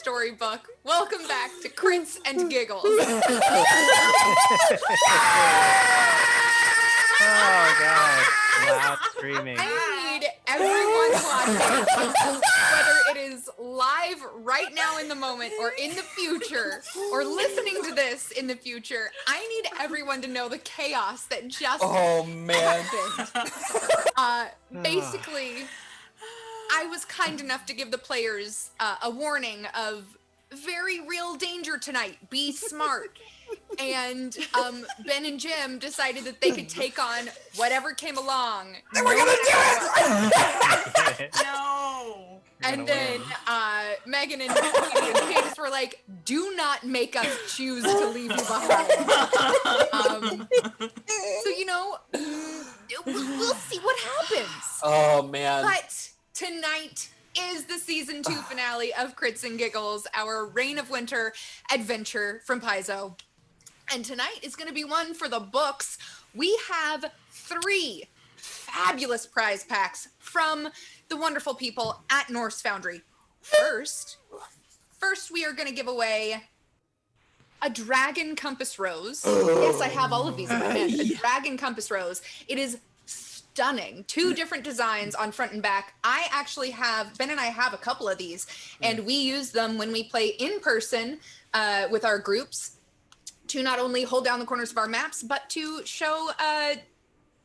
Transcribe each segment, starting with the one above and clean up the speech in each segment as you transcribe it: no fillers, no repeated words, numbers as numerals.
storybook. Welcome back to Crits and Giggles. Oh, God. Loud screaming. I need everyone watching, whether it is live right now in the moment or in the future or listening to this in the future, I need everyone to know the chaos that just happened. Basically, I was kind enough to give the players a warning of very real danger tonight. Be smart. And Ben and Jim decided that they could take on whatever came along. And we're gonna do it! No! And then Megan and Candace were like, do not make us choose to leave you behind. So, you know, we'll see what happens. Oh, man. But tonight is the season 2 finale of Crits and Giggles, our Reign of Winter adventure from Paizo. And tonight is going to be one for the books. We have 3 fabulous prize packs from the wonderful people at Norse Foundry. First we are going to give away a dragon compass rose. Yes, I have all of these in my hand. A dragon compass rose. It is stunning. 2 different designs on front and back. I actually have, Ben and I have a couple of these, and we use them when we play in person with our groups to not only hold down the corners of our maps, but to show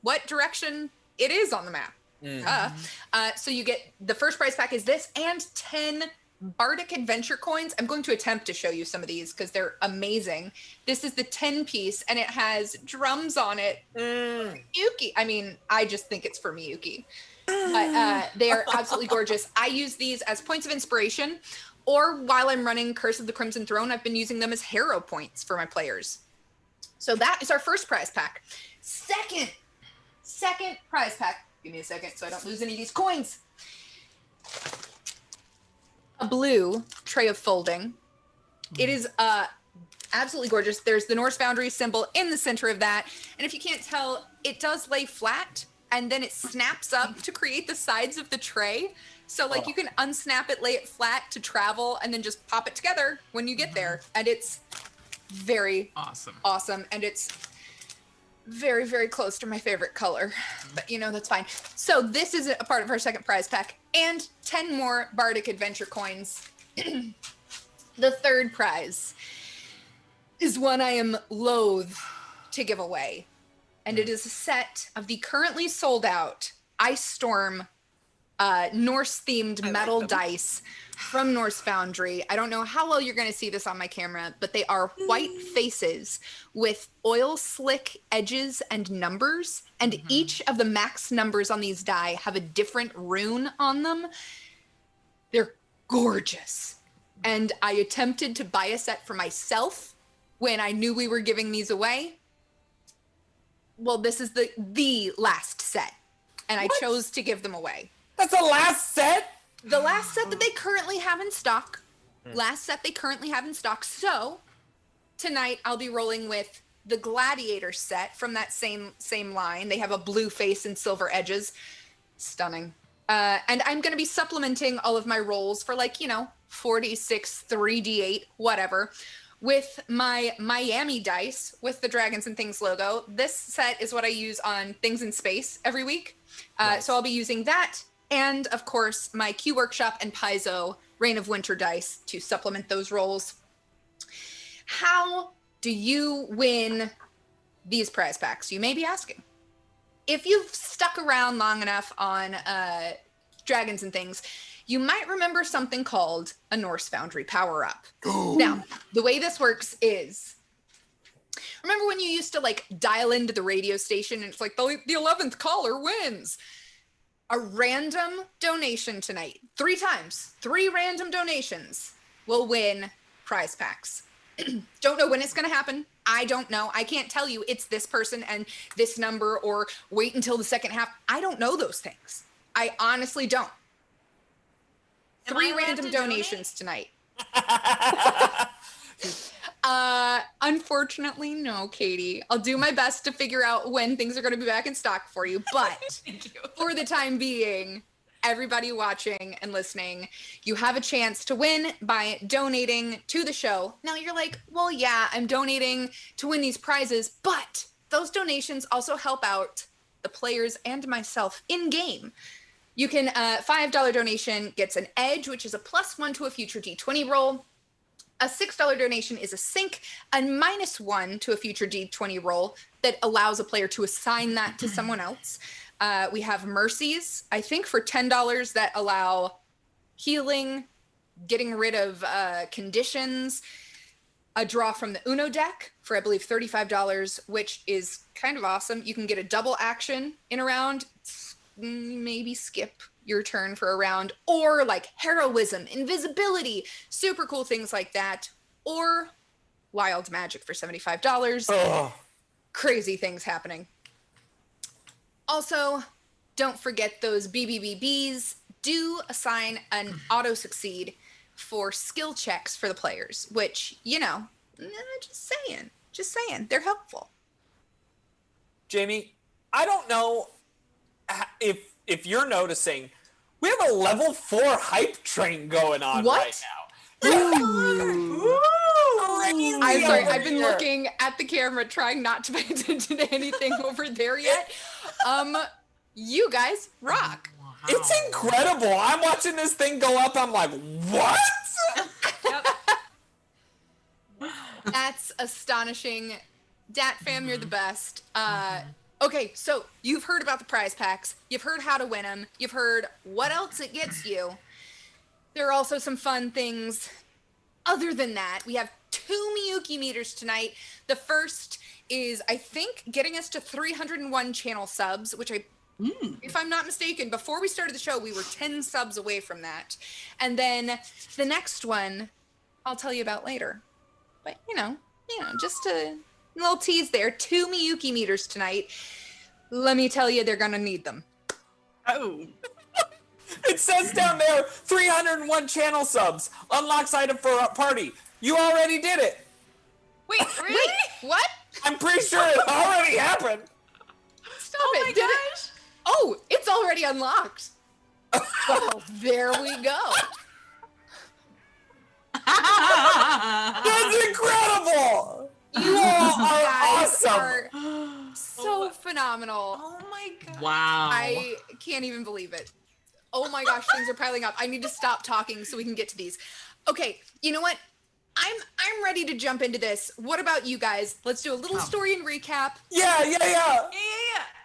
what direction it is on the map. So you get, the first prize pack is this, and 10 Bardic Adventure coins. I'm going to attempt to show you some of these because they're amazing. This is the 10 piece, and it has drums on it. Miyuki. I mean, I just think it's for Miyuki. But they are absolutely gorgeous. I use these as points of inspiration, or while I'm running Curse of the Crimson Throne, I've been using them as hero points for my players. So that is our first prize pack. Second prize pack. Give me a second so I don't lose any of these coins. A blue tray of folding. It is absolutely gorgeous. There's the Norse Foundry symbol in the center of that. And if you can't tell, it does lay flat and then it snaps up to create the sides of the tray. So like you can unsnap it, lay it flat to travel, and then just pop it together when you get there. And it's very awesome. And it's very, very close to my favorite color, but you know, that's fine. So this is a part of our second prize pack, and 10 more Bardic Adventure coins. The third prize is one I am loath to give away, and it is a set of the currently sold out Ice Storm Norse-themed metal dice from Norse Foundry. I don't know how well you're going to see this on my camera, but they are white faces with oil slick edges and numbers, and each of the max numbers on these die have a different rune on them. They're gorgeous. And I attempted to buy a set for myself when I knew we were giving these away. Well, this is the last set, and I chose to give them away. That's the last set? The last set that they currently have in stock. So tonight I'll be rolling with the Gladiator set from that same line. They have a blue face and silver edges. Stunning. And I'm going to be supplementing all of my rolls for 46, 3d8, whatever, with my Miami dice with the Dragons and Things logo. This set is what I use on Things in Space every week. So I'll be using that. And, of course, my Q Workshop and Paizo Reign of Winter dice to supplement those rolls. How do you win these prize packs? You may be asking. If you've stuck around long enough on Dragons and Things, you might remember something called a Norse Foundry power-up. Now, the way this works is, remember when you used to dial into the radio station and it's like the 11th caller wins? A random donation tonight, 3 times, 3 random donations will win prize packs. Don't know when it's going to happen. I don't know. I can't tell you it's this person and this number or wait until the second half. I don't know those things. I honestly don't. 3 random donations tonight. Unfortunately, no, Katie. I'll do my best to figure out when things are going to be back in stock for you, but for the time being, everybody watching and listening, you have a chance to win by donating to the show. Now you're like, well, yeah, I'm donating to win these prizes, but those donations also help out the players and myself in game. You can, $5 donation gets an edge, which is a +1 to a future D20 roll. A $6 donation is a sync, a -1 to a future D20 roll that allows a player to assign that to someone else. We have mercies, I think for $10 that allow healing, getting rid of conditions, a draw from the Uno deck for, I believe, $35, which is kind of awesome. You can get a double action in a round, maybe skip your turn for a round, or like heroism, invisibility, super cool things like that, or wild magic for $75. Ugh. Crazy things happening. Also, don't forget those BBBBs do assign an auto succeed for skill checks for the players, which, you know, just saying, they're helpful. Jamie, I don't know if you're noticing, we have a level 4 hype train going on right now. Ooh. Crazy I'm sorry, over I've been here. looking at the camera trying not to pay attention to anything over there yet. You guys rock. It's incredible. I'm watching this thing go up. I'm like, what? That's astonishing. Dat fam, you're the best. Okay, so you've heard about the prize packs. You've heard how to win them. You've heard what else it gets you. There are also some fun things. Other than that, we have 2 Miyuki meters tonight. The first is, I think, getting us to 301 channel subs, which if I'm not mistaken, before we started the show, we were 10 subs away from that. And then the next one, I'll tell you about later. But, you know, just a little tease there. 2 Miyuki meters tonight. Let me tell you, they're going to need them. Oh. It says down there, 301 channel subs. Unlocks item for a party. You already did it. Wait, really? Wait, what? I'm pretty sure it already happened. Stop Oh it. my Did it? gosh. Oh, it's already unlocked. Well, there we go. That's incredible. You all are Guys awesome. are so phenomenal. Oh my god. Wow. I can't even believe it. Oh my gosh, things are piling up. I need to stop talking so we can get to these. Okay, you know what? I'm ready to jump into this. What about you guys? Let's do a little story and recap. Yeah. Yeah.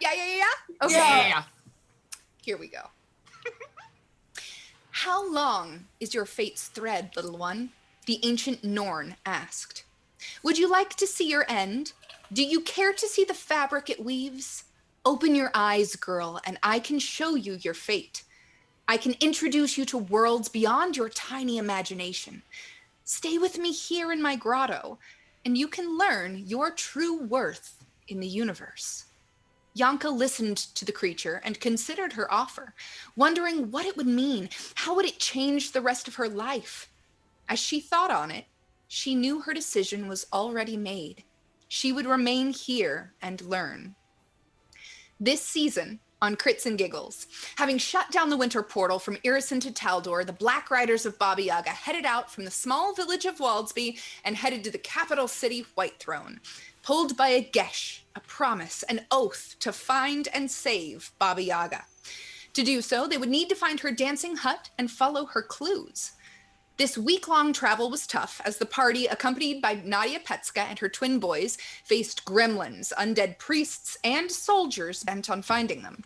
Yeah. Okay. Yeah. Here we go. How long is your fate's thread, little one? The ancient Norn asked. Would you like to see your end? Do you care to see the fabric it weaves? Open your eyes, girl, and I can show you your fate. I can introduce you to worlds beyond your tiny imagination. Stay with me here in my grotto, and you can learn your true worth in the universe. Yanka listened to the creature and considered her offer, wondering what it would mean. How would it change the rest of her life? As she thought on it, she knew her decision was already made. She would remain here and learn. This season, on Crits and Giggles, having shut down the winter portal from Irison to Taldor, the Black Riders of Baba Yaga headed out from the small village of Waldsby and headed to the capital city, Whitethrone, pulled by a gesh, a promise, an oath to find and save Baba Yaga. To do so, they would need to find her dancing hut and follow her clues. This week-long travel was tough as the party, accompanied by Nadia Petska and her twin boys, faced gremlins, undead priests, and soldiers bent on finding them.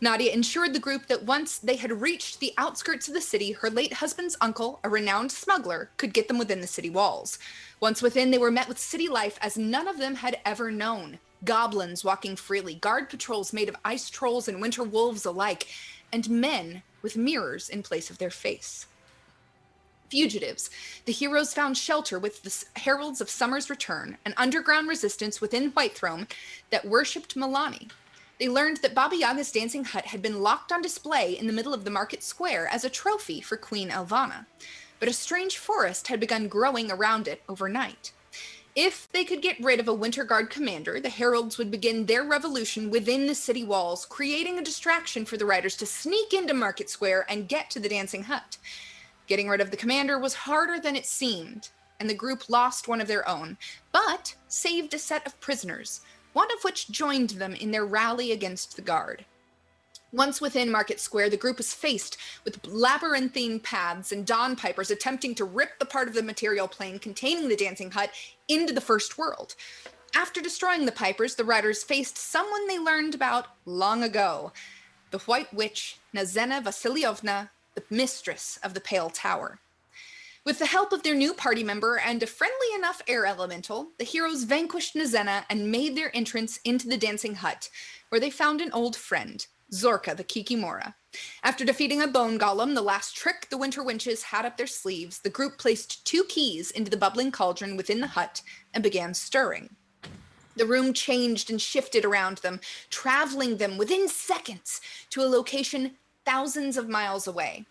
Nadia ensured the group that once they had reached the outskirts of the city, her late husband's uncle, a renowned smuggler, could get them within the city walls. Once within, they were met with city life as none of them had ever known. Goblins walking freely, guard patrols made of ice trolls and winter wolves alike, and men with mirrors in place of their face. Fugitives, the heroes found shelter with the Heralds of Summer's Return, an underground resistance within Whitethrone that worshipped Milani. They learned that Baba Yaga's dancing hut had been locked on display in the middle of the market square as a trophy for Queen Elvana, but a strange forest had begun growing around it overnight. If they could get rid of a Winter Guard commander, the heralds would begin their revolution within the city walls, creating a distraction for the riders to sneak into Market Square and get to the Dancing Hut. Getting rid of the commander was harder than it seemed, and the group lost one of their own, but saved a set of prisoners, one of which joined them in their rally against the Guard. Once within Market Square, the group was faced with labyrinthine paths and dawn pipers attempting to rip the part of the material plane containing the Dancing Hut into the First World. After destroying the pipers, the riders faced someone they learned about long ago, the White Witch, Nazena Vasilievna, the mistress of the Pale Tower. With the help of their new party member and a friendly enough air elemental, the heroes vanquished Nazena and made their entrance into the Dancing Hut, where they found an old friend, Zorka the Kikimora. After defeating a bone golem, the last trick the Winter Winches had up their sleeves, the group placed 2 keys into the bubbling cauldron within the hut and began stirring. The room changed and shifted around them, traveling them within seconds to a location thousands of miles away.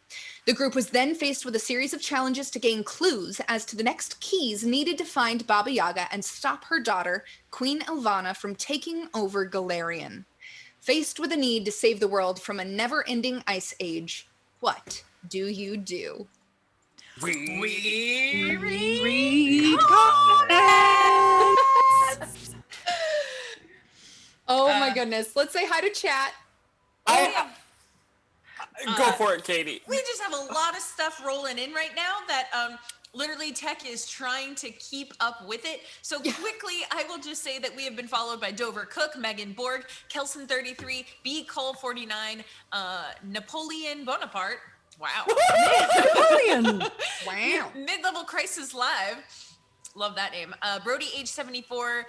The group was then faced with a series of challenges to gain clues as to the next keys needed to find Baba Yaga and stop her daughter, Queen Elvana, from taking over Galarian. Faced with a need to save the world from a never-ending ice age, what do you do? We Read Oh my goodness. Let's say hi to chat. Go for it, Katie. We just have a lot of stuff rolling in right now that literally tech is trying to keep up with it. So quickly, I will just say that we have been followed by Dover Cook, Megan Borg, Kelson 33, B. Cole 49, Napoleon Bonaparte. Wow. Napoleon. Wow. Mid-Level Crisis Live. Love that name. Brody, age 74,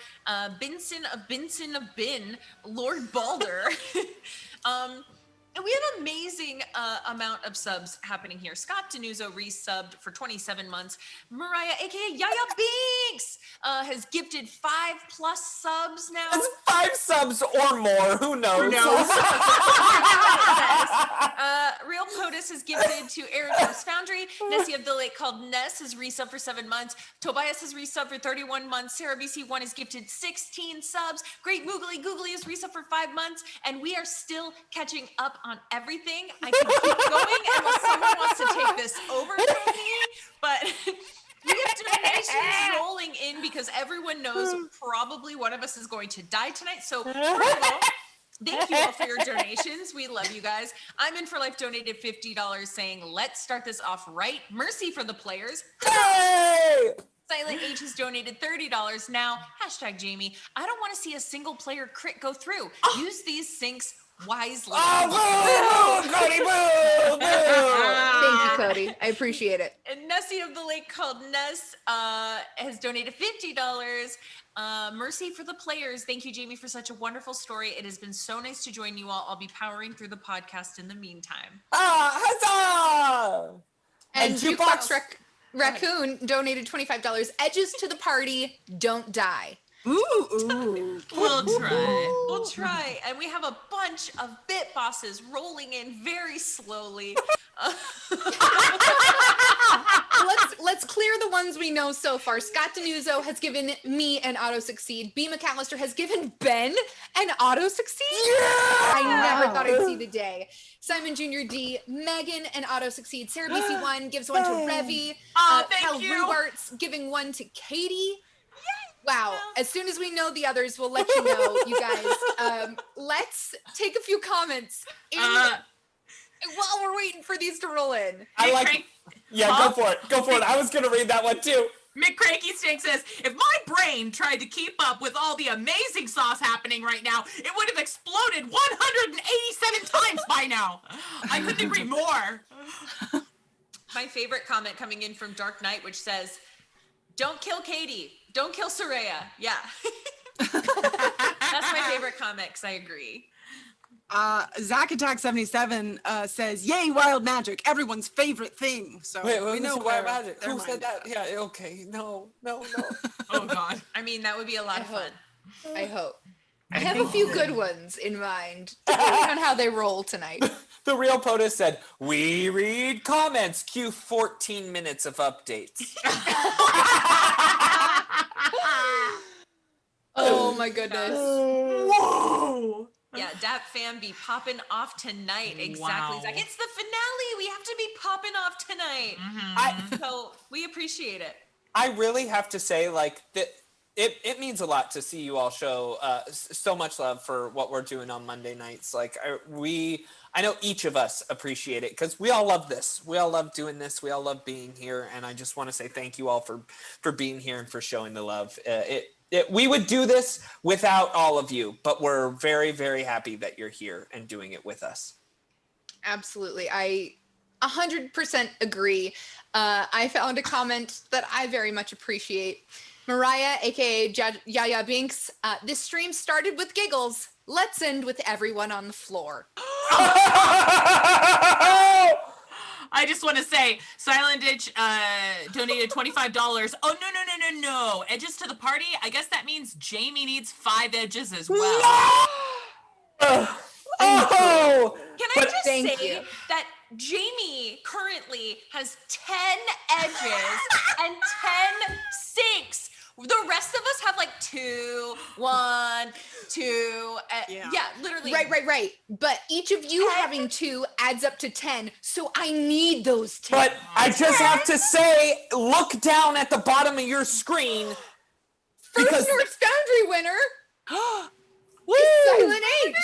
Binson of Bin, Lord Balder. And we have an amazing amount of subs happening here. Scott Denuzzo resubbed for 27 months. Mariah, aka Yaya Binks, has gifted 5+ subs now. It's 5 subs or more. Who knows? Real POTUS has gifted to Aaron's Foundry. Nessie of the Lake called Ness has resubbed for 7 months. Tobias has resubbed for 31 months. Sarah BC1 has gifted 16 subs. Great Moogly Googly has resubbed for 5 months. And we are still catching up on everything. I can keep going unless someone wants to take this over from me. But we have donations rolling in because everyone knows probably one of us is going to die tonight. So first of all, thank you all for your donations. We love you guys. I'm in for life donated $50 saying, let's start this off right. Mercy for the players. Hey! Silent H has donated $30 now. Hashtag Jamie. I don't want to see a single player crit go through. Use these sinks wisely. Oh, boo! Cody, boo! Thank you, Cody. I appreciate it. And Nessie of the Lake called Ness has donated $50. Mercy for the players. Thank you, Jamie, for such a wonderful story. It has been so nice to join you all. I'll be powering through the podcast in the meantime. Huzzah! And Jukebox Raccoon donated $25. Edges to the party, don't die. Ooh. We'll try. We'll try. And we have a bunch of bit bosses rolling in very slowly. Let's clear the ones we know so far. Scott Denuzzo has given me an auto succeed. B. McAllister has given Ben an auto succeed. Yeah! I never thought I'd see the day. Simon Jr. D, Megan an auto succeed. Sarah BC1 gives one to Revy. Thank Cal you. Rubart's giving one to Katie. Wow. As soon as we know the others, we'll let you know, you guys. Let's take a few comments while we're waiting for these to roll in. I like. Yeah, go for it. Go for it. I was gonna read that one too. Mick Cranky Stink says, if my brain tried to keep up with all the amazing sauce happening right now, it would have exploded 187 times by now. I couldn't agree more. My favorite comment coming in from Dark Knight, which says, don't kill Katie. Don't kill Soraya. Yeah. That's my favorite comment because I agree. Zack Attack 77 says, "Yay, wild magic! Everyone's favorite thing." So Wait, we know why where magic? their Who mind said is. that? Yeah, okay. No. Oh, God. I mean, that would be a lot of fun. I hope. I have a few good ones in mind, depending on how they roll tonight. The real POTUS said, we read comments, cue 14 minutes of updates. Oh my goodness. Whoa! Yeah, Dap fam be popping off tonight. Exactly. Wow. Zach, it's the finale. We have to be popping off tonight. So we appreciate it. I really have to say, like, that it means a lot to see you all show so much love for what we're doing on Monday nights. Like, I know each of us appreciate it because we all love this. We all love doing this. We all love being here. And I just want to say thank you all for being here and for showing the love. We would do this without all of you, but we're very, very happy that you're here and doing it with us. Absolutely. I 100% agree. I found a comment that I very much appreciate. Mariah, aka Yaya Binks, this stream started with giggles. Let's end with everyone on the floor. I just want to say, Silent Ditch donated $25. Oh, no. Edges to the party? I guess that means Jamie needs 5 edges as well. Oh! Can I just thank say you. that Jamie currently has 10 edges and 10 sinks. The rest of us have like 2, 1, 2. Yeah, literally. Right. But each of you having 2 adds up to 10, so I need those 10. But I just have to say, look down at the bottom of your screen. First because North Foundry winner is Silent H.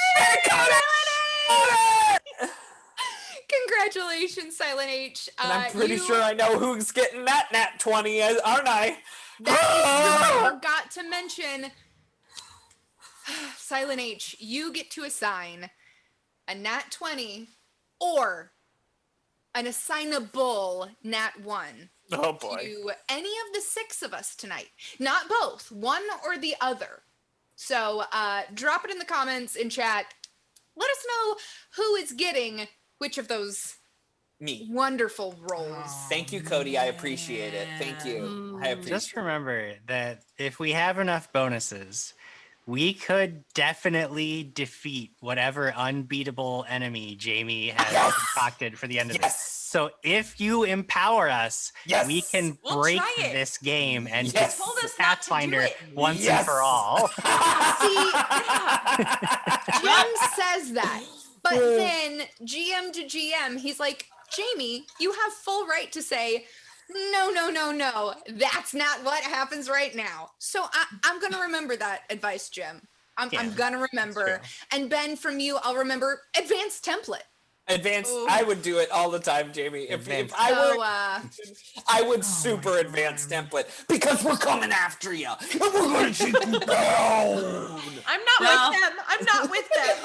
Congratulations, Silent H. And I'm pretty sure I know who's getting that nat 20, aren't I? I forgot to mention, Silent H, you get to assign a nat 20 or an assignable nat 1 Oh boy. to any of the 6 of us tonight. Not both, one or the other. So drop it in the comments in chat. Let us know who is getting which of those Me. wonderful roles. Thank you, Cody. I appreciate it. Thank you. I appreciate Just remember that if we have enough bonuses, we could definitely defeat whatever unbeatable enemy Jamie has concocted for the end of this. So if you empower us, we can We'll break try it. this game and Yes. just Told us not to do Pathfinder it. once and for all. See, Jim says that, but then GM to GM, he's like, Jamie, you have full right to say, no, that's not what happens right now. So I'm going to remember that advice, Jim. I'm going to remember. And Ben, from you, I'll remember advanced template. Advanced. I would do it all the time, Jamie. If I were, I would super advanced template because we're coming after you and we're going to take you down. I'm not with them.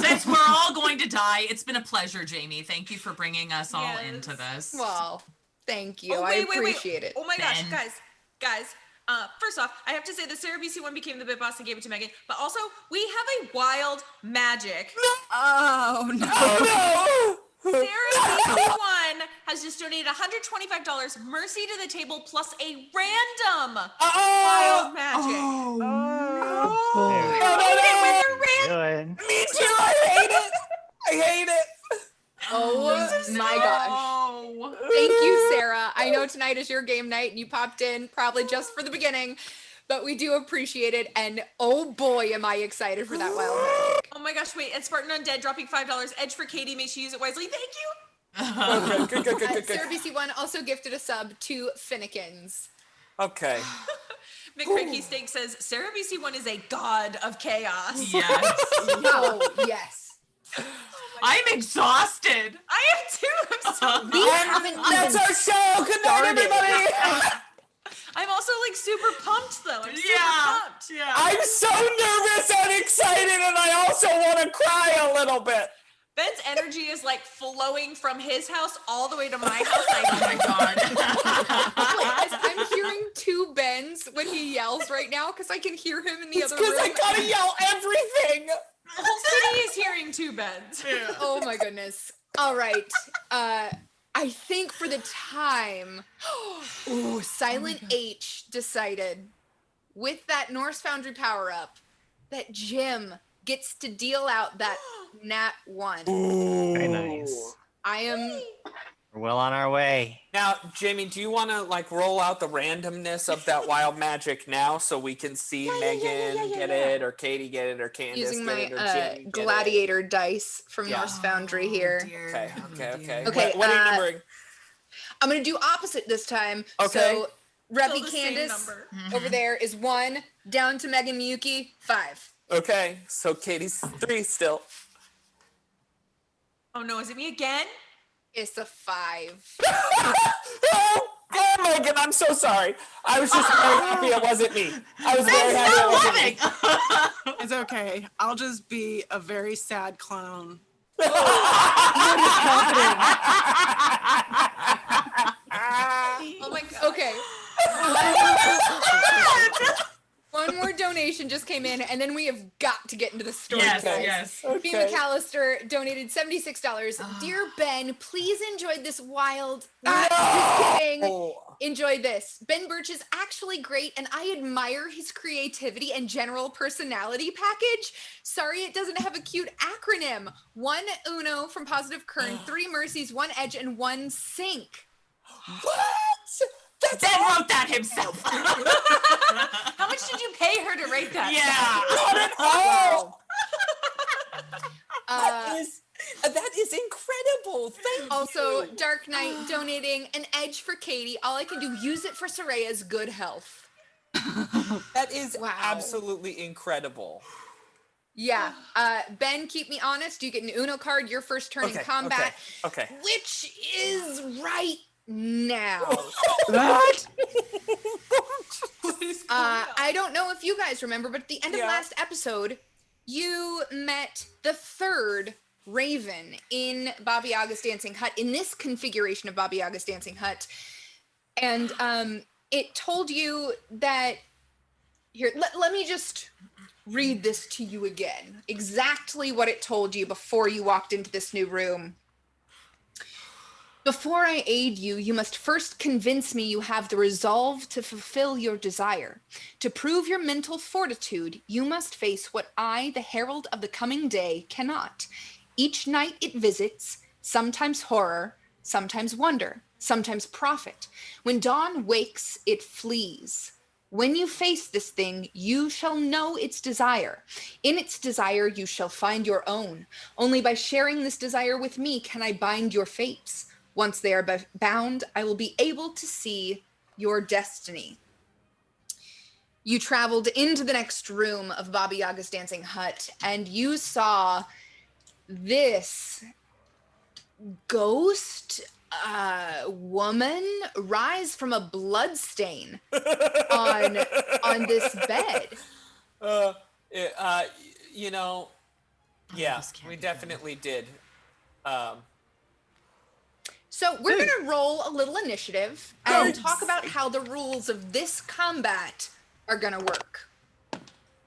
Since we're all going to die, it's been a pleasure, Jamie. Thank you for bringing us all into this. Well, thank you. Oh, I wait. appreciate it. Oh my gosh, Ben. guys. First off, I have to say that Sarah BC1 became the bit boss and gave it to Megan, but also we have a wild magic. Oh no. Oh Sarah BC1 has just donated $125 mercy to the table plus a random wild magic. Good. Me too. I hate it. Oh my gosh. Oh. Thank you, Sarah. I know tonight is your game night and you popped in probably just for the beginning, but we do appreciate it. And oh boy, am I excited for that wild magic. Oh my gosh, wait, and Spartan Undead dropping $5. Edge for Katie, make sure you use it wisely. Thank you. Okay, good. Sarah BC1 also gifted a sub to Finnegans. Okay. McCranky Steak says, Sarah BC1 is a god of chaos. Yes. Oh, yes. I'm exhausted. I am too. I'm so We haven't That's even our show. Good night, started. everybody. I'm also like super pumped though. I'm super pumped. Yeah. I'm so nervous and excited, and I also want to cry a little bit. Ben's energy is like flowing from his house all the way to my house. Oh my god. Wait, I'm hearing 2 Bens when he yells right now because I can hear him in the other room. Because I gotta yell everything. The whole city is hearing 2 Bens. Oh my goodness. All right. I think for the time, Silent H decided with that Norse Foundry power up that Jim gets to deal out that nat 1. Very nice. I am We're well on our way. Now, Jamie, do you want to like roll out the randomness of that wild magic now so we can see Megan get it, or Katie get it, or Candace Using get my it, or Jamie get gladiator dice from Yeah. Norse Foundry here. Dear. Okay. Okay, What are you numbering? I'm gonna do opposite this time. Okay. So Still Revi the same Candace number. over there is 1, down to Megan Miyuki 5. Okay, so Katie's 3 still. Oh no, is it me again? It's a 5. Oh, Megan, I'm so sorry. I was just very happy it wasn't me. I was very happy it wasn't me. It's okay. I'll just be a very sad clown. Oh my god. Okay. One more donation just came in, and then we have got to get into the story. Yes, guys. yes. B. McAllister donated $76. Dear Ben, please enjoy this wild. Just kidding. Oh. Enjoy this. Ben Birch is actually great, and I admire his creativity and general personality package. Sorry it doesn't have a cute acronym. 1 Uno from Positive Kern, 3 Mercies, 1 Edge, and 1 Sink. What? That's Ben wrote that himself. How much did you pay her to write that? Oh, Uh, that is incredible. Thank you. Also, Dark Knight donating an Edge for Katie. All I can do, use it for Soraya's good health. That is Wow. absolutely incredible. Yeah. Ben, keep me honest. You get an Uno card your first turn in combat, Okay. which is right now. What? I don't know if you guys remember, but at the end of Yeah. last episode, you met the 3rd Raven in Baba Yaga's Dancing Hut, in this configuration of Baba Yaga's Dancing Hut. And it told you that, here, let me just read this to you again. Exactly what it told you before you walked into this new room. Before I aid you, you must first convince me you have the resolve to fulfill your desire. To prove your mental fortitude, you must face what I, the herald of the coming day, cannot. Each night it visits, sometimes horror, sometimes wonder, sometimes profit. When dawn wakes, it flees. When you face this thing, you shall know its desire. In its desire, you shall find your own. Only by sharing this desire with me can I bind your fates. Once they are bound, I will be able to see your destiny. You traveled into the next room of Baba Yaga's Dancing Hut, and you saw this ghost woman rise from a blood stain on this bed. You know, yeah, we definitely did. So we're going to roll a little initiative and talk about how the rules of this combat are going to work.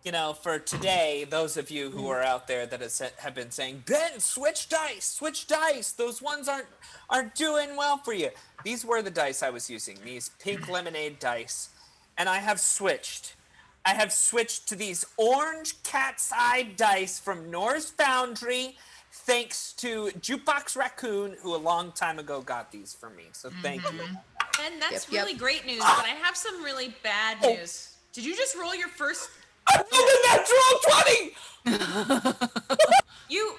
You know, for today, those of you who are out there that have been saying, Ben, switch dice. Those ones aren't doing well for you. These were the dice I was using, these pink lemonade dice. And I have switched. I have switched to these orange cat's eye dice from Norse Foundry, thanks to Jukebox Raccoon, who a long time ago got these for me. So thank you. And that's Yep. really great news, but I have some really bad news. Did you just roll your first? I rolled a natural 20!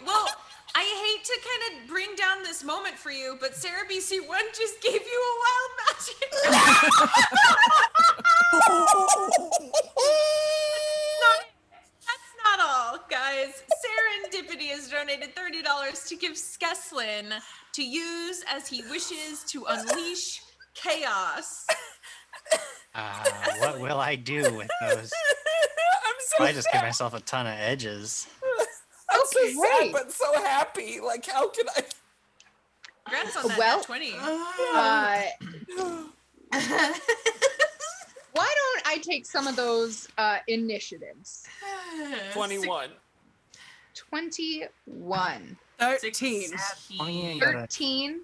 Well, I hate to kind of bring down this moment for you, but Sarah BC1 just gave you a wild magic. That's not all, guys. Serendipity has donated $30 to give Skeslin to use as he wishes to unleash chaos. What will I do with those? I'm so I just sad. give myself a ton of edges. I'm so sad, great. but so happy. Like, how can I? Congrats on that Well, nat 20. Why don't I take some of those initiatives? 21. 21. 13. 13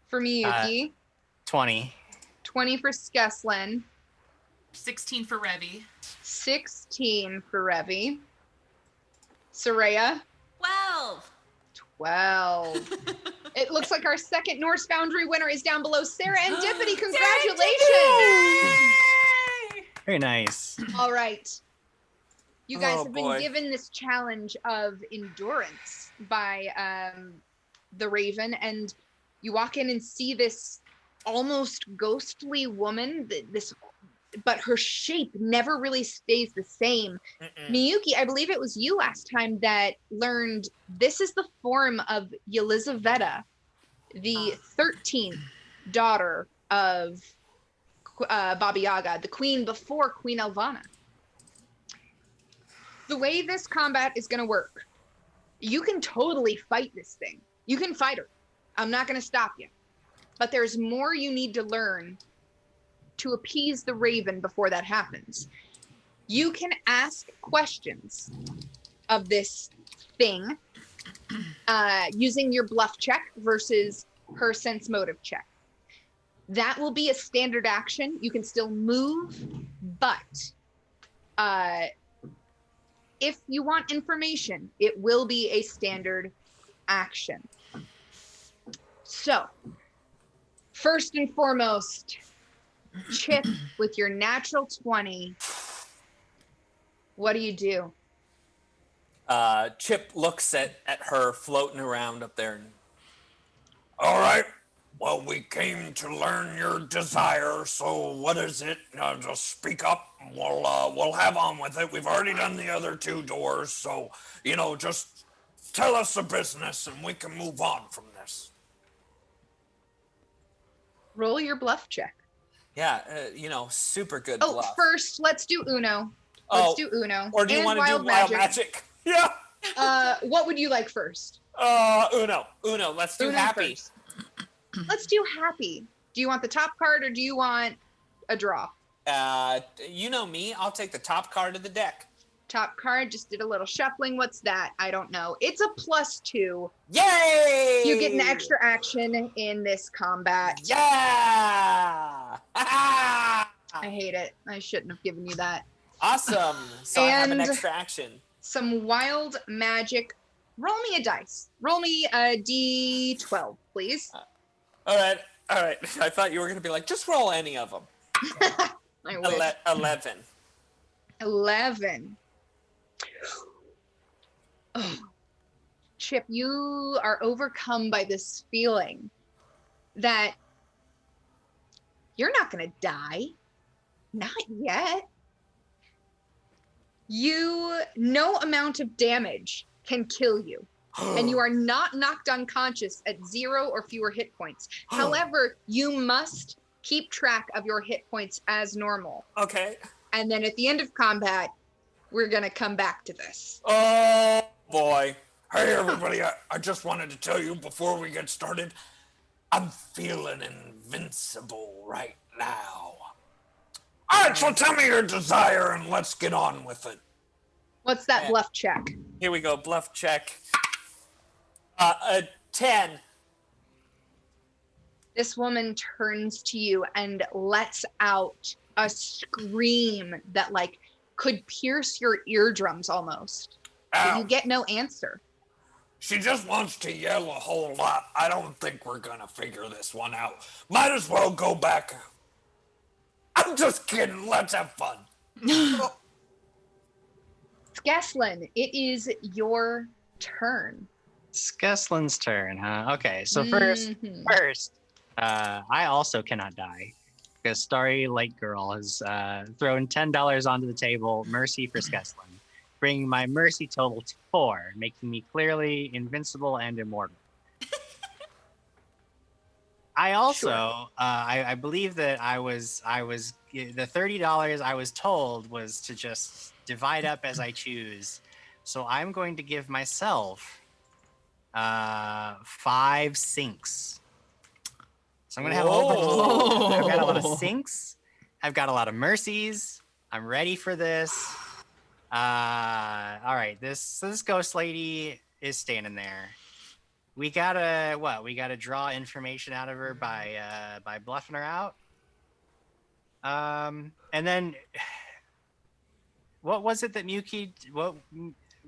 for Miyuki. 20. 20 for Skeslin. 16 for Revi. 16 for Revi. Soraya. 12. 12. It looks like our second Norse Foundry winner is down below. Serendipity, congratulations! Very nice. All right. You guys Oh, have boy. been given this challenge of endurance by the Raven, and you walk in and see this almost ghostly woman, but her shape never really stays the same. Miyuki, I believe it was you last time that learned this is the form of Yelizaveta, the 13th daughter of Baba Yaga, the queen before Queen Elvana. The way this combat is going to work, you can totally fight this thing. You can fight her. I'm not going to stop you. But there's more you need to learn to appease the Raven before that happens. You can ask questions of this thing using your bluff check versus her sense motive check. That will be a standard action. You can still move, but if you want information, it will be a standard action. So, first and foremost, Chip, with your natural 20, what do you do? Chip looks at her floating around up there. All right. Well, we came to learn your desire, so what is it? Just speak up. We'll have on with it. We've already done the other 2 doors, so just tell us the business, and we can move on from this. Roll your bluff check. Yeah, super good Oh, bluff. first, let's do Uno. Let's do Uno. Or do you want to do wild magic? Yeah. What would you like first? Uno. Let's do Uno happy. first. Let's do happy. Do you want the top card or do you want a draw? You know me. I'll take the top card of the deck. Top card, just did a little shuffling. What's that? I don't know. It's a +2. Yay! You get an extra action in this combat. Yeah! I hate it. I shouldn't have given you that. Awesome. So I have an And- extra action. Some wild magic. Roll me a dice. Roll me a D12, please. All right. I thought you were going to be like, just roll any of them. I wish. 11. 11. Oh. Chip, you are overcome by this feeling that you're not going to die. Not yet. No amount of damage can kill you. And you are not knocked unconscious at 0 or fewer hit points. However, you must keep track of your hit points as normal. Okay. And then at the end of combat, we're going to come back to this. Oh, boy. Hey, everybody, I just wanted to tell you before we get started, I'm feeling invincible right now. All right, so tell me your desire and let's get on with it. What's that bluff check? Here we go. Bluff check. 10. This woman turns to you and lets out a scream that could pierce your eardrums almost. But you get no answer. She just wants to yell a whole lot. I don't think we're gonna figure this one out. Might as well go back. I'm just kidding. Let's have fun. Skeslin, it is your turn. Skeslin's turn, huh? Okay, so first, I also cannot die because Starry Light Girl has thrown $10 onto the table, mercy for Skeslin, bringing my mercy total to 4, making me clearly invincible and immortal. I also, I believe that I was the $30 I was told was to just divide up as I choose. So I'm going to give myself 5 sinks. So I'm gonna have I've got a lot of sinks. I've got a lot of mercies. I'm ready for this. All right, this ghost lady is standing there. We gotta draw information out of her by bluffing her out. And then what was it that Miyuki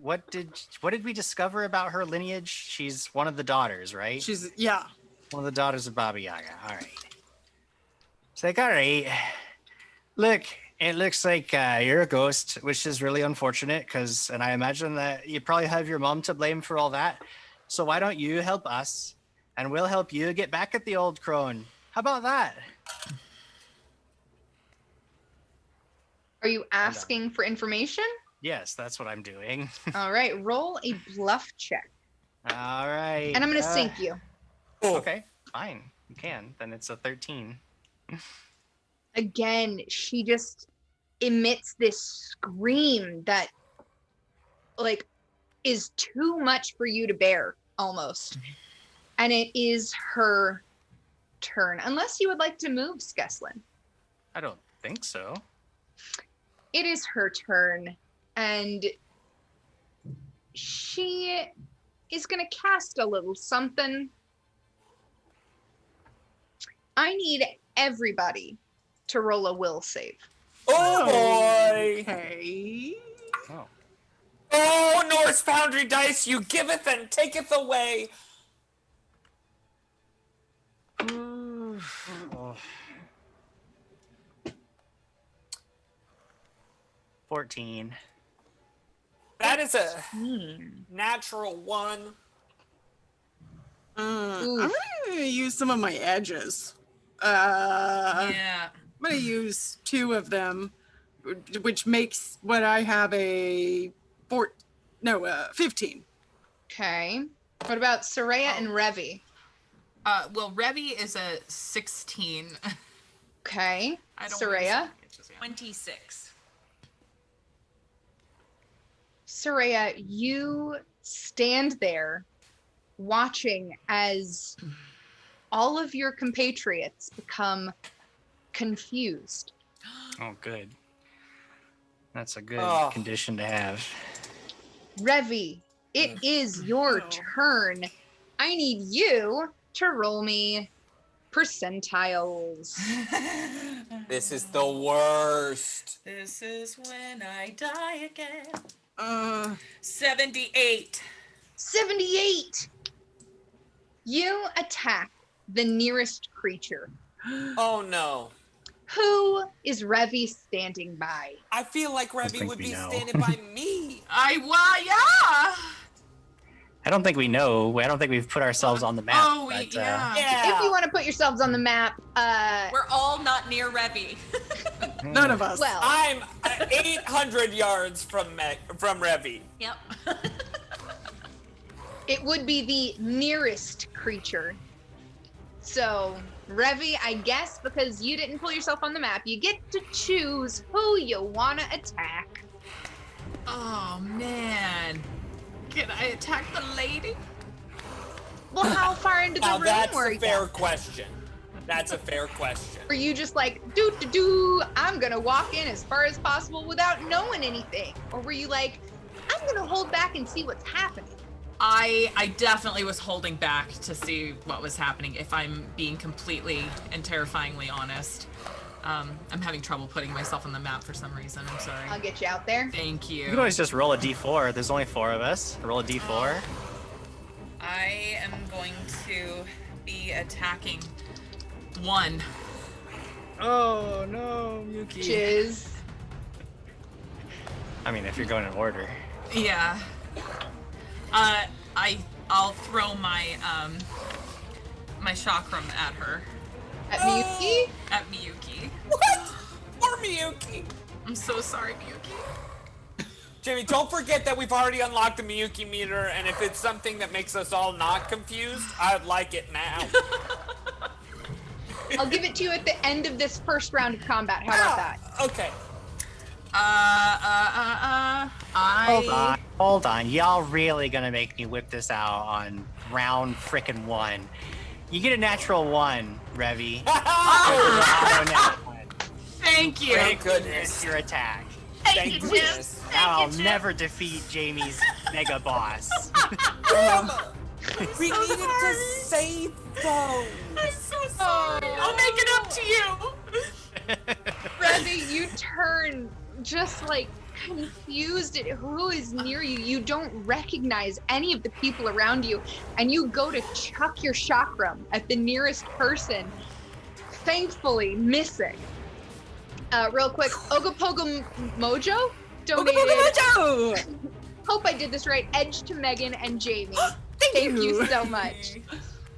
what did we discover about her lineage? She's one of the daughters, right? Yeah. One of the daughters of Baba Yaga. All right. It's like, all right. Look, it looks like you're a ghost, which is really unfortunate and I imagine that you probably have your mom to blame for all that. So why don't you help us and we'll help you get back at the old crone. How about that? Are you asking for information? Yes, that's what I'm doing. All right, roll a bluff check. All right. And I'm going to sync you. Okay, fine. You can. Then it's a 13. Again, she just emits this scream that, like, is too much for you to bear, almost. And it is her turn. Unless you would like to move, Skeslin. I don't think so. It is her turn. And she is going to cast a little something. I need everybody to roll a will save. Oh boy! Okay. Oh. Oh, Norse Foundry dice, you giveth and taketh away. Oh. 14. That is a natural 1. I'm gonna use some of my edges. Yeah. I'm gonna use 2 of them, which makes what I have a 15. Okay. What about Soraya and Revi? Well, Revi is a 16. Okay. I don't Soraya? 26. Soraya, you stand there watching as all of your compatriots become confused. Oh, good. That's a good Oh. condition to have. Revi, it is your turn. I need you to roll me percentiles. This is the worst. This is when I die again. 78. 78. You attack the nearest creature. Oh no. Who is Revi standing by? I feel like Revi think would we be know. standing by me. Yeah. I don't think we know. I don't think we've put ourselves on the map. Oh, but, yeah. If you want to put yourselves on the map, We're all not near Revi. None of us. well, I'm 800 yards from Revi. Yep. it would be the nearest creature. So, Revi, I guess because you didn't pull yourself on the map, you get to choose who you want to attack. Oh, man. Can I attack the lady? Well, how far into the Now room that's were a you? fair question. That's a fair question. Were you just like, I'm gonna walk in as far as possible without knowing anything? Or were you like, I'm gonna hold back and see what's happening? I definitely was holding back to see what was happening, if I'm being completely and terrifyingly honest. I'm having trouble putting myself on the map for some reason. I'm sorry. I'll get you out there. Thank you. You can always just roll a d4. There's only 4 of us. Roll a d4. I am going to be attacking 1. Oh, no, Miyuki. Which is I mean, if you're going in order. Yeah. I'll throw my my chakram at her. at Miyuki. At Miyuki. What? Poor Miyuki. I'm so sorry, Miyuki. Jamie, don't forget that we've already unlocked the Miyuki meter, and if it's something that makes us all not confused, I'd like it now. I'll give it to you at the end of this first round of combat. How about that? Okay. Hold on. Y'all really gonna make me whip this out on round frickin' 1. You get a natural 1, Revi. Thank you. Thank goodness. Your attack. Thank you, goodness. Now I'll never defeat Jamie's mega boss. We needed to save those. I'm so sorry. I'll make it up to you. Revi, you turn just like confused at who is near you. You don't recognize any of the people around you, and you go to chuck your chakram at the nearest person, thankfully missing. Real quick, Ogopogo Mojo donated. Ogopogo Mojo! Hope I did this right. Edge to Megan and Jamie. Thank you so much.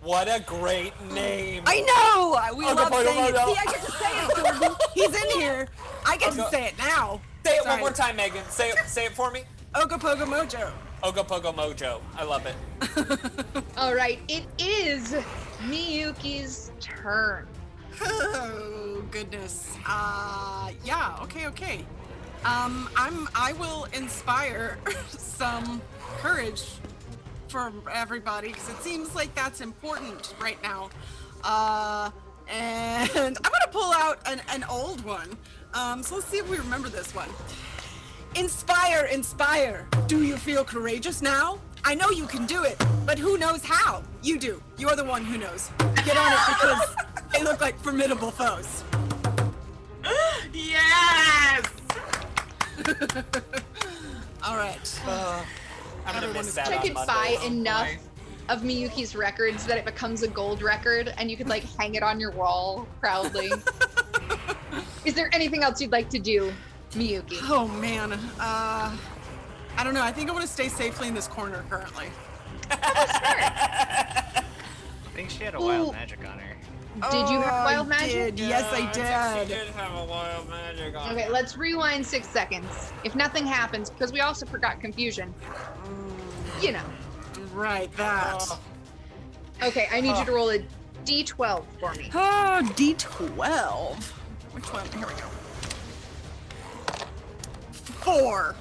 What a great name. I know! We love saying it. Mojo. See, I get to say it, Jordan. He's in here. I get to say it now. Say it Sorry. one more time, Megan. Say it for me. Ogopogo Mojo. Ogopogo Mojo. I love it. All right, it is Miyuki's turn. Oh goodness. Yeah. Okay. I will inspire some courage for everybody because it seems like that's important right now. And I'm gonna pull out an old one. So let's see if we remember this one. Inspire. Do you feel courageous now? I know you can do it, but who knows how? You do. You're the one who knows. Get on it because they look like formidable foes. Yes! All right. I'm gonna miss that I on could Monday. buy enough of Miyuki's records that it becomes a gold record, and you could like hang it on your wall proudly. Is there anything else you'd like to do, Miyuki? Oh man. I don't know. I think I want to stay safely in this corner currently. I think she had a wild magic on her. Did you have wild magic? Yes, I did. She did have a wild magic on Okay, her. let's rewind 6 seconds. If nothing happens, because we also forgot confusion. You know. Right, that. Okay, I need you to roll a d12 for me. Oh, D12. Which one? Here we go. 4.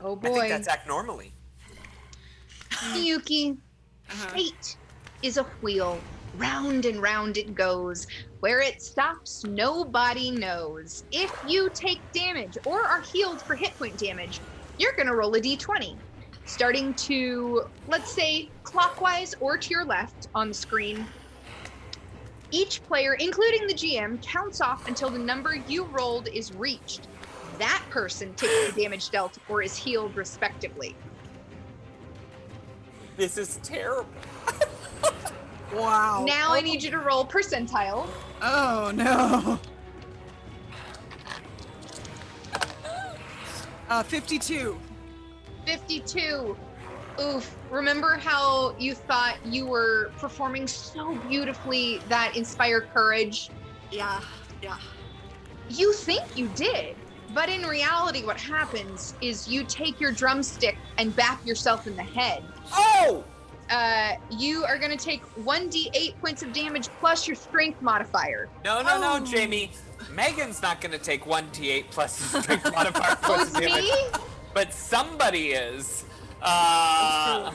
Oh I think boy. that's act normally. Miyuki, fate is a wheel. Round and round it goes. Where it stops, nobody knows. If you take damage or are healed for hit point damage, you're gonna roll a d20. Starting to, let's say, clockwise or to your left on the screen. Each player, including the GM, counts off until the number you rolled is reached. That person takes the damage dealt or is healed respectively. This is terrible. Wow. Now I need you to roll percentile. Oh no. 52. 52. Oof. Remember how you thought you were performing so beautifully that inspired courage? Yeah. You think you did, but in reality what happens is you take your drumstick and bap yourself in the head. Oh! You are going to take 1d8 points of damage plus your strength modifier. No, Jamie. Megan's not going to take 1d8 plus the strength modifier points of damage. me? But somebody is. Yeah.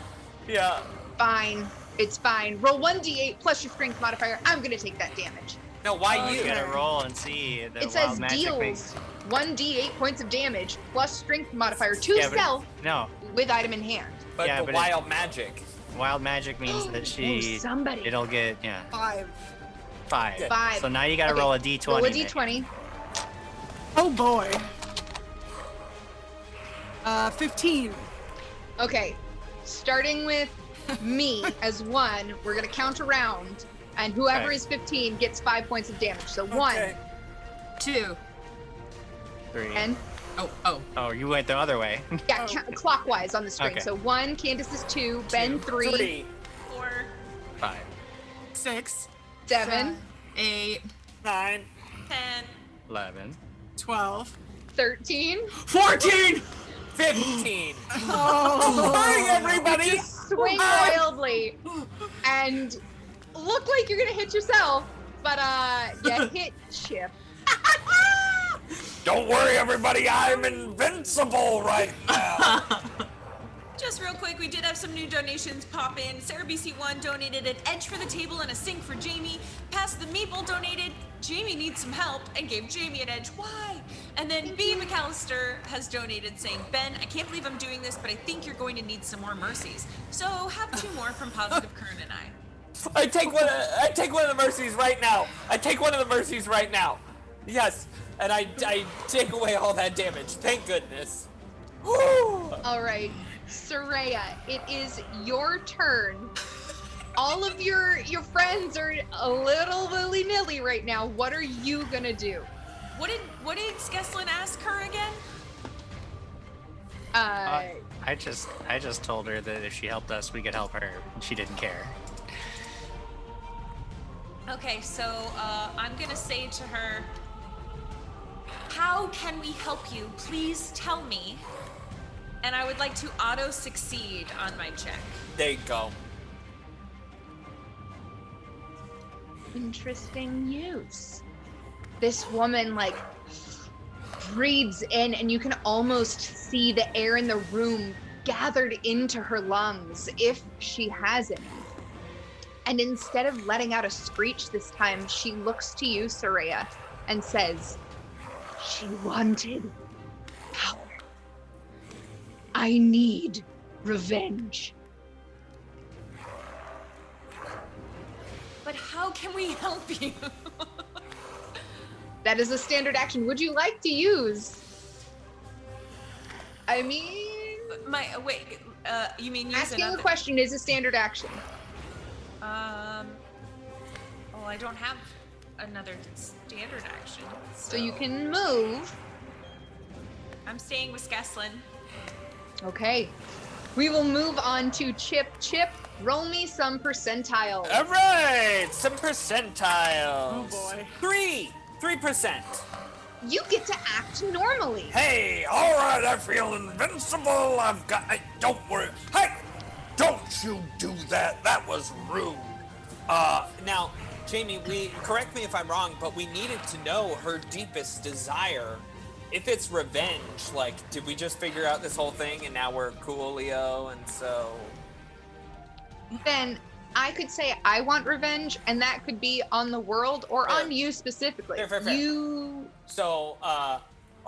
Fine. It's fine. Roll 1d8 plus your strength modifier. I'm going to take that damage. No, why You you? gotta roll and see the It wild says magic deals makes. 1d8 points of damage plus strength modifier to Yeah, but- self No, with item in hand. But Yeah, the but wild magic. wild magic means that she. somebody. It'll get 5. 5. 5. So now you gotta Okay, roll a d20. Roll a Nick. d20. Oh boy. 15. Okay. Starting with me as 1, we're going to count around, and whoever Okay. is 15 gets 5 points of damage. So 1, Okay. 2. 3. and Oh. Oh, you went the other way. yeah, clockwise on the screen. Okay. So 1, Candace is 2, Ben 3, 4, 5. 6. 7, 8. 9. 10, 11. 12. 13. 14! 15. Oh. Sorry, everybody. Swing wildly and look like you're going to hit yourself, but you hit Chip. Don't worry, everybody. I'm invincible right now. Just real quick, we did have some new donations pop in. Sarah BC1 donated an edge for the table and a sink for Jamie. Pass the Meeple donated, Jamie needs some help, and gave Jamie an edge. Why? And then B. McAllister has donated saying, Ben, I can't believe I'm doing this, but I think you're going to need some more mercies. So have 2 more from Positive Kern and I. I take one of the mercies right now. Yes, and I take away all that damage. Thank goodness. Woo! All right, Soraya, it is your turn. All of your friends are a little willy-nilly right now. What are you gonna do? What did Skeslin ask her again? I just told her that if she helped us, we could help her, and she didn't care. Okay, so I'm gonna say to her, how can we help you? Please tell me. And I would like to auto-succeed on my check. There you go. Interesting use. This woman, like, breathes in, and you can almost see the air in the room gathered into her lungs, if she has any. And instead of letting out a screech this time, she looks to you, Soraya, and says, she wanted power. I need revenge. But how can we help you? That is a standard action. Would you like to use? I mean, You mean use asking another? a question is a standard action. Well, I don't have another standard action. So you can move. I'm staying with Skeslin. Okay. We will move on to Chip. Chip, roll me some percentiles. All right, some percentiles. Oh boy. 3%. You get to act normally. Hey, all right, I feel invincible. Don't worry. Hey, don't you do that. That was rude. Now, Jamie, correct me if I'm wrong, but we needed to know her deepest desire. If it's revenge, like, did we just figure out this whole thing and now we're coolio, and so... Then I could say I want revenge, and that could be on the world or Fair. on you specifically. Fair. So,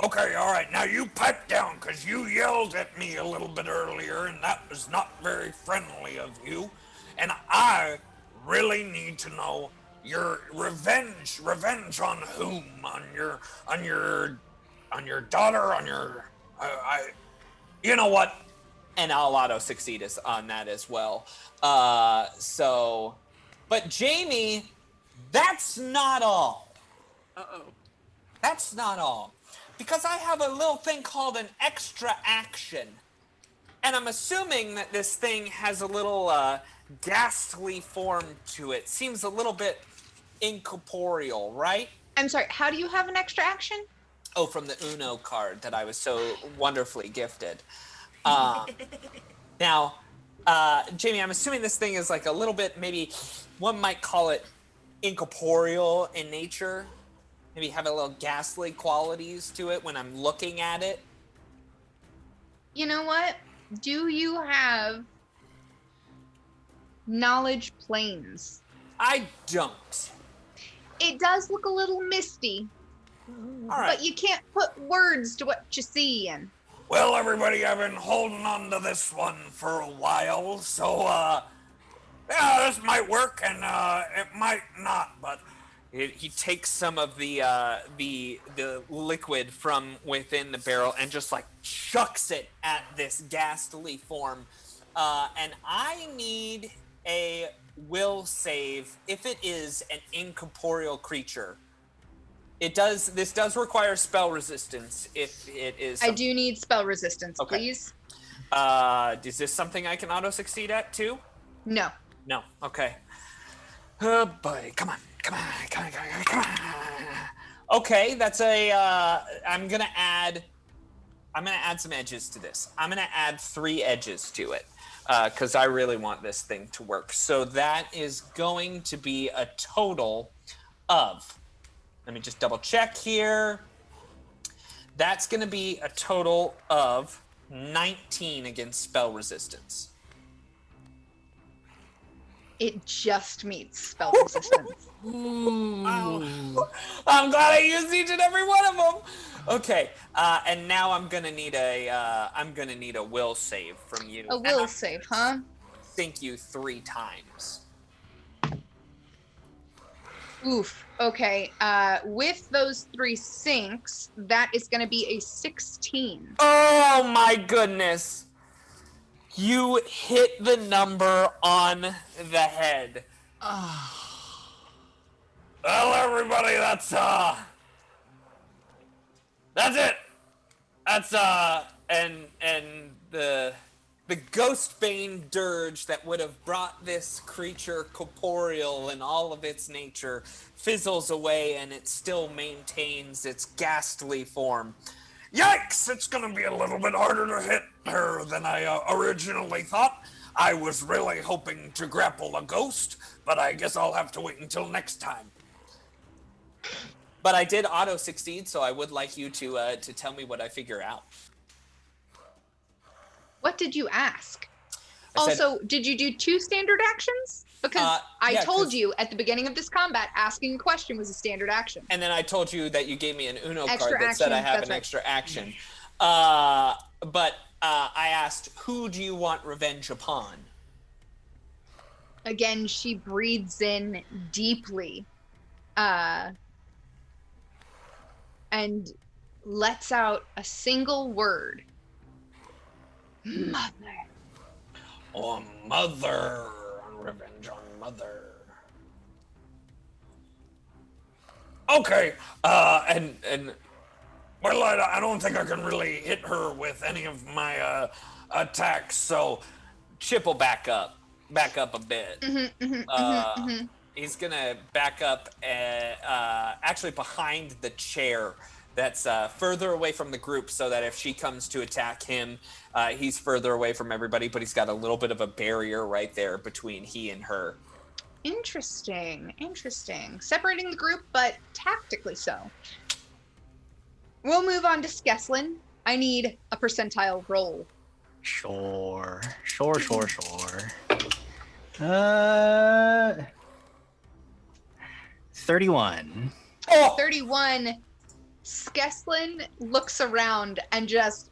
Okay, all right. Now you pipe down, because you yelled at me a little bit earlier, and that was not very friendly of you. And I really need to know your revenge. Revenge on whom? On your daughter? On your... You know what? and I'll auto-succeed on that as well. But Jamie, that's not all. Uh-oh. That's not all. Because I have a little thing called an extra action. And I'm assuming that this thing has a little ghastly form to it. Seems a little bit incorporeal, right? I'm sorry, how do you have an extra action? Oh, from the Uno card that I was so wonderfully gifted. Now, Jamie, I'm assuming this thing is like a little bit, maybe one might call it incorporeal in nature. Maybe have a little ghastly qualities to it when I'm looking at it. You know what? Do you have knowledge planes? I don't. It does look a little misty, All right. but you can't put words to what you see in. Well, everybody, I've been holding on to this one for a while, so, yeah, this might work, and, it might not, but... He takes some of the liquid from within the barrel and just like chucks it at this ghastly form. And I need a will save if it is an incorporeal creature. This does require spell resistance if it is. I do need spell resistance, Okay. please. Is this something I can auto succeed at too? No. No. Okay. Oh boy, come on. Okay, that's I'm gonna add some edges to this. I'm gonna add 3 edges to it because I really want this thing to work. So that is going to be a total of, let me just double check here. That's gonna be a total of 19 against spell resistance. It just meets spell resistance. Wow. I'm glad I used each and every one of them. Okay, and now I'm gonna need a will save from you. A will save, huh? Think you 3 times. Oof. Okay. With those 3 sinks, that is going to be a 16. Oh my goodness. You hit the number on the head. Well, everybody, that's it. That's and the ghostbane dirge that would have brought this creature corporeal in all of its nature fizzles away, and it still maintains its ghastly form. Yikes! It's gonna be a little bit harder to hit her than I originally thought. I was really hoping to grapple a ghost, but I guess I'll have to wait until next time. But I did auto succeed, so I would like you to tell me what I figure out. What did you ask? I said- Also, did you do 2 standard actions? Because I yeah, told 'cause- you at the beginning of this combat, asking a question was a standard action. And then I told you that you gave me an Uno Extra card that said I action, have that's an right. extra action. But I asked, who do you want revenge upon? Again, she breathes in deeply and lets out a single word. Mother. Oh, mother. Revenge on mother. Okay. And well, I don't think I can really hit her with any of my attacks, so Chip will back up a bit. He's gonna back up actually behind the chair that's further away from the group, so that if she comes to attack him, he's further away from everybody, but he's got a little bit of a barrier right there between he and her. Interesting. Separating the group, but tactically so. We'll move on to Skeslin. I need a percentile roll. Sure. 31. Oh! 31. Skeslin looks around and just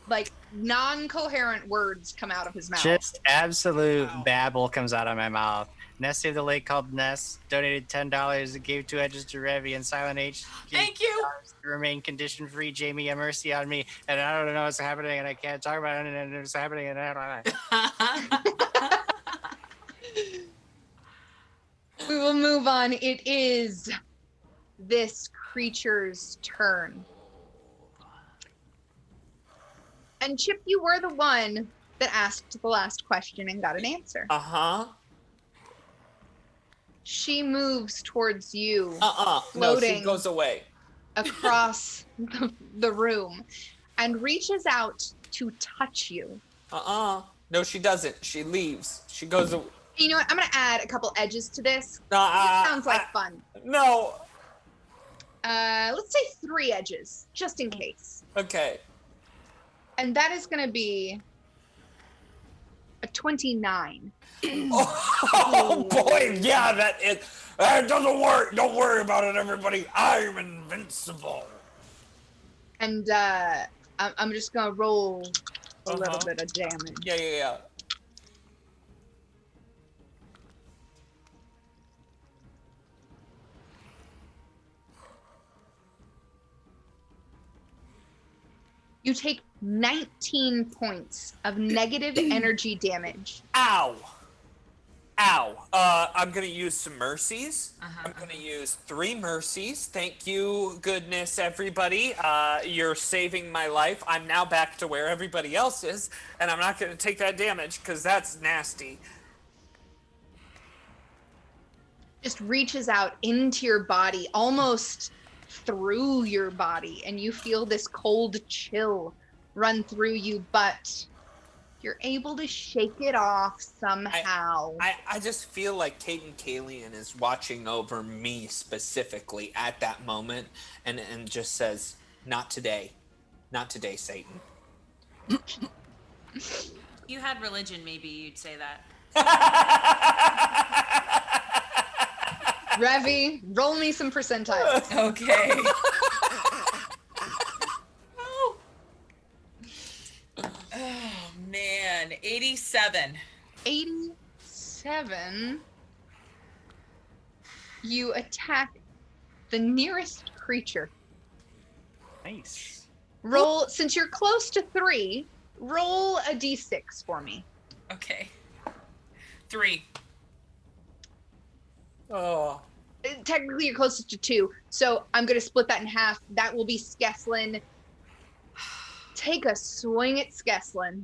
like non-coherent words come out of his mouth. Just absolute babble comes out of my mouth. Nessie of the Lake called Ness donated $10, gave 2 edges to Revy, and Silent H gave Thank you. $2 to remain condition free. Jamie, have mercy on me, and I don't know what's happening, and I can't talk about it, and it's happening, and I don't know. We will move on. It is this creature's turn. And Chip, you were the one that asked the last question and got an answer. Uh-huh. She moves towards you, No, floating she goes away. across the room and reaches out to touch you. No, she doesn't. She leaves. She goes away. You know what? I'm going to add a couple edges to this. Sounds like fun. No. Let's say 3 edges, just in case. Okay. And that is going to be a 29. Oh boy, yeah, that doesn't work. Don't worry about it, everybody. I'm invincible. And I'm just going to roll a little bit of damage. Yeah. You take 19 points of negative energy damage. Ow. I'm going to use some mercies. I'm going to use 3 mercies. Thank you, goodness, everybody. You're saving my life. I'm now back to where everybody else is, and I'm not going to take that damage because that's nasty. Just reaches out into your body, almost through your body, and you feel this cold chill run through you, but you're able to shake it off somehow. I just feel like Caden Kalian is watching over me specifically at that moment and just says, not today. Not today, Satan. You had religion, maybe you'd say that. Revy, roll me some percentiles. Okay. Oh man, 87. 87. you attack the nearest creature. Nice. Roll, since you're close to 3, roll a d6 for me. Okay. 3. Oh. Technically, you're closest to 2, so I'm going to split that in half. That will be Skeslin. Take a swing at Skeslin.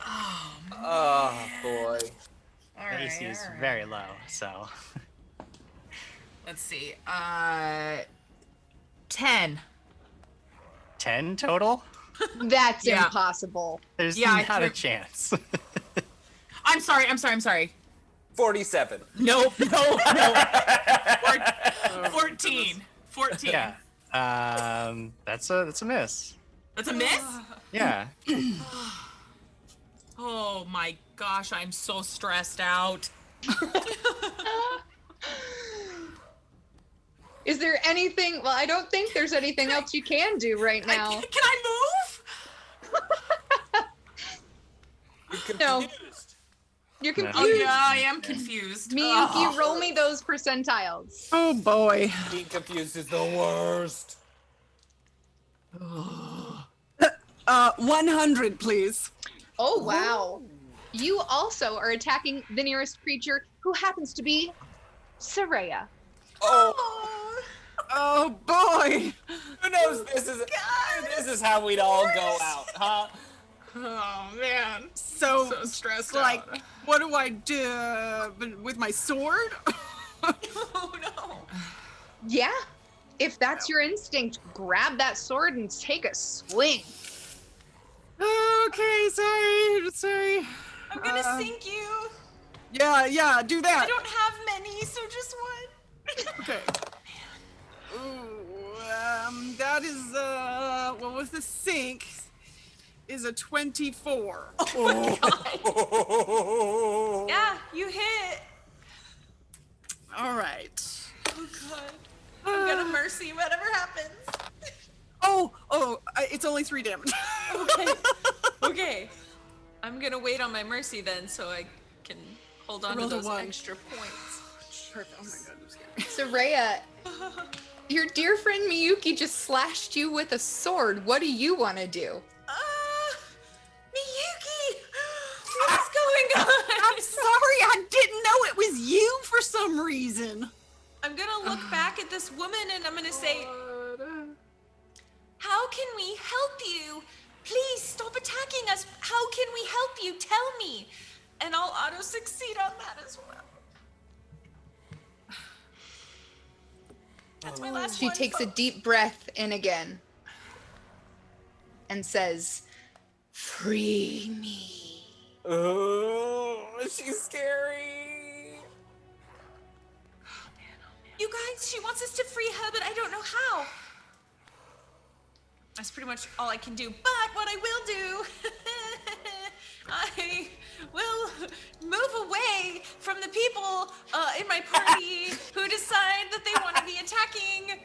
Oh, boy. All The right. AC is all right. very low, so. Let's see. 10. 10 total? That's Yeah. impossible. There's Yeah, I not a threw- chance. I'm sorry. 47. Nope. No. 14. 14. Yeah. That's a miss. That's a miss? Yeah. Oh my gosh, I'm so stressed out. Is there anything? Well, I don't think there's anything else you can do right now. Can I move? You're No. confused. You're No. confused. Oh yeah, I am confused. Miyuki, roll me those percentiles. Oh boy. Being confused is the worst. 100, please. Oh, wow. You also are attacking the nearest creature, who happens to be Saraya. Oh, Oh boy. who knows? This is how we'd all go out, huh? Oh man, So, so stressed like, out. what do I do with my sword? Oh no. Yeah. If that's your instinct, grab that sword and take a swing. Okay, sorry. I'm gonna sink you. Yeah, do I that. don't have many, so just one. Okay. Ooh, that is, what was the sink? Is a 24. Yeah, you hit. All right. Oh god. I'm gonna mercy whatever happens. It's only 3 damage. Okay. I'm gonna wait on my mercy then, so I can hold on to Roll the those 1. extra points. Perfect. Oh my god, I'm scared. Saraya, your dear friend Miyuki just slashed you with a sword. What do you want to do? Miyuki! What's going on? I'm sorry, I didn't know it was you for some reason. I'm gonna look back at this woman and I'm gonna say, how can we help you? Please stop attacking us. How can we help you? Tell me. And I'll auto succeed on that as well. That's my last She one. takes a folks. deep breath in again and says, "Free me." Oh, she's scary. You guys, she wants us to free her, but I don't know how. That's pretty much all I can do. But what I will do, I will move away from the people in my party who decide that they want to be attacking.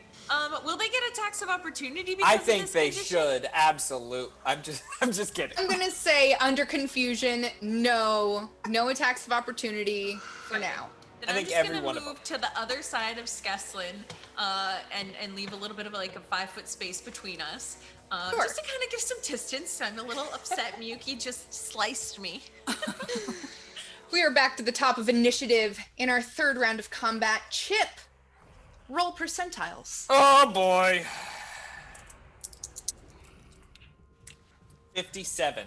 Will they get attacks of opportunity because I of think this they condition? should. Absolute. I'm just kidding. I'm gonna say, under confusion, no attacks of opportunity for now. Then I I'm think just every gonna one of move to the other side of Skeslin and leave a little bit of like a 5-foot space between us. Sure. Just to kind of give some distance. I'm a little upset Miyuki just sliced me. We are back to the top of initiative in our third round of combat. Chip, roll percentiles. Oh boy. 57.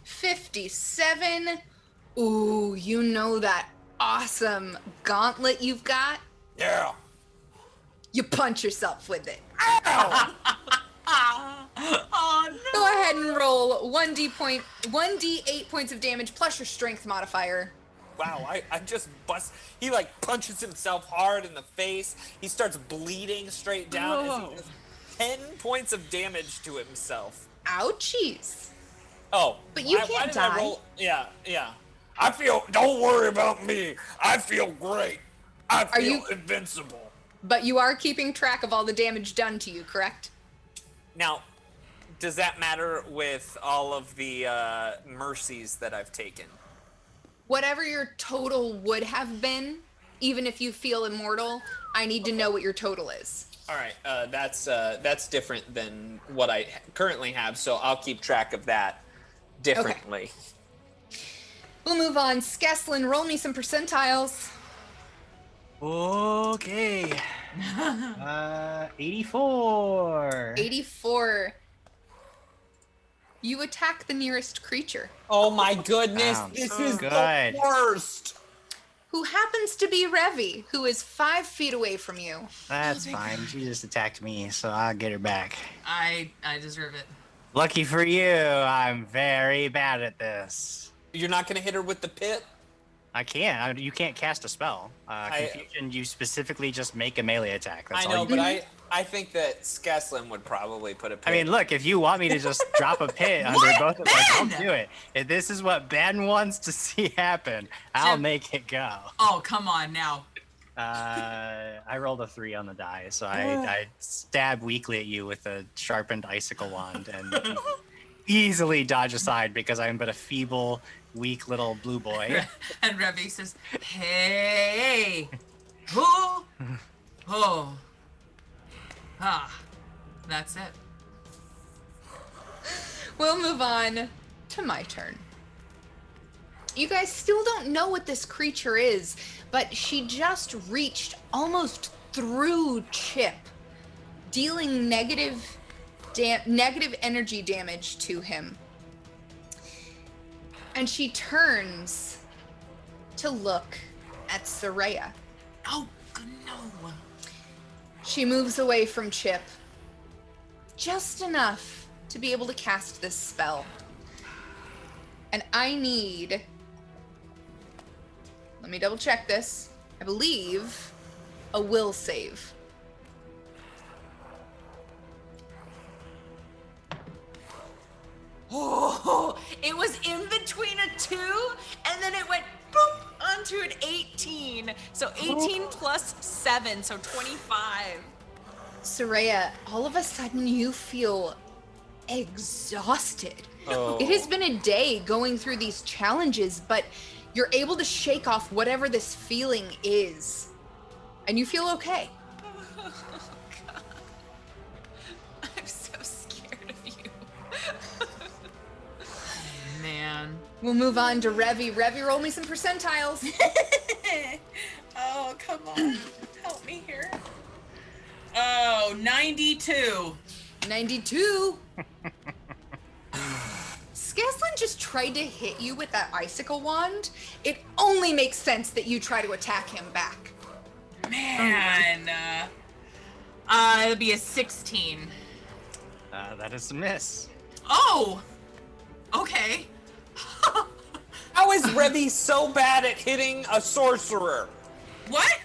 57. Ooh, you know that awesome gauntlet you've got? Yeah. You punch yourself with it. Oh no. Go ahead and roll 1d8 points of damage plus your strength modifier. Wow, I just bust. He like punches himself hard in the face. He starts bleeding straight down as Whoa. he does 10 points of damage to himself. Ouchies. Oh, But you why can't did I die. roll? Yeah. I feel. Don't worry about me. I feel great. I feel you- invincible. But you are keeping track of all the damage done to you, correct? Now, does that matter with all of the mercies that I've taken? Whatever your total would have been, even if you feel immortal, I need to know what your total is. All right, that's different than what I currently have, so I'll keep track of that differently. We'll move on. Skeslin, roll me some percentiles. Okay. 84. 84. You attack the nearest creature, Oh my goodness, Sounds this so is good. the worst. who happens to be Revi, who is 5 feet away from you. That's fine. She just attacked me, so I'll get her back. I deserve it. Lucky for you, I'm very bad at this. You're not gonna hit her with the pit? I can't. You can't cast a spell. Confusion, you specifically just make a melee attack. That's I all know, you but can. I think that Skeslin would probably put a pit. I mean, look, if you want me to just drop a pit under both of us, I'll do it. If this is what Ben wants to see happen, I'll Jim. make it go. Oh, come on now. I rolled a 3 on the die, so I stab weakly at you with a sharpened icicle wand and easily dodge aside because I'm but a feeble, weak little blue boy. And Revi says, "Hey, who? Oh, that's it." We'll move on to my turn. You guys still don't know what this creature is, but she just reached almost through Chip, dealing negative energy damage to him. And she turns to look at Soraya. Oh, no. She moves away from Chip just enough to be able to cast this spell. And I need, let me double check this. I believe a will save. Oh, it was in between a 2, and then it went boop onto an 18. So 18 plus 7, so 25. Soraya, all of a sudden you feel exhausted. Oh. It has been a day going through these challenges, but you're able to shake off whatever this feeling is. And you feel okay. Oh, God. I'm so scared of you. Man. We'll move on to Revi. Revi, roll me some percentiles. Oh, come on. Help me here. Oh, 92. 92. Skeslin just tried to hit you with that icicle wand. It only makes sense that you try to attack him back. Man. It'll be a 16. That is a miss. Oh, okay. How is Revi so bad at hitting a sorcerer? What?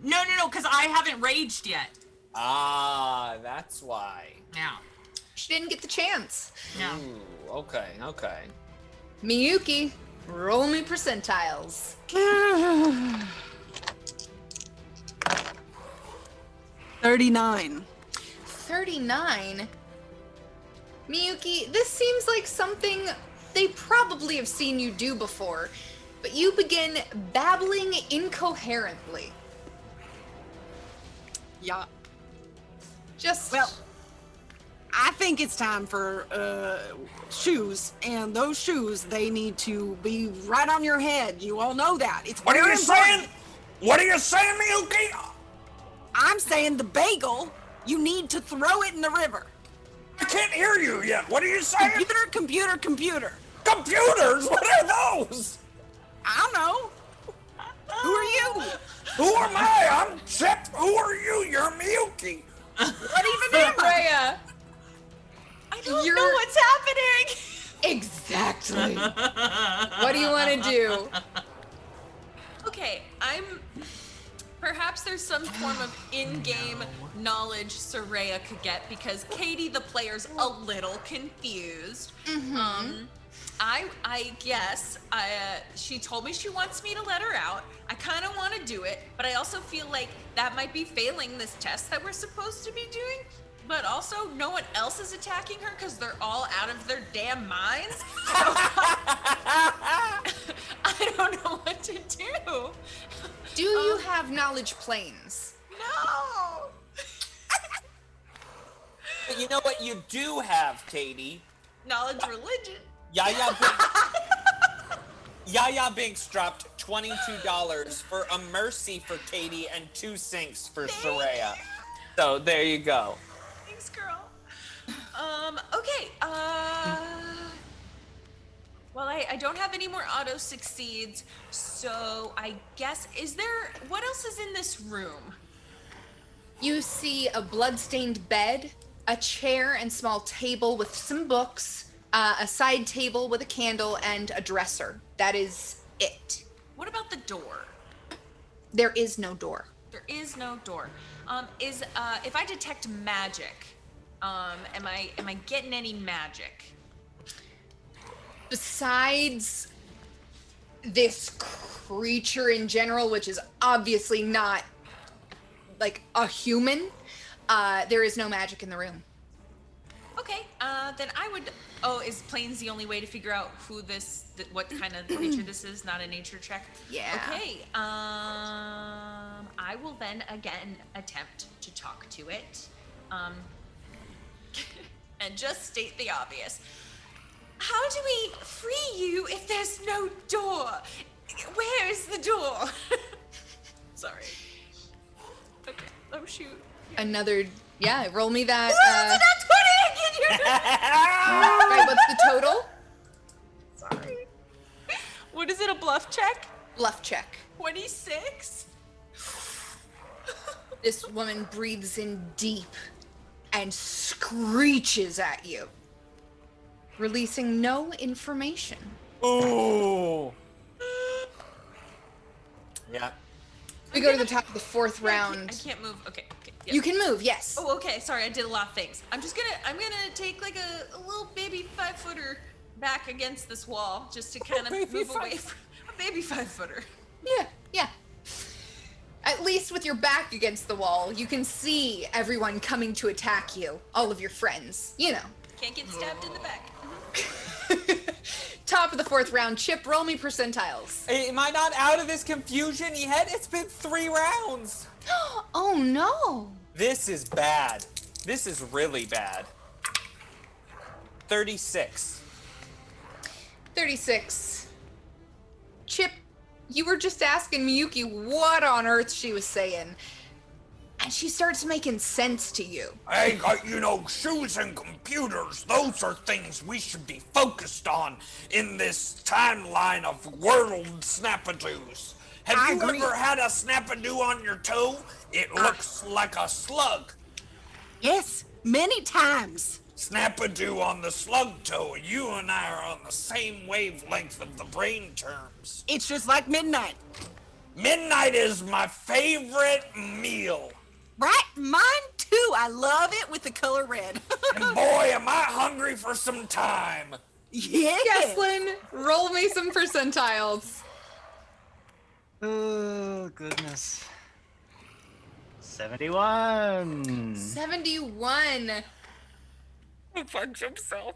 No, because I haven't raged yet. Ah, that's why. Yeah. She didn't get the chance. Yeah. Ooh, okay. Miyuki, roll me percentiles. 39. 39. Miyuki, this seems like something they probably have seen you do before, but you begin babbling incoherently. Yeah. Just Well, I think it's time for shoes, and those shoes, they need to be right on your head. You all know that. It's What are very you important. saying? What are you saying, Miyuki? I'm saying the bagel, you need to throw it in the river. I can't hear you yet. What are you saying? Computer. Computers? What are those? I don't know. Who are you? Who am I? I'm Chip. Who are you? You're Miyuki. What even am I? Freya. I don't know what's happening. Exactly. What do you want to do? Okay, perhaps there's some form of in-game knowledge Soraya could get because Katie, the player's a little confused. I guess she told me she wants me to let her out. I kind of want to do it, but I also feel like that might be failing this test that we're supposed to be doing. But also, no one else is attacking her because they're all out of their damn minds. So I don't know what to do. have knowledge planes. No. But you know what you do have, Katie? Knowledge religion. Yaya Binks dropped $22 for a mercy for Katie and 2 sinks for Soraya. So there you go. Thanks, girl. Okay. Well, I don't have any more auto succeeds, so I guess what else is in this room? You see a bloodstained bed, a chair and small table with some books, a side table with a candle, and a dresser. That is it. What about the door? There is no door. There is no door. If I detect magic, am I getting any magic? Besides this creature in general, which is obviously not like a human, there is no magic in the room. Okay, then I would. Oh, is planes the only way to figure out what kind of creature this is? Not a nature check. Yeah. Okay. I will then again attempt to talk to it, and just state the obvious. How do we free you if there's no door? Where is the door? Sorry. Okay. Oh shoot. Another, roll me that. Not 20 again. Right, what's the total? Sorry. What is it? A bluff check? Bluff check. 26. This woman breathes in deep and screeches at you, releasing no information. Ooh. Yeah. We go to the top of the 4th round. I can't move. Okay. Yep. You can move, yes. Oh, okay. Sorry, I did a lot of things. I'm gonna take like a little baby 5-footer back against this wall just to kind of move away from a baby 5-footer. Yeah. At least with your back against the wall, you can see everyone coming to attack you. All of your friends, you know. Can't get stabbed in the back. Top of the 4th round. Chip, roll me percentiles. Am I not out of this confusion yet? It's been 3 rounds. Oh no. This is bad. This is really bad. 36. 36. Chip, you were just asking Miyuki what on earth she was saying, and she starts making sense to you. Hey, shoes and computers, those are things we should be focused on in this timeline of world snapadoos. Have you ever had a snapadoo on your toe? It looks like a slug. Yes, many times. Snapadoo on the slug toe. You and I are on the same wavelength of the brain terms. It's just like midnight. Midnight is my favorite meal. Right? Mine too. I love it with the color red. And boy, am I hungry for some time. Yeah. Geslin, roll me some percentiles. Oh, goodness. 71. 71. He punch himself.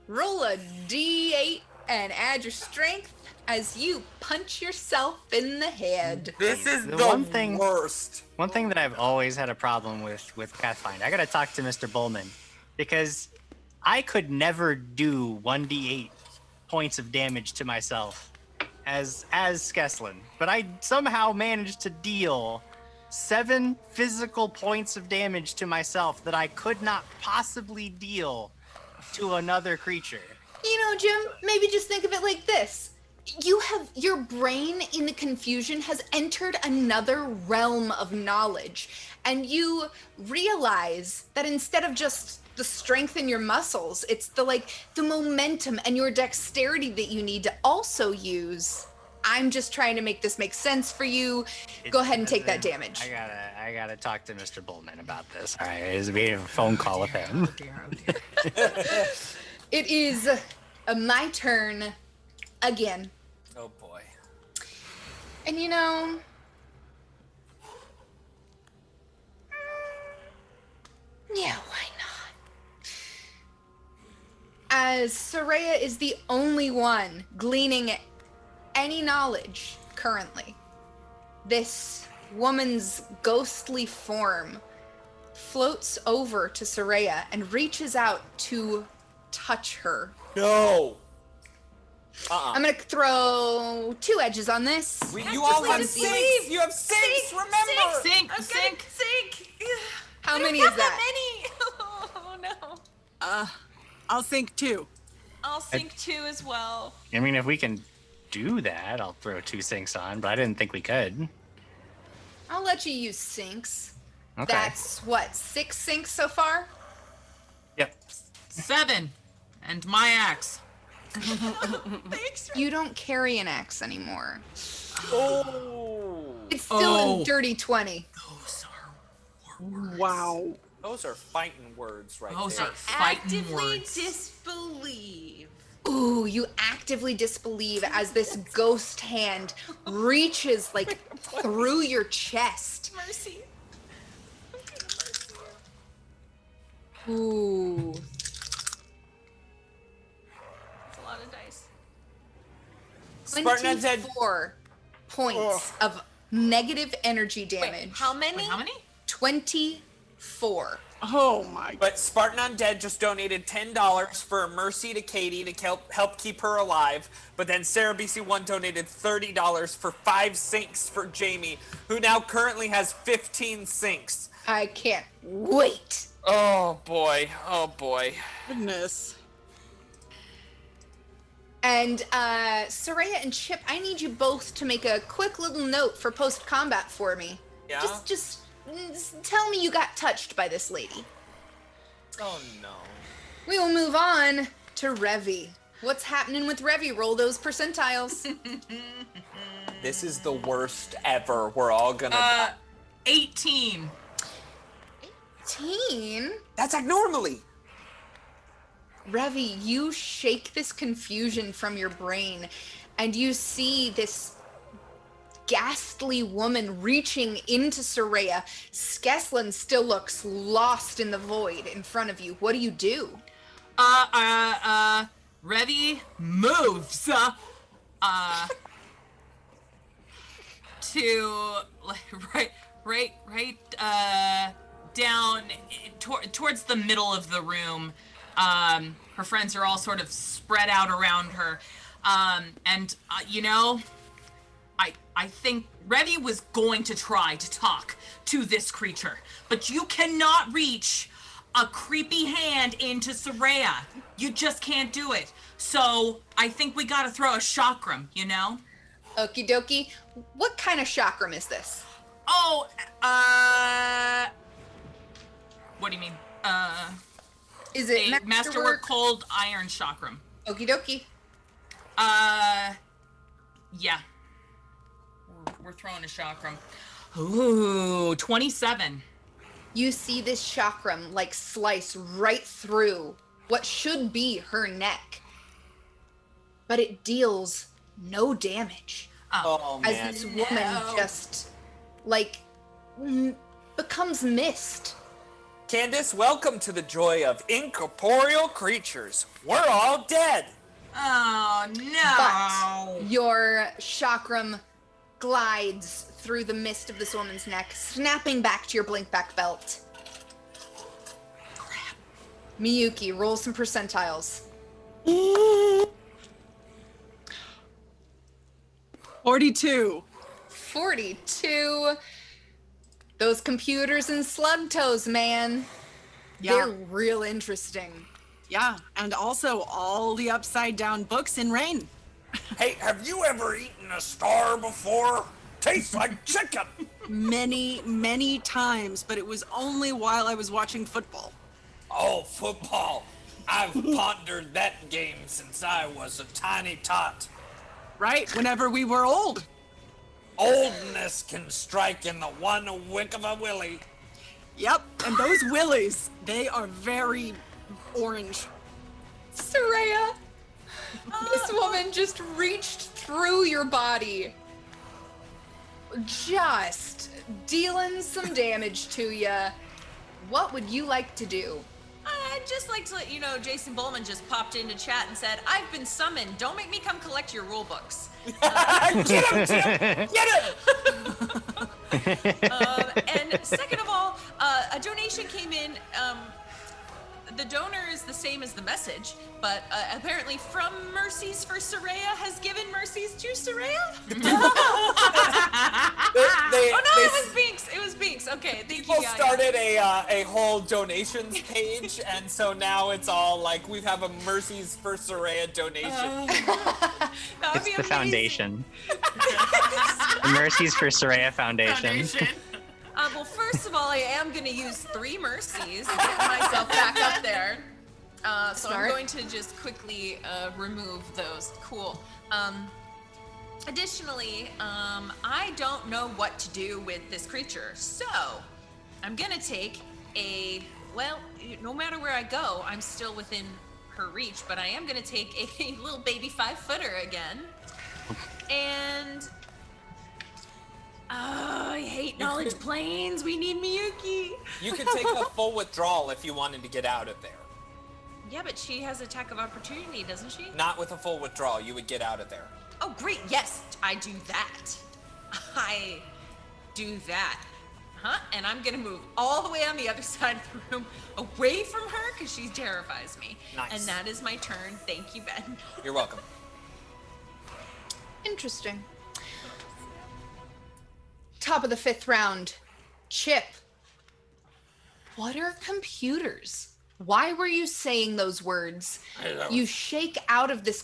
Roll a d8 and add your strength as you punch yourself in the head. This is the worst. One thing that I've always had a problem with Pathfinder, I gotta talk to Mr. Bullman, because I could never do 1d8 points of damage to myself as Skeslin, but I somehow managed to deal 7 physical points of damage to myself that I could not possibly deal to another creature. You know, Jim, maybe just think of it like this. Your brain in the confusion has entered another realm of knowledge, and you realize that instead of just the strength in your muscles, it's the momentum and your dexterity that you need to also use. I'm just trying to make this make sense for you. Go ahead and take that damage. I gotta talk to Mr. Bullman about this. All right, it's a phone call with him. Oh dear. It is my turn again. Oh boy. And yeah, why not? As Soraya is the only one gleaning any knowledge currently, this woman's ghostly form floats over to Soraya and reaches out to touch her. No. I'm gonna throw 2 edges on this. You all have sinks. You have sinks. Remember. Sink. How We many don't is have that? many. Oh no. I'll sink 2. I'll sink 2 as well. I mean, if we can do that, I'll throw 2 sinks on, but I didn't think we could. I'll let you use sinks. Okay. That's what, 6 sinks so far? Yep. 7. And my axe. You don't carry an axe anymore. Oh. It's still a dirty 20. Those are words. Wow. Those are fighting words right Those there. are fighting Actively words. disbelieve. Ooh, you actively disbelieve as this ghost hand reaches like through your chest. Mercy. Ooh. That's a lot of dice. Spartan Undead. 24 points of negative energy damage. Wait, how many? Wait, how many? 24. Oh my. But Spartan Undead just donated $10 for mercy to Katie to help keep her alive. But then Sarah BC1 donated $30 for 5 sinks for Jamie, who now currently has 15 sinks. I can't wait. Oh boy. Oh boy. Goodness. And Soraya and Chip, I need you both to make a quick little note for post-combat for me. Yeah? Just tell me you got touched by this lady. Oh no. We will move on to Revy. What's happening with Revy? Roll those percentiles. This is the worst ever. We're all gonna die. 18. 18? That's abnormally. Revy, you shake this confusion from your brain, and you see this ghastly woman reaching into Soraya. Skeslin still looks lost in the void in front of you. What do you do? Ready moves to right down towards the middle of the room. Her friends are all sort of spread out around her, and I think Revy was going to try to talk to this creature, but you cannot reach a creepy hand into Soraya. You just can't do it. So I think we gotta throw a chakram, Okie dokie. What kind of chakram is this? Oh, what do you mean? Is it A Masterwork Cold Iron Chakram. Okie dokie. Yeah. We're throwing a chakram. Ooh, 27. You see this chakram like slice right through what should be her neck, but it deals no damage. Oh As man. this woman just becomes mist. Candace, welcome to the joy of incorporeal creatures. We're all dead. Oh no. But your chakram glides through the mist of this woman's neck, snapping back to your blink back belt. Crap. Miyuki, roll some percentiles. 42. 42. Those computers and slug toes, man. Yeah. They're real interesting. Yeah, and also all the upside down books in Rain. Hey, have you ever eaten a star before? Tastes like chicken. Many, many times, but it was only while I was watching football. Oh, football. I've pondered that game since I was a tiny tot. Right? Whenever we were old. Oldness can strike in the one wick of a willy. Yep, and those willies, they are very orange. Soraya, this woman just reached through your body, just dealing some damage to you. What would you like to do? I'd just like to let you know Jason Bowman just popped into chat and said, I've been summoned. Don't make me come collect your rule books. Get him, Tim! Get him! And second of all, a donation came in. The donor is the same as the message, but apparently from Mercies for Soraya has given mercies to Soraya. It was Binks. It was Binks. Okay, thank you. People started a whole donations page, and so now it's all like we have a Mercies for Soraya donation. It's the foundation. The Mercies for Soraya Foundation. Well, first of all, I am going to use 3 mercies to get myself back up there. So I'm going to just quickly remove those. Cool. Additionally, I don't know what to do with this creature, so I'm going to take no matter where I go, I'm still within her reach, but I am going to take a little baby 5-footer again. And... I hate knowledge planes. We need Miyuki. You could take a full withdrawal if you wanted to get out of there. Yeah, but she has attack of opportunity, doesn't she? Not with a full withdrawal. You would get out of there. Oh, great. Yes, I do that. I do that. And I'm going to move all the way on the other side of the room away from her because she terrifies me. Nice. And that is my turn. Thank you, Ben. You're welcome. Interesting. Top of the 5th round. Chip. What are computers? Why were you saying those words? You shake out of this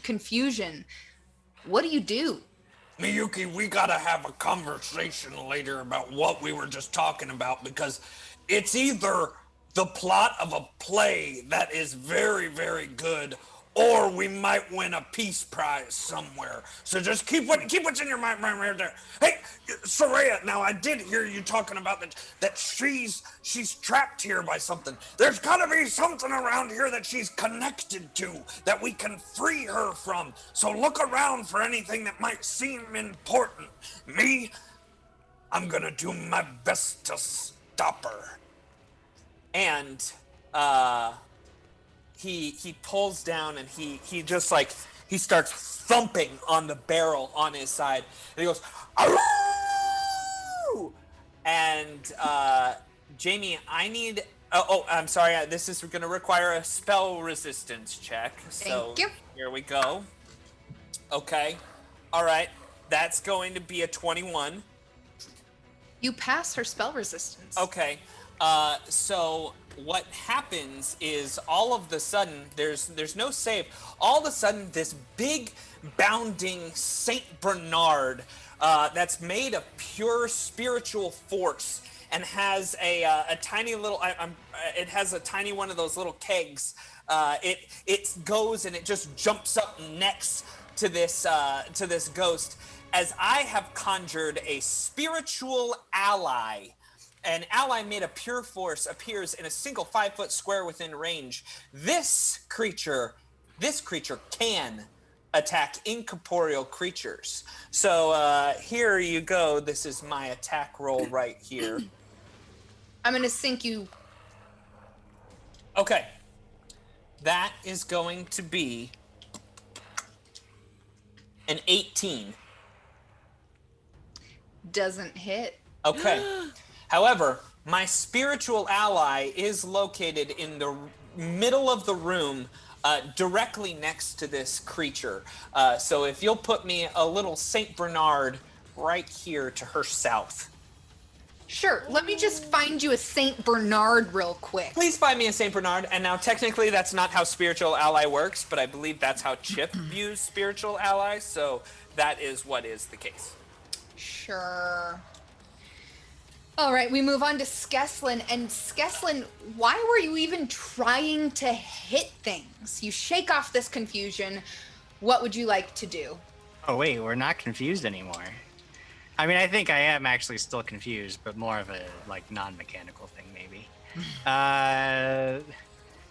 confusion. What do you do? Miyuki, we gotta have a conversation later about what we were just talking about, because it's either the plot of a play that is very, very good, or we might win a peace prize somewhere. So just keep what's in your mind right there. Hey, Soraya, now I did hear you talking about that she's trapped here by something. There's gotta be something around here that she's connected to that we can free her from. So look around for anything that might seem important. Me, I'm gonna do my best to stop her. And, He pulls down and he just like he starts thumping on the barrel on his side and he goes, "Aroo!" And Jamie, I need I'm sorry, this is going to require a spell resistance check. So Thank you. Here we go. Okay. All right. That's going to be a 21. You pass her spell resistance. Okay. So what happens is all of the sudden there's no save. All of a sudden this big bounding Saint Bernard that's made of pure spiritual force and has a tiny little it has a tiny one of those little kegs. It goes and it just jumps up next to this ghost, as I have conjured a spiritual ally. An ally made of pure force appears in a single 5-foot square within range. This creature can attack incorporeal creatures. So here you go. This is my attack roll right here. I'm going to sink you. Okay. That is going to be an 18. Doesn't hit. Okay. However, my spiritual ally is located in the middle of the room, directly next to this creature. So if you'll put me a little Saint Bernard right here to her south. Sure. Let me just find you a Saint Bernard real quick. Please find me a Saint Bernard. And now technically that's not how spiritual ally works, but I believe that's how Chip views spiritual allies. So that is what is the case. Sure. All right, we move on to Skeslin. And Skeslin, why were you even trying to hit things? You shake off this confusion. What would you like to do? Oh, wait, we're not confused anymore. I mean, I think I am actually still confused, but more of a, like, non-mechanical thing, maybe.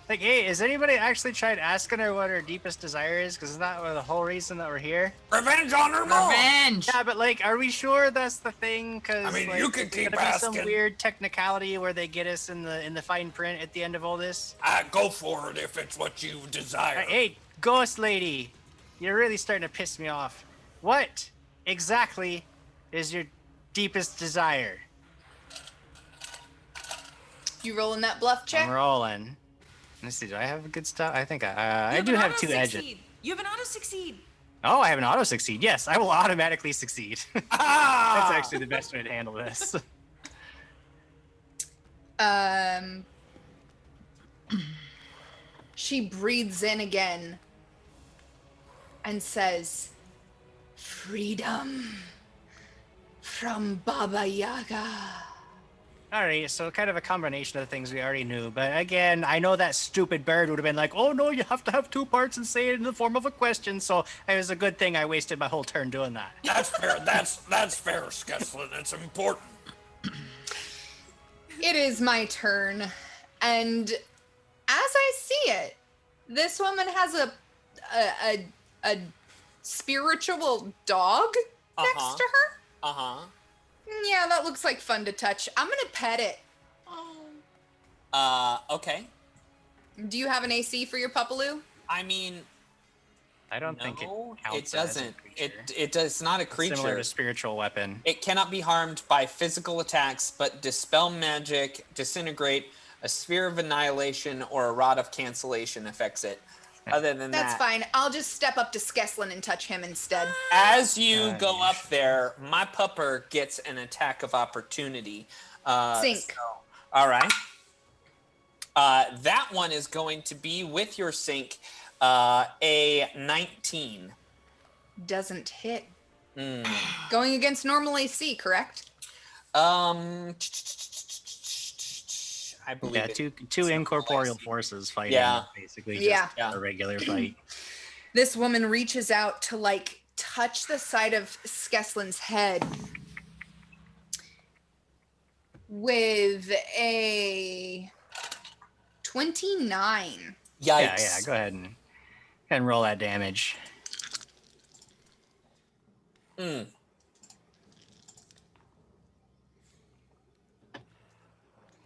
Like, hey, has anybody actually tried asking her what her deepest desire is? Because isn't that the whole reason that we're here? Revenge on her mom! Revenge! Yeah, but, like, are we sure that's the thing? Because, I mean, like, you can is keep gonna be some asking. weird technicality where they get us in the fine print at the end of all this? Go for it if it's what you desire. Hey, ghost lady, you're really starting to piss me off. What exactly is your deepest desire. You rolling that bluff check? I'm rolling. Let's see. Do I have good stuff? I think I do have 2 edges. You have an auto succeed. Oh, I have an auto succeed. Yes, I will automatically succeed. That's actually the best way to handle this. She breathes in again and says, "Freedom from Baba Yaga." Alright, so kind of a combination of the things we already knew. But again, I know that stupid bird would have been like, oh no, you have to have 2 parts and say it in the form of a question. So it was a good thing I wasted my whole turn doing that. That's fair. That's fair, Skeslin. It's important. It is my turn. And as I see it, this woman has a spiritual dog next to her. Uh-huh. Yeah, that looks like fun to touch. I'm gonna pet it. Okay. Do you have an AC for your Pupaloo? I mean, I don't think it counts. It doesn't. It does not a creature. Similar to spiritual weapon. It cannot be harmed by physical attacks, but dispel magic, disintegrate, a sphere of annihilation, or a rod of cancellation affects it. Other than That's that, fine. I'll just step up to Skeslin and touch him instead. as you go up there, my pupper gets an attack of opportunity. Sink. All right. That one is going to be with your sink, a 19. Doesn't hit. Going against normal AC, correct? I believe Yeah, two incorporeal forces fighting. Yeah. Basically just a regular fight. This woman reaches out to like touch the side of Skeslin's head with a 29. Yikes. Yeah, go ahead and roll that damage.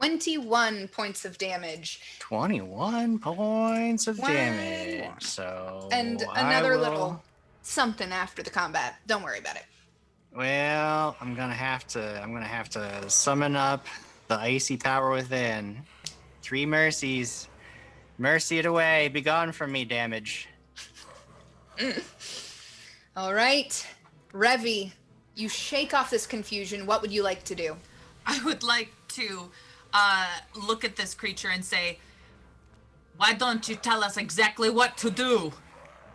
21 points of damage. 21 points of damage. So And another little something after the combat. Don't worry about it. Well, I'm gonna have to summon up the icy power within. 3 mercies. Mercy it away. Be gone from me, damage. All right. Revi, you shake off this confusion. What would you like to do? I would like to look at this creature and say, why don't you tell us exactly what to do?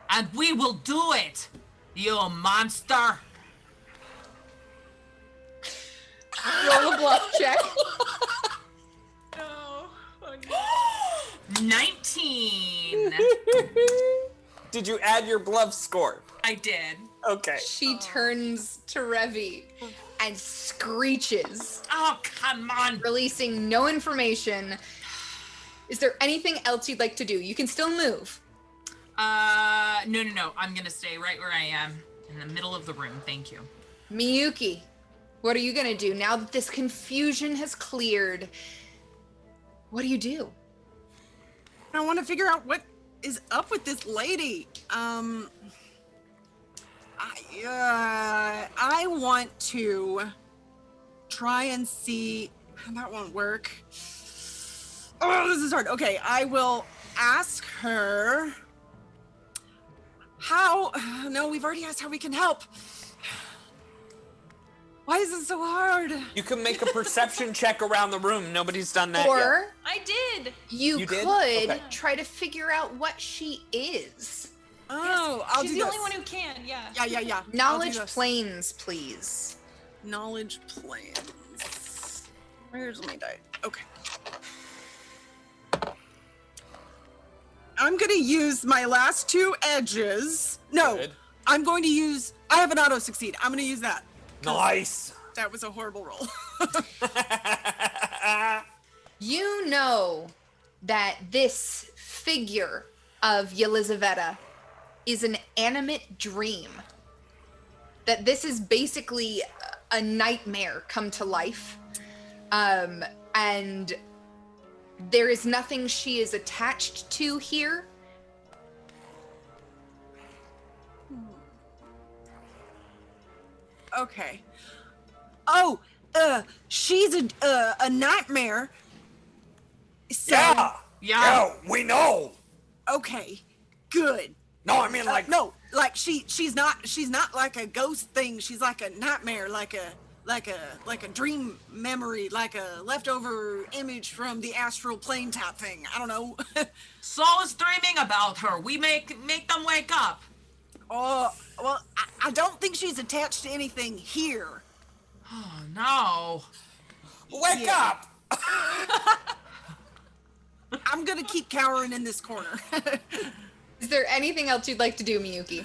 And we will do it, you monster. Roll a bluff check. No. Oh, no. 19. Did you add your bluff score? I did. Okay. She turns to Revi and screeches, Oh, come on. releasing no information. Is there anything else you'd like to do? You can still move. No. I'm gonna stay right where I am in the middle of the room. Thank you. Miyuki, what are you gonna do now that this confusion has cleared? What do? I want to figure out what is up with this lady. I want to try and see. That won't work. Oh, this is hard. Okay, I will ask her how. No, we've already asked how we can help. Why is it so hard? You can make a perception check around the room. Nobody's done that yet. Or I did. you did? could Okay. try to figure out what she is. Oh, I'll She's do the this. only one who can, yeah. Yeah. I'll do Knowledge this. planes, please. Knowledge planes. Where's my die? Okay. I'm gonna use my last 2 edges. No, Good. I'm going to use. I have an auto succeed. I'm gonna use that. Nice. That was a horrible roll. You know that this figure of Yelizaveta is an animate dream. That this is basically a nightmare come to life. And there is nothing she is attached to here. Okay. Oh, she's a nightmare. So, Yeah, we know. okay, good. No, I mean like No, like she's not like a ghost thing. She's like a nightmare, like a dream memory, like a leftover image from the astral plane type thing. I don't know. Saul is dreaming about her. We make them wake up. Oh, well, I don't think she's attached to anything here. Oh no. Wake up! I'm gonna keep cowering in this corner. Is there anything else you'd like to do, Miyuki?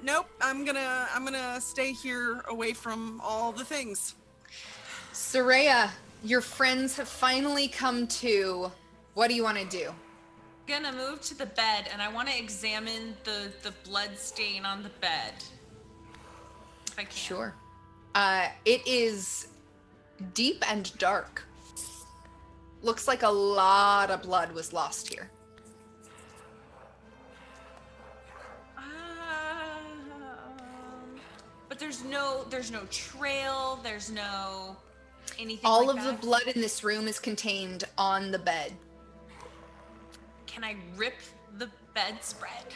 Nope. I'm gonna stay here away from all the things. Soraya, your friends have finally come to. What do you want to do? Gonna move to the bed, and I want to examine the blood stain on the bed. If I can. Sure. It is deep and dark. Looks like a lot of blood was lost here. But there's no trail. There's no anything. All like of that. the blood in this room is contained on the bed. Can I rip the bedspread?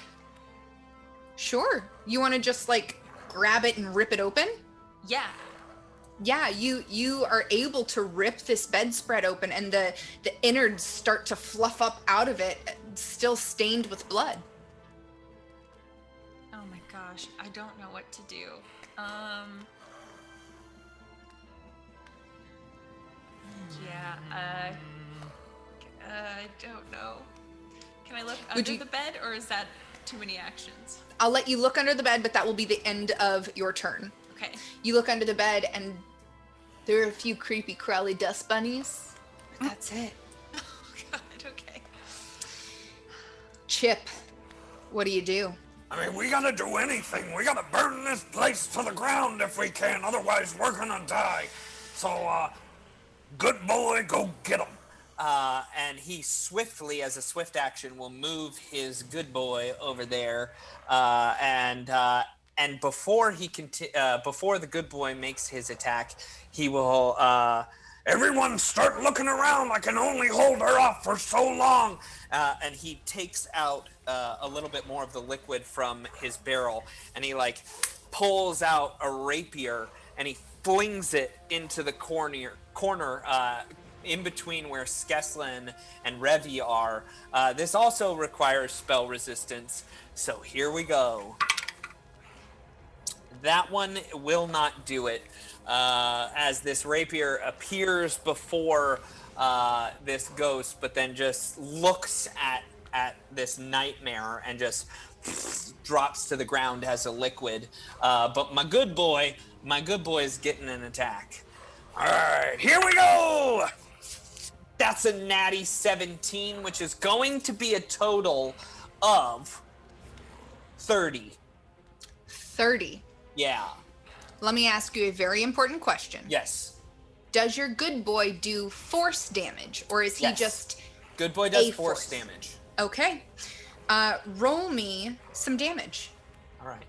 Sure. You want to just like grab it and rip it open? Yeah. Yeah, you are able to rip this bedspread open, and the innards start to fluff up out of it, still stained with blood. Oh my gosh, I don't know what to do. Yeah, I don't know. Can I look under the bed, or is that too many actions? I'll let you look under the bed, but that will be the end of your turn. Okay. You look under the bed, and there are a few creepy, crawly dust bunnies. That's it. Oh god, okay. Chip, what do you do? I mean, we gotta do anything. We gotta burn this place to the ground if we can. Otherwise, we're gonna die. So, good boy, go get him. And he swiftly, as a swift action, will move his good boy over there. And before before the good boy makes his attack, he will. Everyone start looking around. I can only hold her off for so long. And he takes out a little bit more of the liquid from his barrel, and he like pulls out a rapier, and he flings it into the corner in between where Skeslin and Revi are. This also requires spell resistance, so here we go. That one will not do it, as this rapier appears before this ghost, but then just looks at this nightmare and just drops to the ground as a liquid. But my good boy is getting an attack. All right, here we go. That's a natty 17, which is going to be a total of 30. 30. Yeah. Let me ask you a very important question. Yes. Does your good boy do force damage, or is he Yes. just Good boy does a force damage. Okay. Roll me some damage. All right.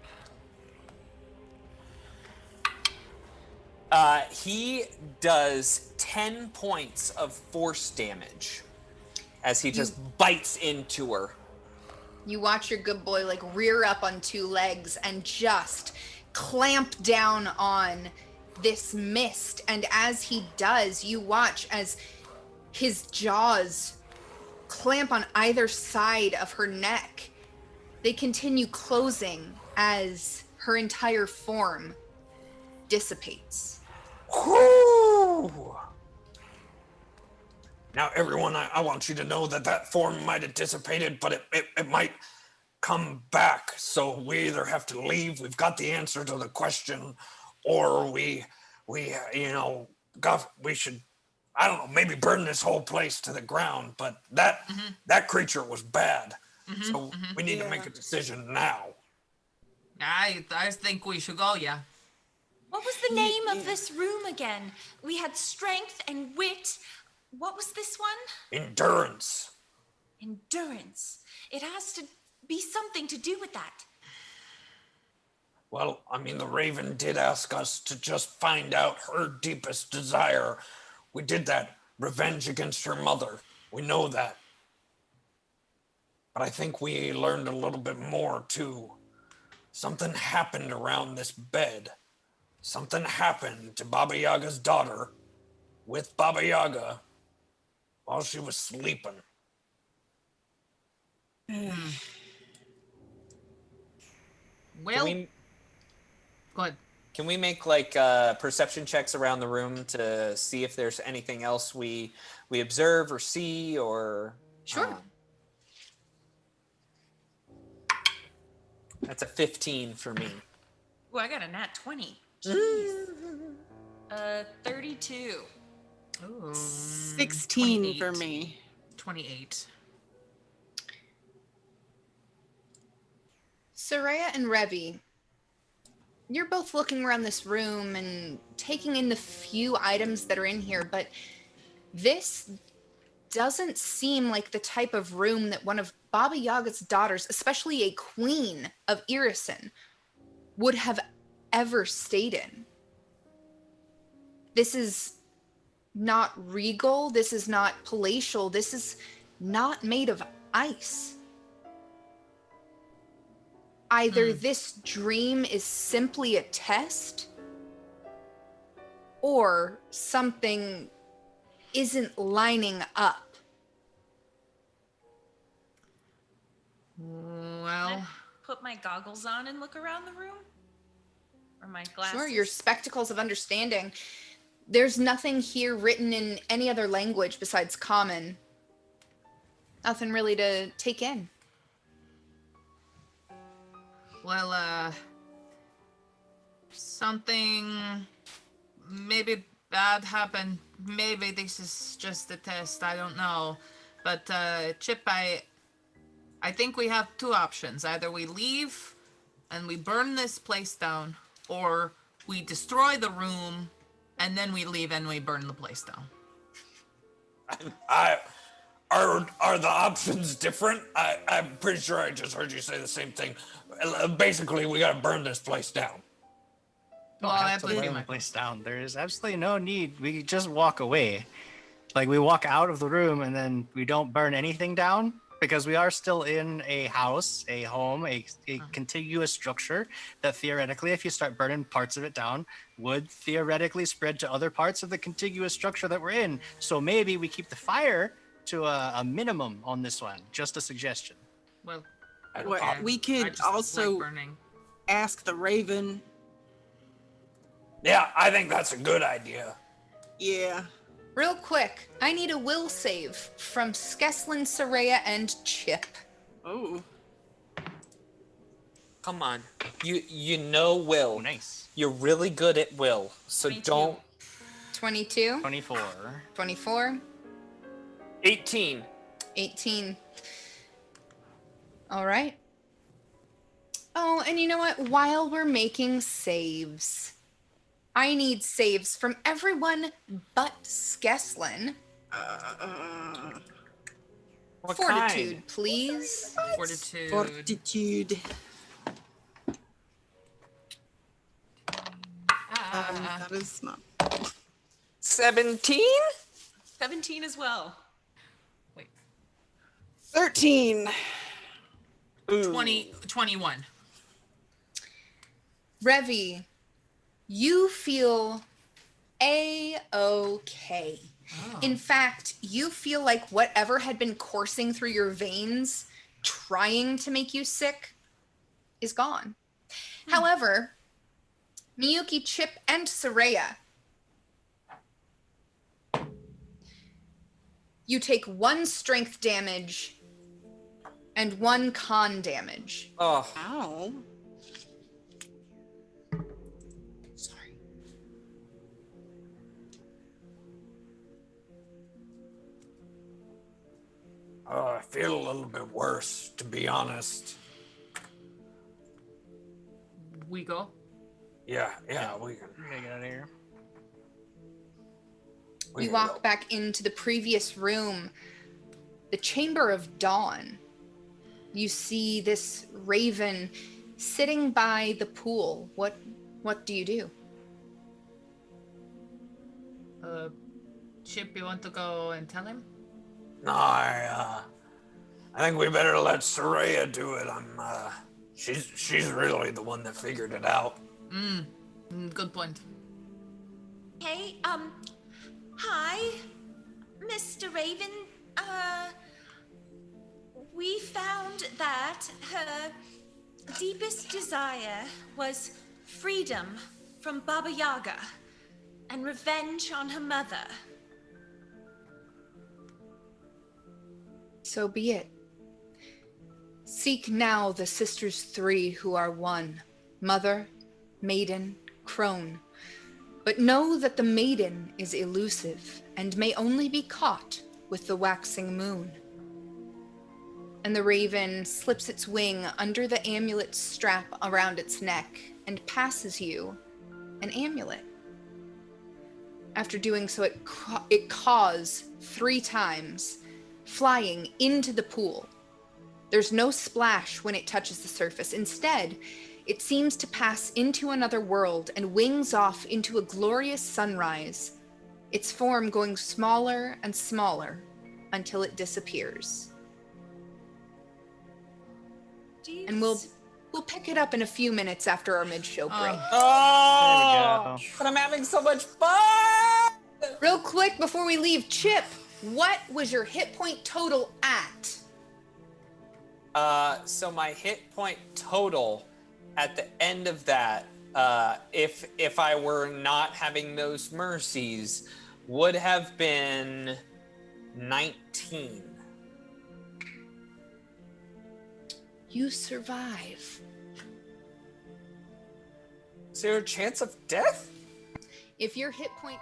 He does 10 points of force damage as he just bites into her. You watch your good boy like rear up on two legs and just clamp down on this mist. And as he does, you watch as his jaws clamp on either side of her neck. They continue closing as her entire form dissipates. Whew. Now, everyone, I want you to know that form might have dissipated, but it might come back. So we either have to leave, we've got the answer to the question, or we should, I don't know, maybe burn this whole place to the ground. But that creature was bad. So we need to make a decision now. I think we should go, yeah. What was the name of this room again? We had strength and wit. What was this one? Endurance. Endurance. It has to be something to do with that. Well, I mean, the Raven did ask us to just find out her deepest desire. We did that. Revenge against her mother. We know that. But I think we learned a little bit more, too. Something happened around this bed. Something happened to Baba Yaga's daughter with Baba Yaga while she was sleeping. Well, we- go ahead. Can we make like perception checks around the room to see if there's anything else we observe or see or? Sure. That's a 15 for me. Ooh, I got a nat 20. 32. Ooh, 16 for me. 28. Soraya and Revi, you're both looking around this room and taking in the few items that are in here, but this doesn't seem like the type of room that one of Baba Yaga's daughters, especially a queen of Irison, would have ever stayed in. This is not regal. This is not palatial. This is not made of ice. Either this dream is simply a test, or something isn't lining up. Well, Put my goggles on and look around the room? Or my glasses? Sure, your spectacles of understanding. There's nothing here written in any other language besides Common. Nothing really to take in. well, something maybe bad happened. Maybe this is just a test. I don't know. But Chip, I think we have two options. Either we leave and we burn this place down, or we destroy the room and then we leave and we burn the place down. Are the options different? I'm pretty sure I just heard you say the same thing. Basically, we gotta burn this place down. Don't Well, have that to would be burn my the place down. There is absolutely no need. We just walk away. Like, we walk out of the room and then we don't burn anything down because we are still in a house, a home, a contiguous structure that theoretically, if you start burning parts of it down, would theoretically spread to other parts of the contiguous structure that we're in. So maybe we keep the fire to a minimum on this one. Just a suggestion. Well, Well, okay. we I could just like also burning. ask the Raven. Yeah, I think that's a good idea. Yeah. Real quick, I need a will save from Skeslin, Soraya, and Chip. Oh. Come on. You know Will. Oh, nice. You're really good at Will. So 22. don't 22, 24. 24, 18. 18. All right. Oh, and you know what? While we're making saves, I need saves from everyone but Skeslin. What Fortitude, kind? please. Fortitude. Fortitude. That is not. 17? 17 as well. 13. 21. Revi, you feel A-okay. In fact, you feel like whatever had been coursing through your veins, trying to make you sick, is gone. However, Miyuki, Chip, and Soraya, you take 1 strength damage and 1 con damage. Oh, Ow. Sorry. I feel a little bit worse, to be honest. We go. Yeah, we can. We gotta get out of here. we You can walk go. back into the previous room, the Chamber of Dawn. You see this raven sitting by the pool, what do you do? Chip, you want to go and tell him? No, I think we better let Soraya do it. She's really the one that figured it out. Good point. Hey, hi, Mr. Raven. We found that her deepest desire was freedom from Baba Yaga and revenge on her mother. So be it. Seek now the sisters three who are one, mother, maiden, crone. But know that the maiden is elusive and may only be caught with the waxing moon. And the raven slips its wing under the amulet's strap around its neck and passes you an amulet. After doing so, it caws 3 times, flying into the pool. There's no splash when it touches the surface. Instead, it seems to pass into another world and wings off into a glorious sunrise, its form going smaller and smaller until it disappears. And we'll pick it up in a few minutes after our mid-show break. Oh, but I'm having so much fun! Real quick before we leave, Chip, what was your hit point total at? So my hit point total at the end of that, if I were not having those mercies, would have been 19. You survive. Is there a chance of death? If your hit point...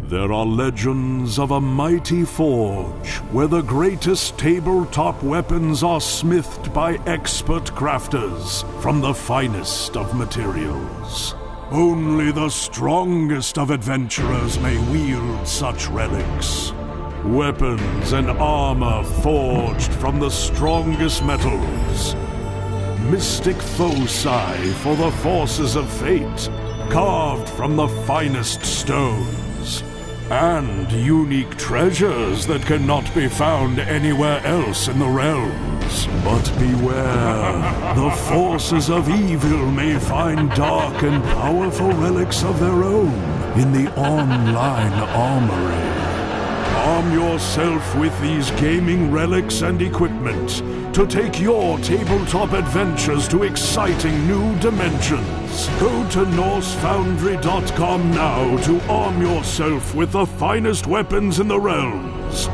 There are legends of a mighty forge where the greatest tabletop weapons are smithed by expert crafters from the finest of materials. Only the strongest of adventurers may wield such relics. Weapons and armor forged from the strongest metals. Mystic foci for the forces of fate, carved from the finest stones. And unique treasures that cannot be found anywhere else in the realms. But beware, the forces of evil may find dark and powerful relics of their own in the online armory. Arm yourself with these gaming relics and equipment to take your tabletop adventures to exciting new dimensions. Go to NorseFoundry.com now to arm yourself with the finest weapons in the realms.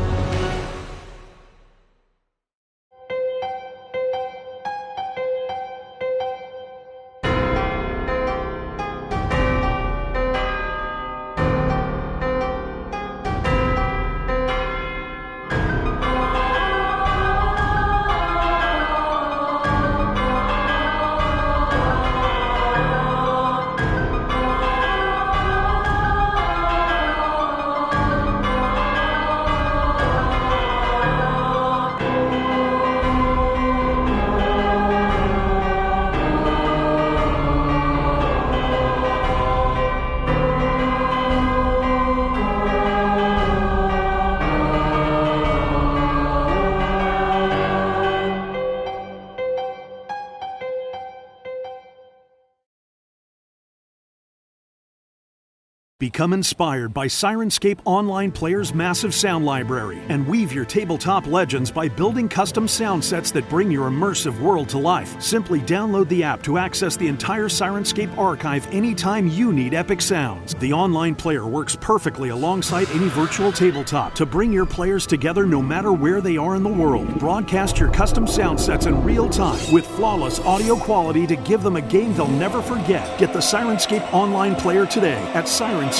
Become inspired by Sirenscape Online Player's massive sound library and weave your tabletop legends by building custom sound sets that bring your immersive world to life. Simply download the app to access the entire Sirenscape archive anytime you need epic sounds. The online player works perfectly alongside any virtual tabletop to bring your players together no matter where they are in the world. Broadcast your custom sound sets in real time with flawless audio quality to give them a game they'll never forget. Get the Sirenscape Online Player today at Sirenscape.com.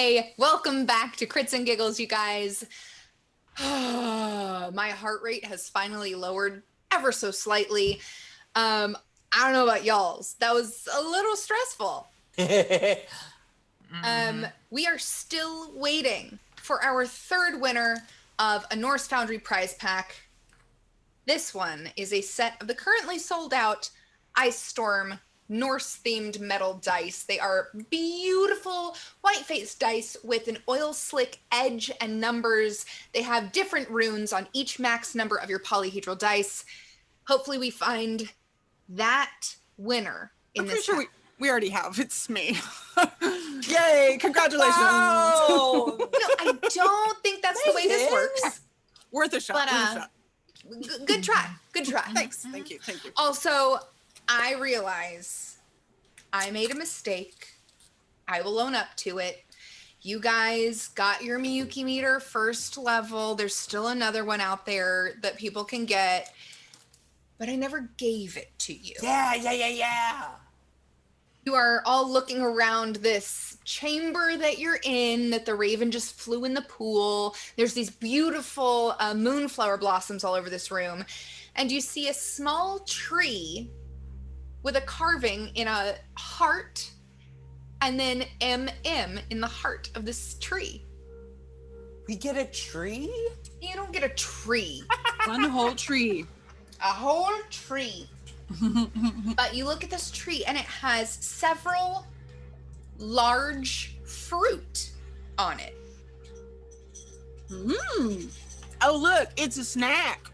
Hey, welcome back to Crits and Giggles, you guys. My heart rate has finally lowered ever so slightly. I don't know about y'all's. That was a little stressful. We are still waiting for our third winner of a Norse Foundry prize pack. This one is a set of the currently sold out Ice Storm Norse-themed metal dice. They are beautiful white-faced dice with an oil slick edge and numbers. They have different runes on each max number of your polyhedral dice. Hopefully we find that winner in I'm this pretty sure pack. we already have. It's me. Yay! Congratulations. Oh! No, I don't think that's the way this works. Worth a shot. But, worth a shot. Good try. Good try. Thanks. Thank you. Thank you. Also, I realize I made a mistake. I will own up to it. You guys got your Miyuki meter first level. There's still another one out there that people can get, but I never gave it to you. Yeah. You are all looking around this chamber that you're in, that the raven just flew in the pool. There's these beautiful moonflower blossoms all over this room. And you see a small tree with a carving in a heart and then MM in the heart of this tree. We get a tree? You don't get a tree. One whole tree. A whole tree. But you look at this tree and it has several large fruit on it. Oh, look, it's a snack.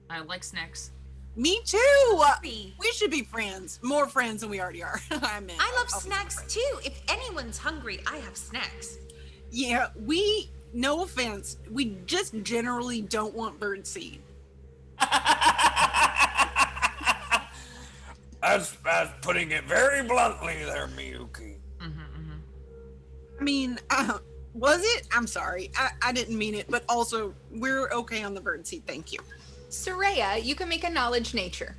I like snacks. Me too. Me. We should be friends. More friends than we already are. I love snacks too. If anyone's hungry, I have snacks. Yeah, no offense, we just generally don't want birdseed. That's putting it very bluntly there, Miyuki. I mean, was it? I'm sorry. I didn't mean it, but also, we're okay on the birdseed. Thank you. Soraya, you can make a knowledge nature.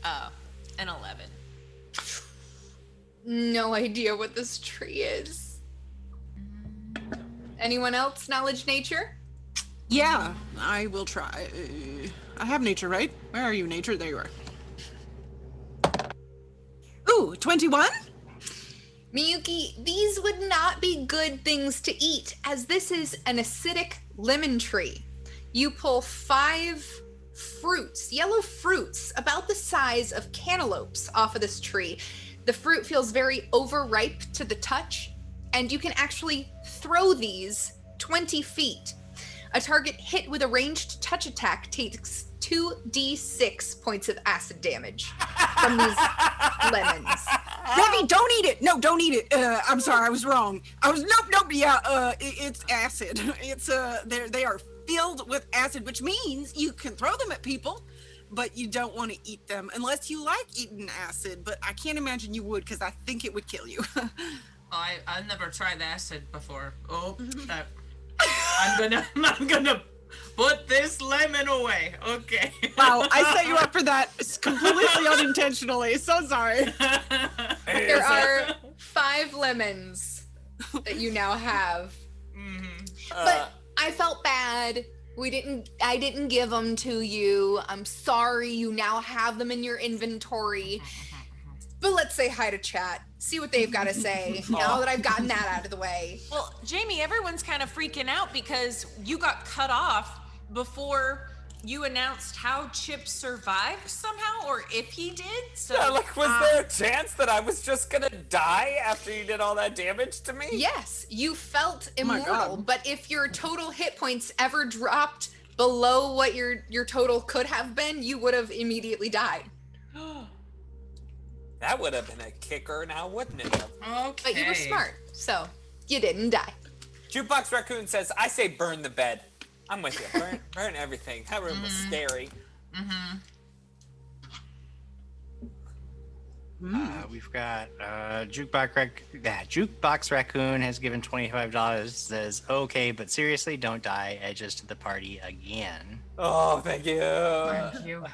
An 11. No idea what this tree is. Anyone else knowledge nature? Yeah, I will try. I have nature, right? Where are you, nature? There you are. Ooh, 21? Miyuki, these would not be good things to eat, as this is an acidic lemon tree. You pull 5 fruits, yellow fruits, about the size of cantaloupes off of this tree. The fruit feels very overripe to the touch, and you can actually throw these 20 feet. A target hit with a ranged touch attack takes 2d6 points of acid damage from these lemons. Debbie, don't eat it. No, don't eat it. I'm sorry, I was wrong. Nope. Yeah, it's acid. It's they are filled with acid, which means you can throw them at people, but you don't want to eat them unless you like eating acid. But I can't imagine you would, because I think it would kill you. I've never tried acid before. Oh, I'm gonna put this lemon away. Okay. Wow, I set you up for that completely unintentionally. So sorry. There are 5 lemons that you now have. But I felt bad. I didn't give them to you. I'm sorry. You now have them in your inventory. But let's say hi to chat. See what they've got to say now that I've gotten that out of the way. Well, Jamie, everyone's kind of freaking out because you got cut off before you announced how Chip survived somehow, or if he did. So, Yeah, like, was there a chance that I was just gonna die after you did all that damage to me? Yes, you felt immortal, God. but if your total hit points ever dropped below what your total could have been, you would have immediately died. That would have been a kicker now, wouldn't it have? Okay. But you were smart, so you didn't die. Jukebox Raccoon says, I say burn the bed. I'm with you. Burn everything. That room was scary. We've got Jukebox Raccoon has given $25. Says, okay, but seriously, don't die. Edges to the party again. Oh, thank you. Thank you.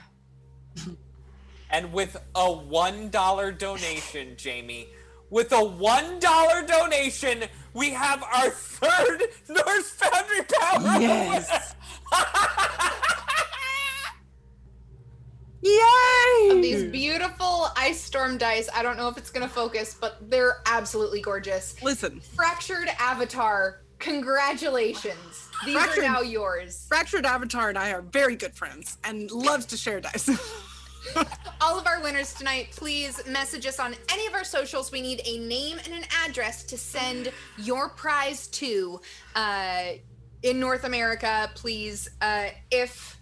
And with a $1 donation, Jamie, with a $1 donation, we have our third Norse Foundry Power. Yes. Yay! Of these beautiful Ice Storm dice. I don't know if it's going to focus, but they're absolutely gorgeous. Listen, Fractured Avatar, congratulations. These Fractured- are now yours. Fractured Avatar and I are very good friends and loves to share dice. All of our winners tonight, please message us on any of our socials. We need a name and an address to send your prize to in North America, please. If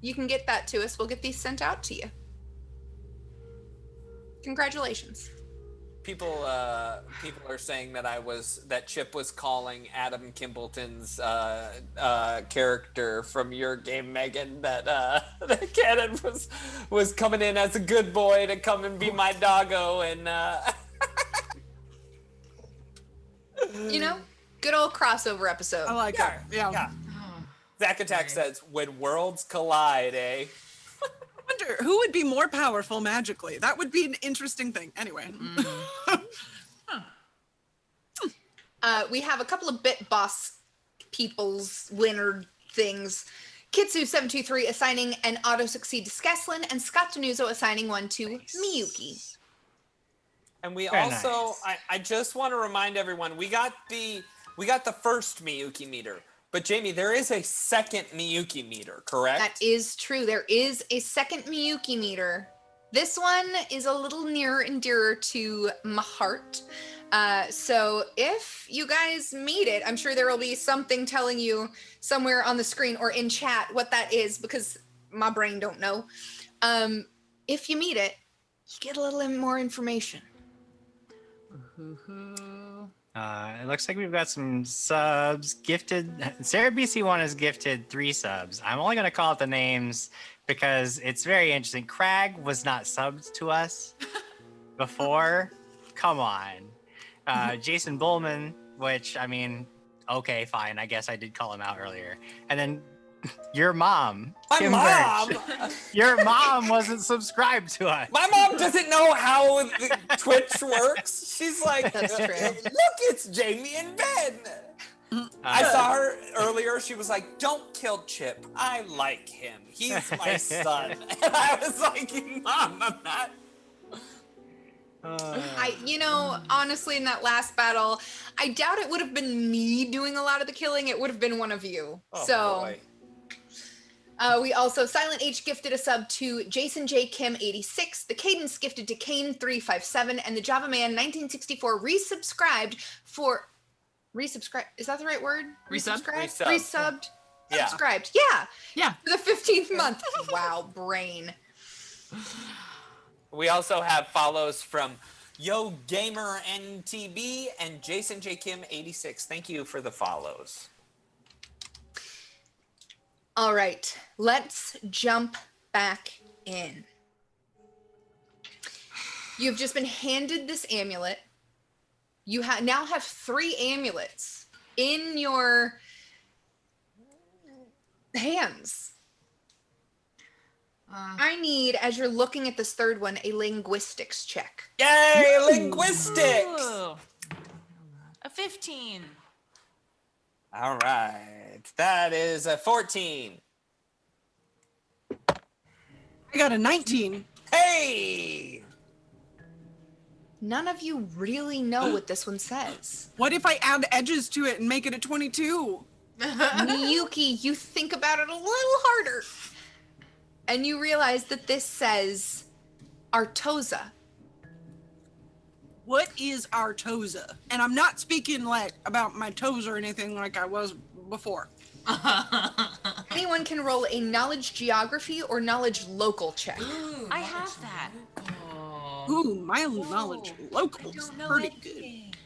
you can get that to us, we'll get these sent out to you. Congratulations. People are saying that Chip was calling Adam Kimbleton's character from your game, Megan, that Cannon was coming in as a good boy to come and be my doggo, and You know, good old crossover episode. I like it. Yeah. Zack Attack says, when worlds collide, eh? I wonder who would be more powerful magically. That would be an interesting thing. Anyway. We have a couple of Bit Boss people's winner things. Kitsu723 assigning an auto succeed to Skeslin, and Scott Danuzo assigning one to Miyuki. And we Very also, nice. I just want to remind everyone, we got the first Miyuki meter, but Jamie, there is a second Miyuki meter, correct? That is true. There is a second Miyuki meter. This one is a little nearer and dearer to my heart. So if you guys meet it, I'm sure there will be something telling you somewhere on the screen or in chat what that is, because my brain don't know. If you meet it, you get a little more information. It looks like we've got some subs gifted. Sarah BC1 has gifted 3 subs. I'm only going to call out the names because it's very interesting. Crag was not subbed to us before. Come on. Jason Bullman, which, I mean, okay, fine. I guess I did call him out earlier. And then your mom, My Kim mom! Birch. Your mom wasn't subscribed to us. My mom doesn't know how the Twitch works. She's like, That's true. look, it's Jamie and Ben. I saw her earlier. She was like, don't kill Chip. I like him. He's my son. And I was like, Mom, I'm not. Honestly, in that last battle, I doubt it would have been me doing a lot of the killing. It would have been one of you. Oh, boy. We also, Silent H gifted a sub to Jason J. Kim 86, the Cadence gifted to Kane 357, and the Java Man 1964 resubscribed. Is that the right word? Resub? Resubbed? Yeah. Subscribed. Yeah. For the 15th month. Wow, brain. We also have follows from Yo Gamer NTB and Jason J. Kim 86. Thank you for the follows. All right, let's jump back in. You've just been handed this amulet. You now have 3 amulets in your hands. I need, as you're looking at this third one, a linguistics check. Yay, linguistics! Ooh. A 15. All right, that is a 14. I got a 19. Hey! None of you really know what this one says. What if I add edges to it and make it a 22? Miyuki, you think about it a little harder. And you realize that this says Artosa. What is Artosa? And I'm not speaking like about my toes or anything like I was before. Anyone can roll a knowledge geography or knowledge local check. I have that. Ooh, my knowledge locals pretty good.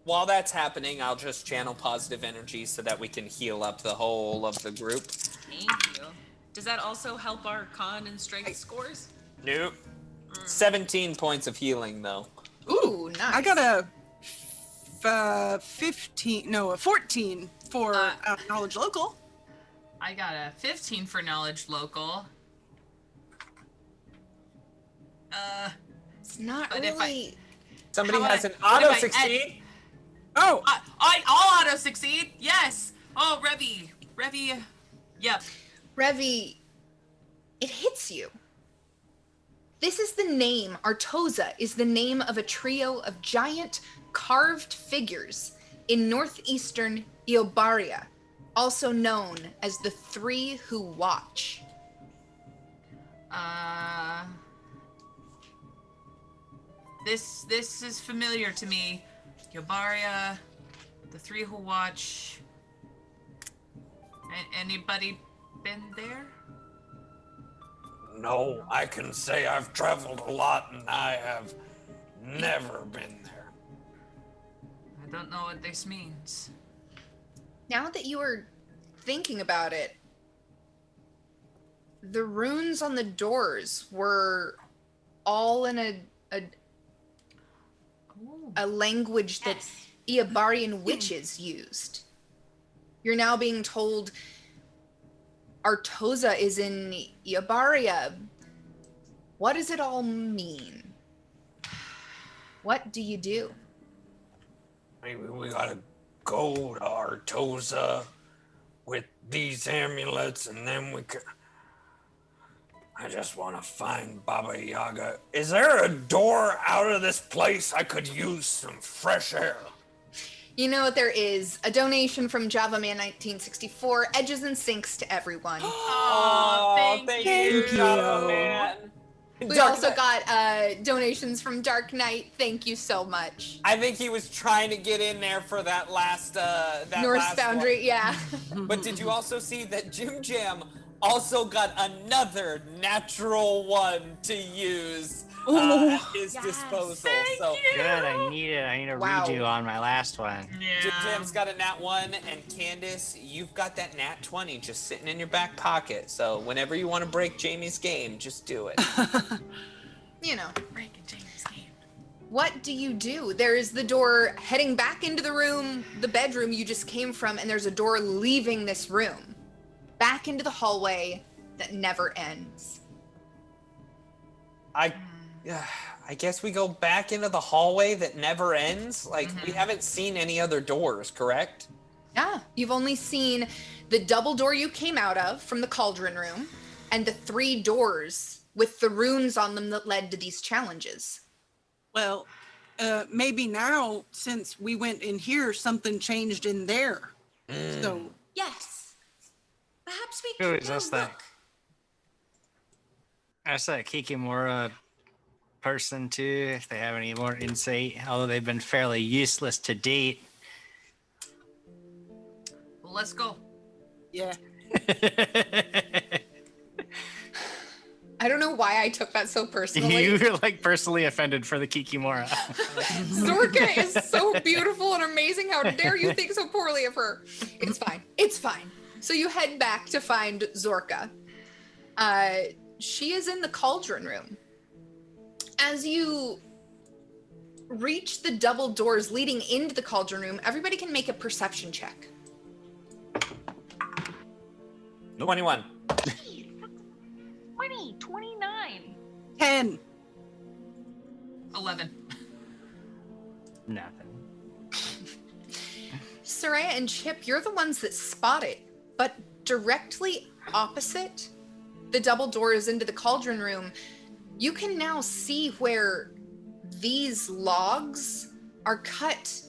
While that's happening, I'll just channel positive energy so that we can heal up the whole of the group. Thank you. Does that also help our con and strength scores? Nope. 17 points of healing, though. Ooh, nice. I got a 14 for knowledge local. I got a 15 for knowledge local. It's not But if really. Somebody How has about- an what auto if I succeed. Oh, I'll auto succeed. Yes. Oh, Revy. Yep. Revi, it hits you. This is the name, Artosa is the name of a trio of giant carved figures in northeastern Iobaria, also known as the Three Who Watch. This is familiar to me. Yobaria, the Three Who Watch. Anybody been there? No, I can say I've traveled a lot and I have never been there. I don't know what this means. Now that you are thinking about it, the runes on the doors were all in a language that Iabarian witches used. You're now being told Artosa is in Iabaria. What does it all mean? What do you do? Maybe we gotta go to Artosa with these amulets and then we could... I just want to find Baba Yaga. Is there a door out of this place? I could use some fresh air. You know what there is? A donation from Java Man 1964, edges and sinks to everyone. Oh, thank you, Java Man. We Dark also Knight. got donations from Dark Knight. Thank you so much. I think he was trying to get in there for that last North last Foundry, one. yeah. But did you also see that Jim Jam also got another natural one to use at his disposal? So Good, I need a Wow. redo on my last one. Jim Jam's got a nat 1, and Candace, you've got that nat 20 just sitting in your back pocket. So whenever you want to break Jamie's game, just do it. You know. Breaking James' game. What do you do? There is the door heading back into the room, the bedroom you just came from, and there's a door leaving this room. Back into the hallway that never ends. I guess we go back into the hallway that never ends. Like, we haven't seen any other doors, correct? Yeah, you've only seen the double door you came out of from the cauldron room and the 3 doors with the runes on them that led to these challenges. well, maybe now, since we went in here, something changed in there. So, Yes. Perhaps we Who could is go us look. That's that Kikimura person too, if they have any more insight, although they've been fairly useless to date. Well, let's go. yeah. I don't know why I took that so personally. You were like personally offended for the Kikimura. Zorka is so beautiful and amazing. How dare you think so poorly of her? It's fine. It's fine. So you head back to find Zorka. She is in the cauldron room. As you reach the double doors leading into the cauldron room, everybody can make a perception check. 21. 20, 29. 10. 11. Nothing. Soraya and Chip, you're the ones that spot it, but directly opposite the double doors into the cauldron room, you can now see where these logs are cut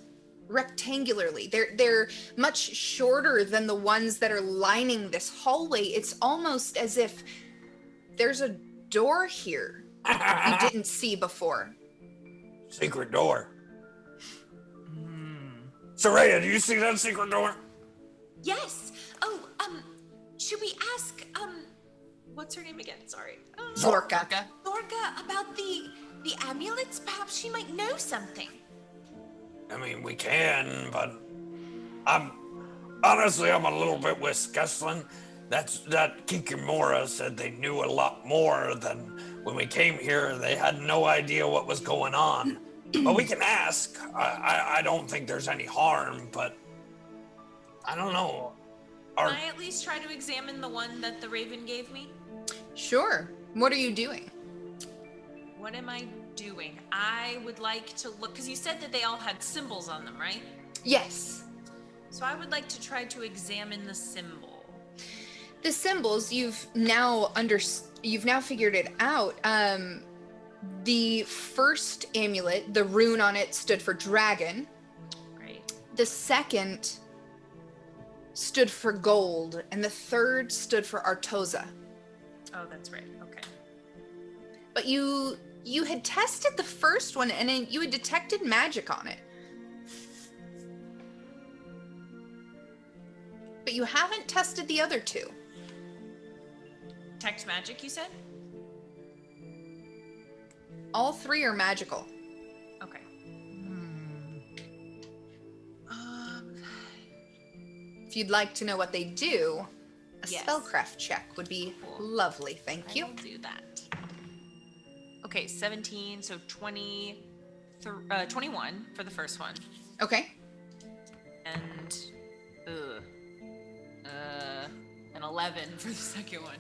rectangularly. They're much shorter than the ones that are lining this hallway. It's almost as if there's a door here you didn't see before. Secret door. Soraya, do you see that secret door? Yes. Oh, should we ask, what's her name again? Sorry. Zorka. Zorka about the amulets? Perhaps she might know something. I mean, we can, but I'm a little bit with Skeslin. that Kikimura said they knew a lot more than when we came here. They had no idea what was going on. But we can ask. I don't think there's any harm, but I don't know. Can I at least try to examine the one that the raven gave me? Sure. What are you doing? What am I doing? I would like to look, because you said that they all had symbols on them, right? Yes. So I would like to try to examine the symbol. The symbols, you've now figured it out. The first amulet, the rune on it stood for dragon. Great. The second stood for gold, and the third stood for Artosa. Oh, that's right. Okay. But you had tested the first one, and you had detected magic on it. But you haven't tested the other two. Detect magic, you said? All three are magical. Okay. If you'd like to know what they do, a Yes. spellcraft check would be lovely. Thank you. I will do that. Okay, 17, so 21 for the first one. Okay. And an 11 for the second one.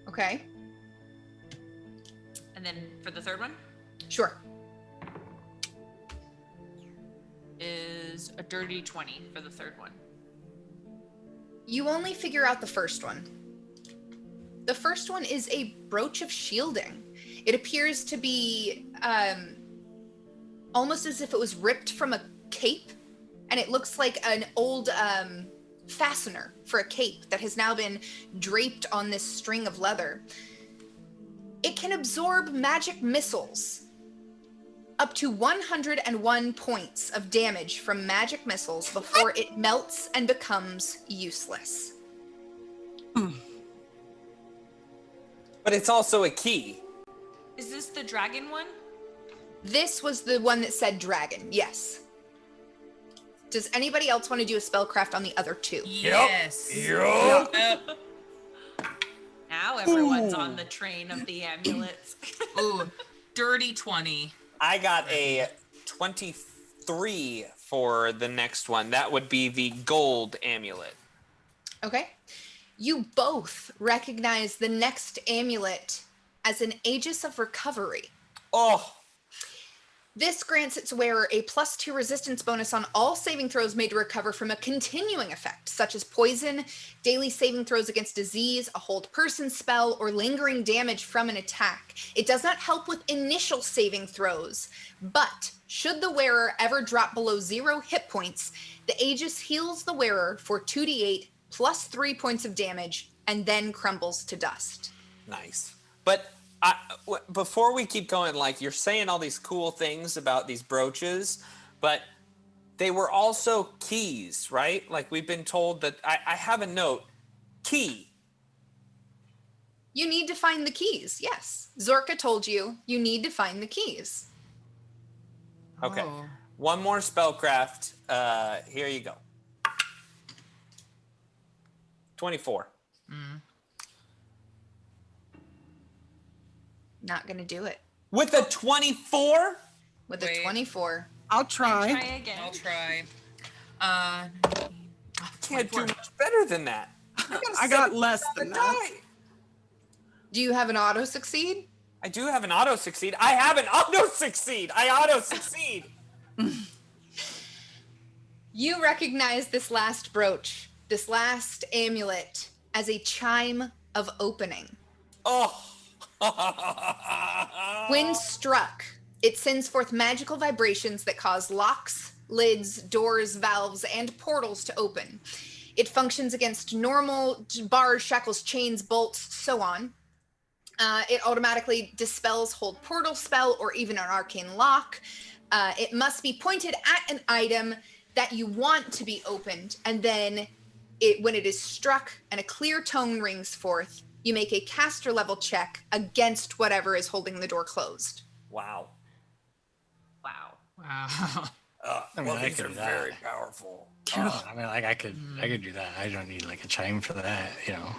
Okay. And then for the third one Sure. is a dirty 20 for the third one. You only figure out the first one. The first one is a brooch of shielding. It appears to be almost as if it was ripped from a cape, and it looks like an old fastener for a cape that has now been draped on this string of leather. It can absorb magic missiles. Up to 101 points of damage from magic missiles before it melts and becomes useless. But it's also a key. Is this the dragon one? This was the one that said dragon, yes. Does anybody else want to do a spellcraft on the other two? Yes. Yup. Now everyone's on the train of the amulets. Ooh, dirty 20. I got a 23 for the next one. That would be the gold amulet. Okay. You both recognize the next amulet as an Aegis of Recovery. Oh, This grants its wearer a +2 resistance bonus on all saving throws made to recover from a continuing effect, such as poison, daily saving throws against disease, a hold person spell, or lingering damage from an attack. It does not help with initial saving throws, but should the wearer ever drop below 0 hit points, the Aegis heals the wearer for 2d8 plus 3 points of damage and then crumbles to dust. nice. But before we keep going, like, you're saying all these cool things about these brooches, but they were also keys, right? Like, we've been told that I have a note. Key. You need to find the keys, yes. Zorka told you need to find the keys. Okay. Oh. One more spellcraft. Here you go. 24. Not gonna do it. With a 24? With a Wait. 24. I'll try. Try again. I'll try. Can't do much better than that. I got less than that. Do you have an auto succeed? I do have an auto succeed. I have an auto succeed. I auto succeed. You recognize this last brooch, this last amulet, as a chime of opening. Oh. When struck, it sends forth magical vibrations that cause locks, lids, doors, valves, and portals to open. It functions against normal bars, shackles, chains, bolts, so on. It automatically dispels hold portal spell or even an arcane lock. It must be pointed at an item that you want to be opened, and then when it is struck and a clear tone rings forth, you make a caster level check against whatever is holding the door closed. Wow. Wow. Wow. Well, I these can are do that. very powerful. I mean, like I could do that. I don't need like a chime for that, you know.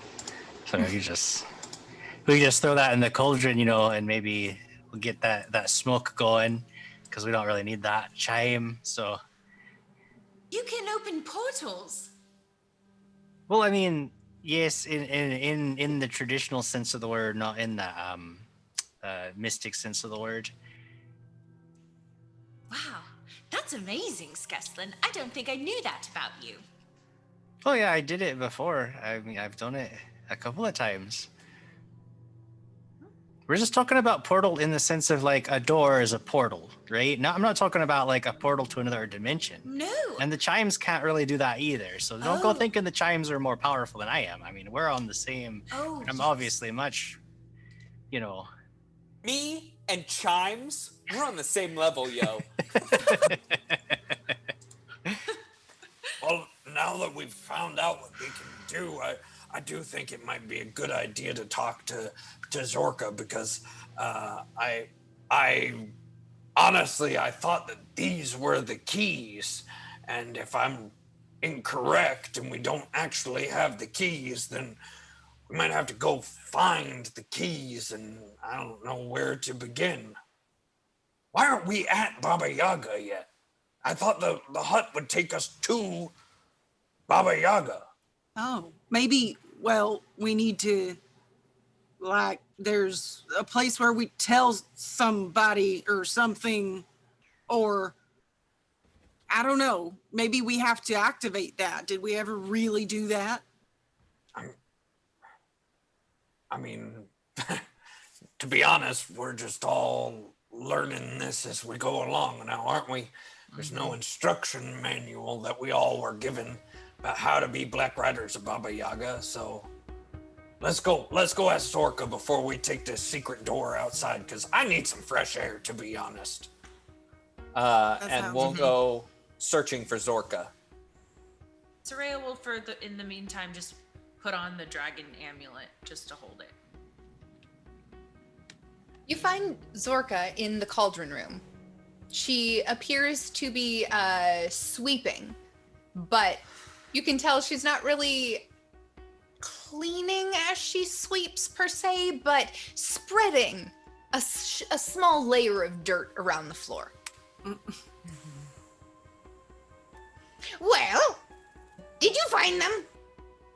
So we could just throw that in the cauldron, you know, and maybe we'll get that smoke going because we don't really need that chime. So You can open portals. well, I mean, yes, in the traditional sense of the word, not in the mystic sense of the word. Wow, that's amazing, Skeslin. I don't think I knew that about you. Oh yeah, I did it before. I mean, I've done it a couple of times. We're just talking about portal in the sense of like a door is a portal, right? I'm not talking about like a portal to another dimension. No. And the chimes can't really do that either. So don't go thinking the chimes are more powerful than I am. I mean, we're on the same. Oh, I'm obviously much, you know. Me and chimes, we're on the same level, yo. Well, now that we've found out what we can do, I do think it might be a good idea to talk to Zorka because I honestly I thought that these were the keys, and if I'm incorrect and we don't actually have the keys, then we might have to go find the keys, and I don't know where to begin. Why aren't we at Baba Yaga yet? I thought the hut would take us to Baba Yaga. Oh, maybe, well, we need to, like, there's a place where we tell somebody or something, or, I don't know, maybe we have to activate that. Did we ever really do that? I mean, to be honest, we're just all learning this as we go along now, aren't we? There's no instruction manual that we all were given about how to be Black Riders of Baba Yaga, so let's go ask Zorka before we take this secret door outside, because I need some fresh air, to be honest. And we'll go searching for Zorka. Soraya will, in the meantime, just put on the dragon amulet just to hold it. You find Zorka in the cauldron room. She appears to be sweeping, but you can tell she's not really cleaning as she sweeps per se, but spreading a small layer of dirt around the floor. Well, did you find them?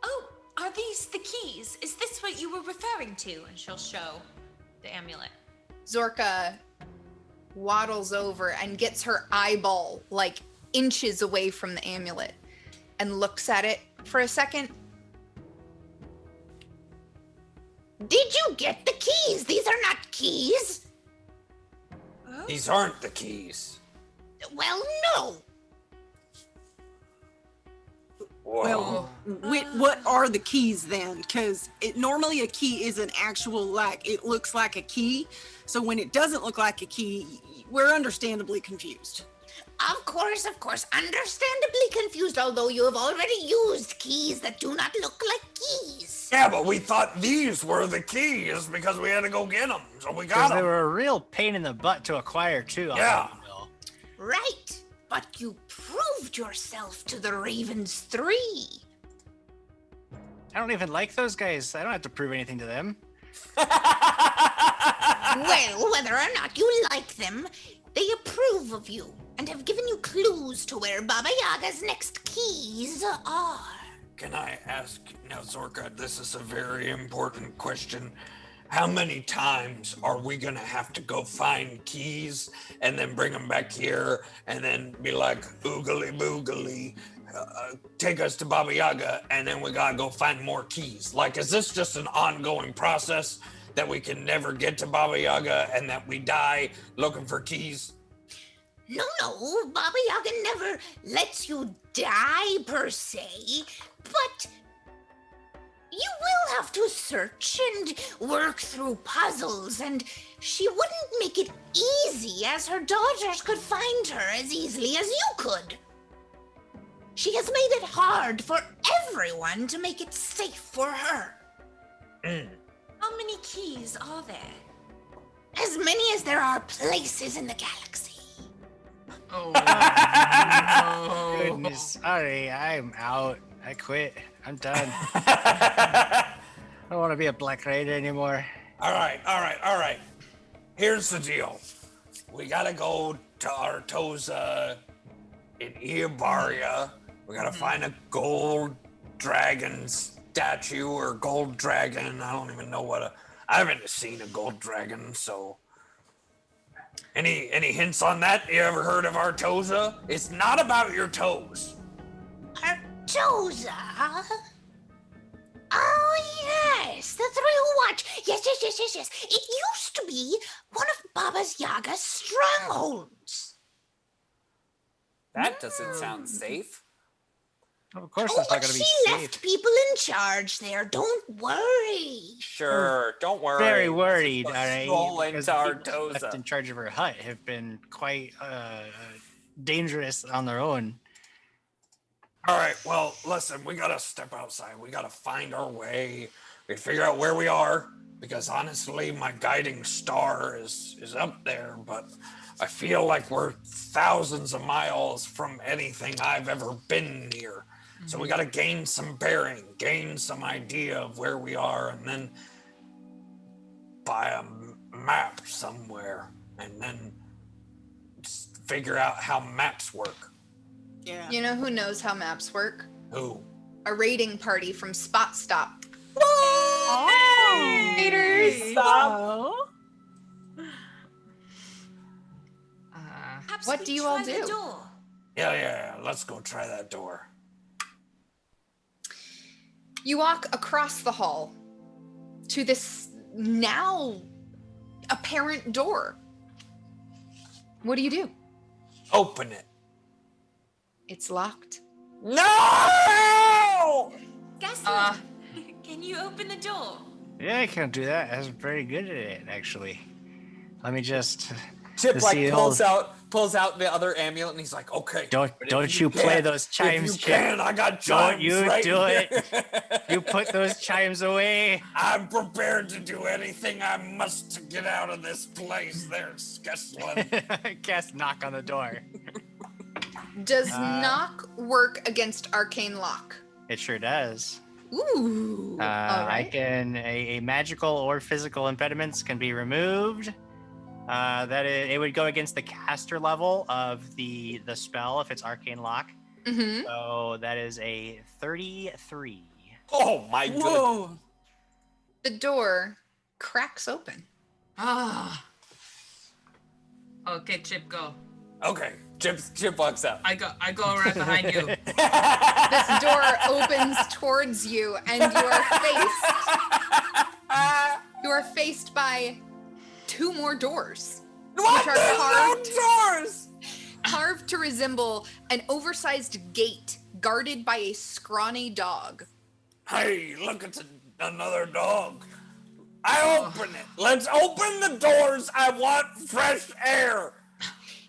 Oh, are these the keys? Is this what you were referring to? And she'll show the amulet. Zorka waddles over and gets her eyeball like inches away from the amulet and looks at it for a second. Did you get the keys? These are not keys. Oh. These aren't the keys. Well, no. Well, what are the keys then? Because normally a key is an actual, like, it looks like a key. So when it doesn't look like a key, we're understandably confused. Of course, understandably confused, although you have already used keys that do not look like keys. Yeah, but we thought these were the keys because we had to go get them, so we got They them. were a real pain in the butt to acquire too. Yeah. Right, but you proved yourself to the Ravens 3. I don't even like those guys. I don't have to prove anything to them. Well, whether or not you like them, they approve of you and have given you clues to where Baba Yaga's next keys are. Can I ask now, Zorka, this is a very important question. How many times are we gonna have to go find keys and then bring them back here and then be like, oogly boogly, take us to Baba Yaga, and then we gotta go find more keys? Like, is this just an ongoing process that we can never get to Baba Yaga and that we die looking for keys? No, Baba Yaga never lets you die per se, but you will have to search and work through puzzles, and she wouldn't make it easy, as her daughters could find her as easily as you could. She has made it hard for everyone to make it safe for her. How many keys are there? As many as there are places in the galaxy. Oh. Goodness, sorry, I'm out. I quit. I'm done. I don't want to be a Black Raider anymore. All right. Here's the deal. We gotta go to Artosa in Iabaria. We gotta find a gold dragon statue or gold dragon. I don't even know I haven't seen a gold dragon, so. Any hints on that? You ever heard of Artosa? It's not about your toes. Artosa? Oh, yes, the Thrill Watch. Yes. It used to be one of Baba's Yaga's strongholds. That doesn't sound safe. Of course, Oh, it's not but going to be she safe. left people in charge there. Don't worry. Sure, don't worry. Very worried, all right? Strolling Because to the people left Artosa. in charge of her hut have been quite dangerous on their own. All right, well, listen, we gotta step outside. We gotta find our way. We figure out where we are, because honestly, my guiding star is up there, but I feel like we're thousands of miles from anything I've ever been near. So we gotta gain some bearing, gain some idea of where we are, and then buy a map somewhere, and then just figure out how maps work. Yeah. You know who knows how maps work? Who? A raiding party from Spot Stop. Oh. Raiders! Oh. Perhaps What we do you all try the do? door. Yeah, let's go try that door. You walk across the hall to this now apparent door. What do you do? Open it. It's locked. No! Gaston, can you open the door? Yeah, I can do that. I was very good at it, actually. Let me just... Chip the like seal. pulls out the other amulet, and he's like, "Okay, Don't if you play can- those chimes, If you Chip. can, I got chimes. Don't you right do here." it. You put those chimes away. I'm prepared to do anything I must to get out of this place. There's Skeslin. Cast knock on the door. Does knock work against arcane lock? It sure does. Ooh. All I right. can a magical or physical impediments can be removed. It would go against the caster level of the spell if it's arcane lock. Mm-hmm. So that is a 33. Oh my goodness. Whoa. The door cracks open. Ah. Okay, Chip, go. Okay, Chip walks out. I go right behind you. This door opens towards you, and you are faced by two more doors. What? Which are There's carved, no doors. carved to resemble an oversized gate guarded by a scrawny dog. Hey, look, it's another dog. I open it. Let's open the doors. I want fresh air.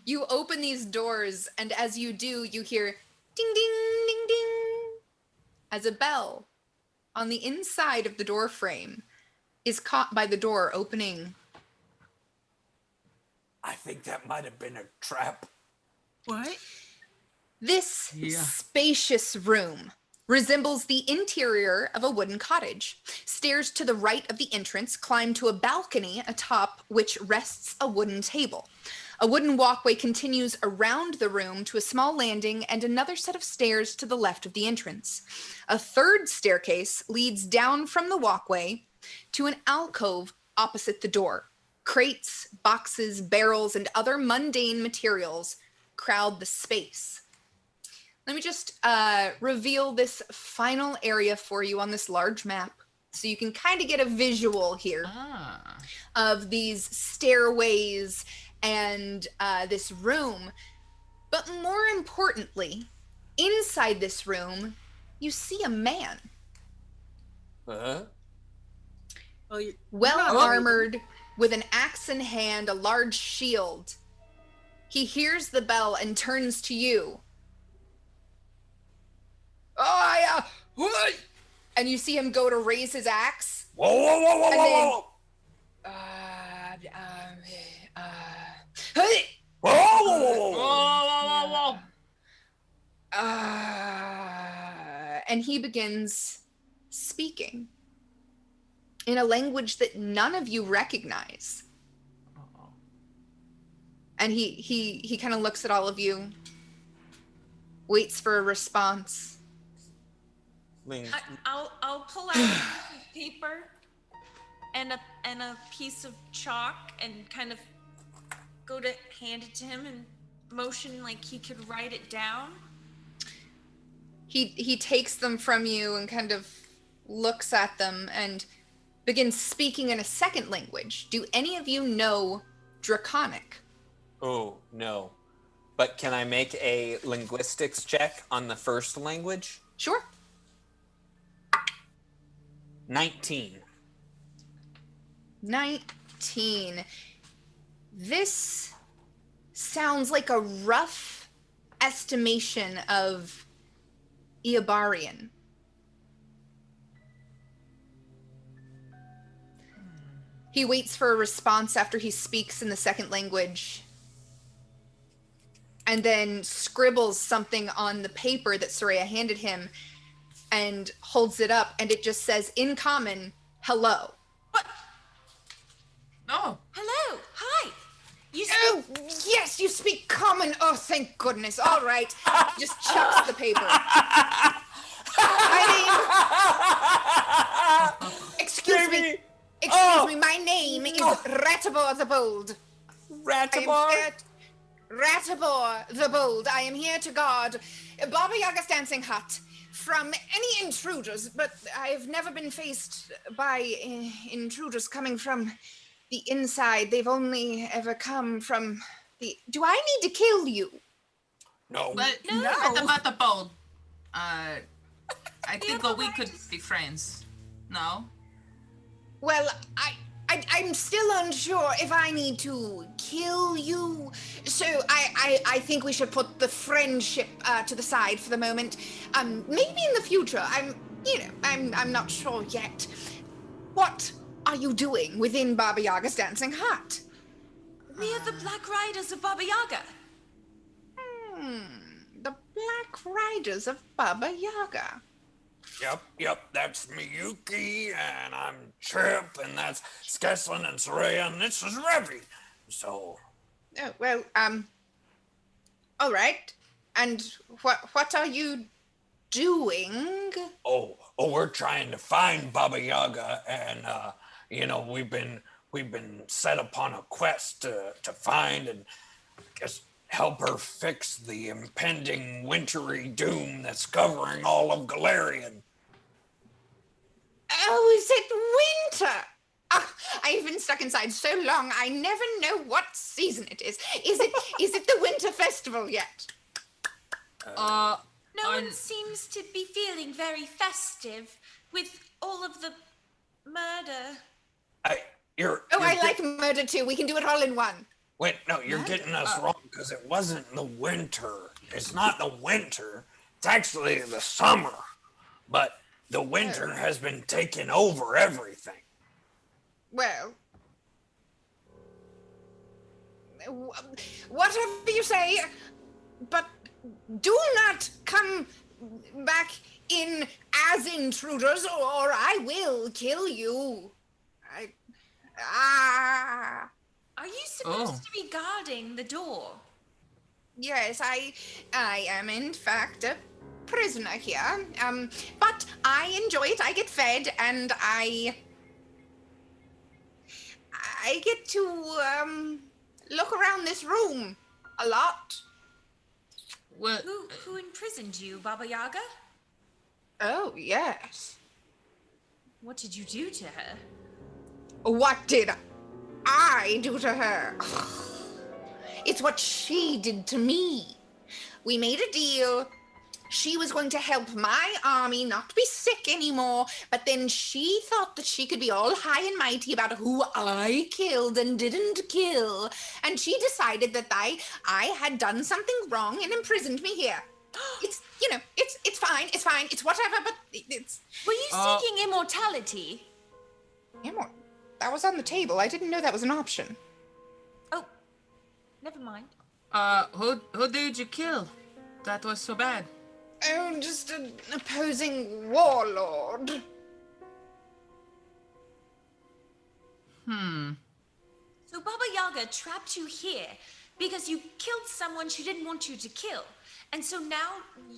You open these doors, and as you do, you hear ding, ding, ding, ding, as a bell on the inside of the door frame is caught by the door opening. I think that might have been a trap. What? This spacious room resembles the interior of a wooden cottage. Stairs to the right of the entrance climb to a balcony atop which rests a wooden table. A wooden walkway continues around the room to a small landing and another set of stairs to the left of the entrance. A third staircase leads down from the walkway to an alcove opposite the door. Crates, boxes, barrels, and other mundane materials crowd the space. Let me just reveal this final area for you on this large map so you can kind of get a visual here of these stairways and this room. But more importantly, inside this room, you see a man. Huh? Well armored, with an axe in hand, a large shield. He hears the bell and turns to you. Oh, yeah. What? And you see him go to raise his axe. Whoa, whoa, whoa, whoa, And whoa, then- whoa. Hey! Whoa, whoa, whoa, Whoa, whoa. whoa, whoa, whoa. and he begins speaking in a language that none of you recognize. And he kind of looks at all of you, waits for a response. I'll pull out a piece of paper and a piece of chalk and kind of go to hand it to him and motion like he could write it down. He takes them from you and kind of looks at them and begins speaking in a second language. Do any of you know Draconic? Oh, no. But can I make a linguistics check on the first language? Sure. 19. 19. This sounds like a rough estimation of Iabarian. He waits for a response after he speaks in the second language, and then scribbles something on the paper that Soraya handed him and holds it up, and it just says, in common, hello. What? Oh. Hello. Hi. Oh, yes, you speak common. Oh, thank goodness. All right. Just chucks the paper. Excuse me. Excuse me. My name is Ratibor the Bold. Ratibor? Ratibor the Bold. I am here to guard Baba Yaga's dancing hut from any intruders, but I've never been faced by intruders coming from the inside. They've only ever come from the... Do I need to kill you? No. But no. At the bold. I think we could be friends. No? Well, I'm still unsure if I need to kill you. So I think we should put the friendship to the side for the moment. Maybe in the future. I'm not sure yet. What are you doing within Baba Yaga's dancing hut? We are the Black Riders of Baba Yaga. The Black Riders of Baba Yaga. Yep, that's Miyuki, and I'm Chip, and that's Skeslin and Soraya, and this is Revy. So... Oh, well, all right. And what are you doing? Oh, we're trying to find Baba Yaga, and, we've been set upon a quest to find and just help her fix the impending wintry doom that's covering all of Galarian. Oh, is it winter? I've been stuck inside so long, I never know what season it is. Is it the winter festival yet? No one seems to be feeling very festive with all of the murder. I like murder too. We can do it all in one. Wait, no, you're getting us wrong, because it wasn't the winter. It's not the winter. It's actually the summer. But the winter has been taking over everything. Well, whatever you say, but do not come back in as intruders, or I will kill you. Are you supposed to be guarding the door? Yes, I am in fact a prisoner here. But I enjoy it. I get fed, and I get to look around this room a lot. Well, who imprisoned you, Baba Yaga? Oh, yes. What did you do to her? What did I do to her? It's what she did to me. We made a deal. She was going to help my army not be sick anymore, but then she thought that she could be all high and mighty about who I killed and didn't kill. And she decided that I had done something wrong and imprisoned me here. It's fine, it's whatever, but it's... Were you seeking immortality? That was on the table. I didn't know that was an option. Oh, never mind. Who did you kill? That was so bad. Oh, just an opposing warlord. So Baba Yaga trapped you here because you killed someone she didn't want you to kill. And so now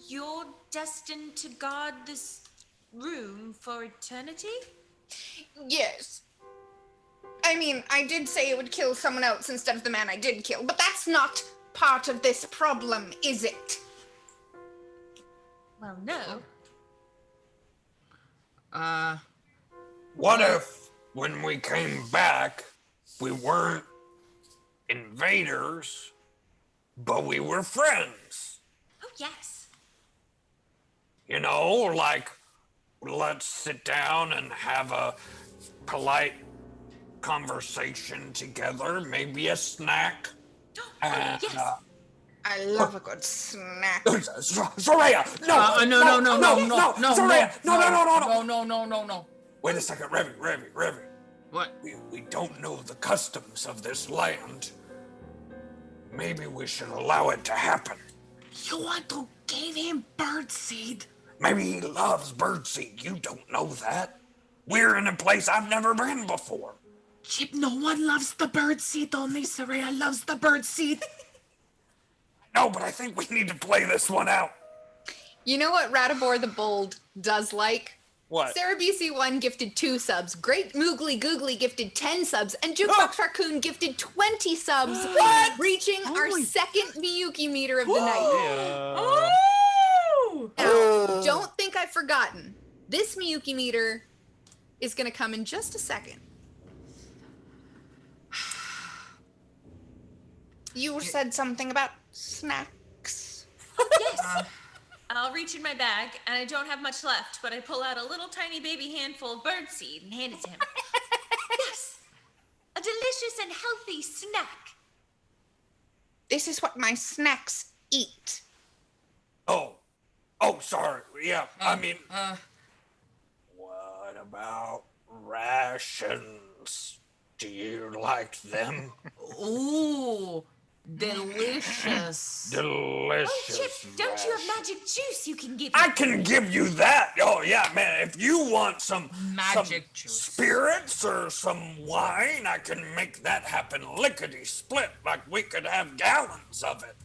you're destined to guard this room for eternity? Yes. I mean, I did say it would kill someone else instead of the man I did kill, but that's not part of this problem, is it? Well, no. What if, when we came back, we weren't invaders, but we were friends? Oh, yes. You know, like, let's sit down and have a polite conversation together, maybe a snack. And, yes. I love a good snack. Soraya! No, Soraya! No. Wait a second, Revy. What? We don't know the customs of this land. Maybe we should allow it to happen. You want to give him birdseed? Maybe he loves birdseed. You don't know that. We're in a place I've never been before. Chip, no one loves the birdseed. Only Saraya loves the birdseed. No, but I think we need to play this one out. You know what Radibor the Bold does like? What? Sarah BC1 gifted 2 subs, Great Moogly Googly gifted 10 subs, and Jukebox Raccoon gifted 20 subs, reaching our second Miyuki meter of the night. Now, don't think I've forgotten. This Miyuki meter is going to come in just a second. You said something about snacks. Yes. I'll reach in my bag, and I don't have much left, but I pull out a little tiny baby handful of birdseed and hand it to him. Yes. A delicious and healthy snack. This is what my snacks eat. Oh, sorry. Yeah, I mean, what about rations? Do you like them? Ooh, delicious. Delicious. Oh, Chip, don't you have magic juice you can give me? I can give you that. Oh yeah, man. If you want some Magic juice. spirits or some wine, I can make that happen lickety split. Like we could have gallons of it.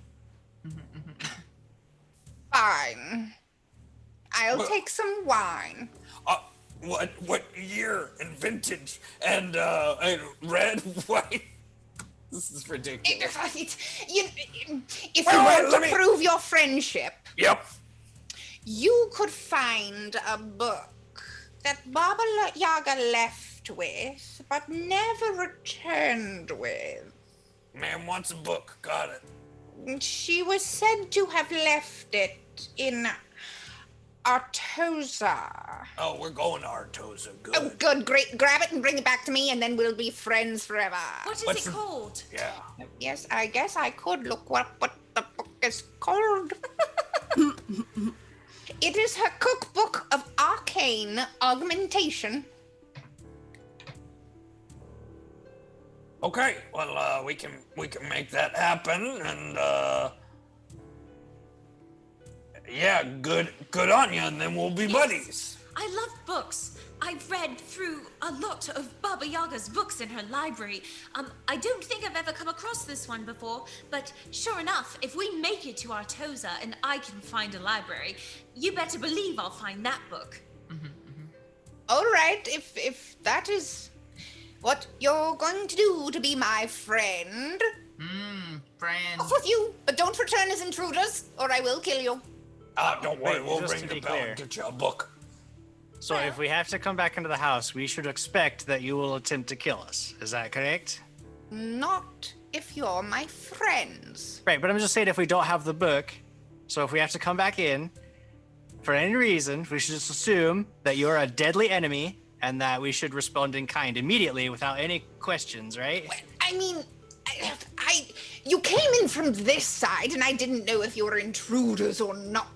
Fine. I'll take some wine. What year and vintage and red, white? This is ridiculous. If you Wait, want let to me- prove your friendship, Yep. you could find a book that Baba Yaga left with, but never returned with. Man wants a book. Got it. She was said to have left it in Artosa. Oh, we're going to Artosa. Good. Oh, good, great. Grab it and bring it back to me, and then we'll be friends forever. What is What's it the- called? Yeah. Yes, I guess I could look what the book is called. It is her cookbook of arcane augmentation. Okay. Well, we can make that happen, and yeah, good on you, and then we'll be buddies. I love books. I've read through a lot of Baba Yaga's books in her library. I don't think I've ever come across this one before, but sure enough, if we make it to Artosa and I can find a library, you better believe I'll find that book. All right, if that is what you're going to do to be my friend, Friend. off with you. But don't return as intruders, or I will kill you. Don't worry, Wait, we'll just ring to the be bell clear. and get you a book. So if we have to come back into the house, we should expect that you will attempt to kill us. Is that correct? Not if you're my friends. Right, but I'm just saying if we don't have the book, so if we have to come back in, for any reason, we should just assume that you're a deadly enemy and that we should respond in kind immediately without any questions, right? I mean, you came in from this side, and I didn't know if you were intruders or not.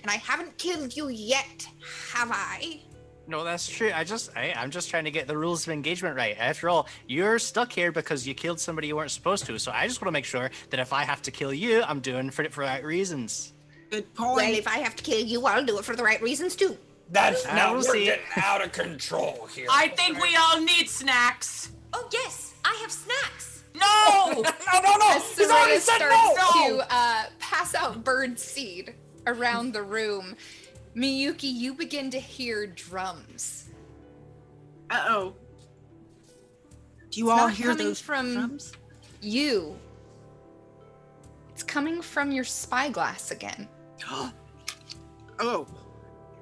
And I haven't killed you yet, have I? No, that's true. I'm just trying to get the rules of engagement right. After all, you're stuck here because you killed somebody you weren't supposed to. So I just want to make sure that if I have to kill you, I'm doing it for the right reasons. Good point. Well, if I have to kill you, I'll do it for the right reasons too. That's I now will we're see. getting out of control here. I think we all need snacks. Oh, yes, I have snacks. No! No! As He's already Soraya said starts no! to pass out bird seed around the room, Miyuki, you begin to hear drums. Uh-oh. Do you It's all not hear coming those from drums? you. It's coming from your spyglass again. Oh.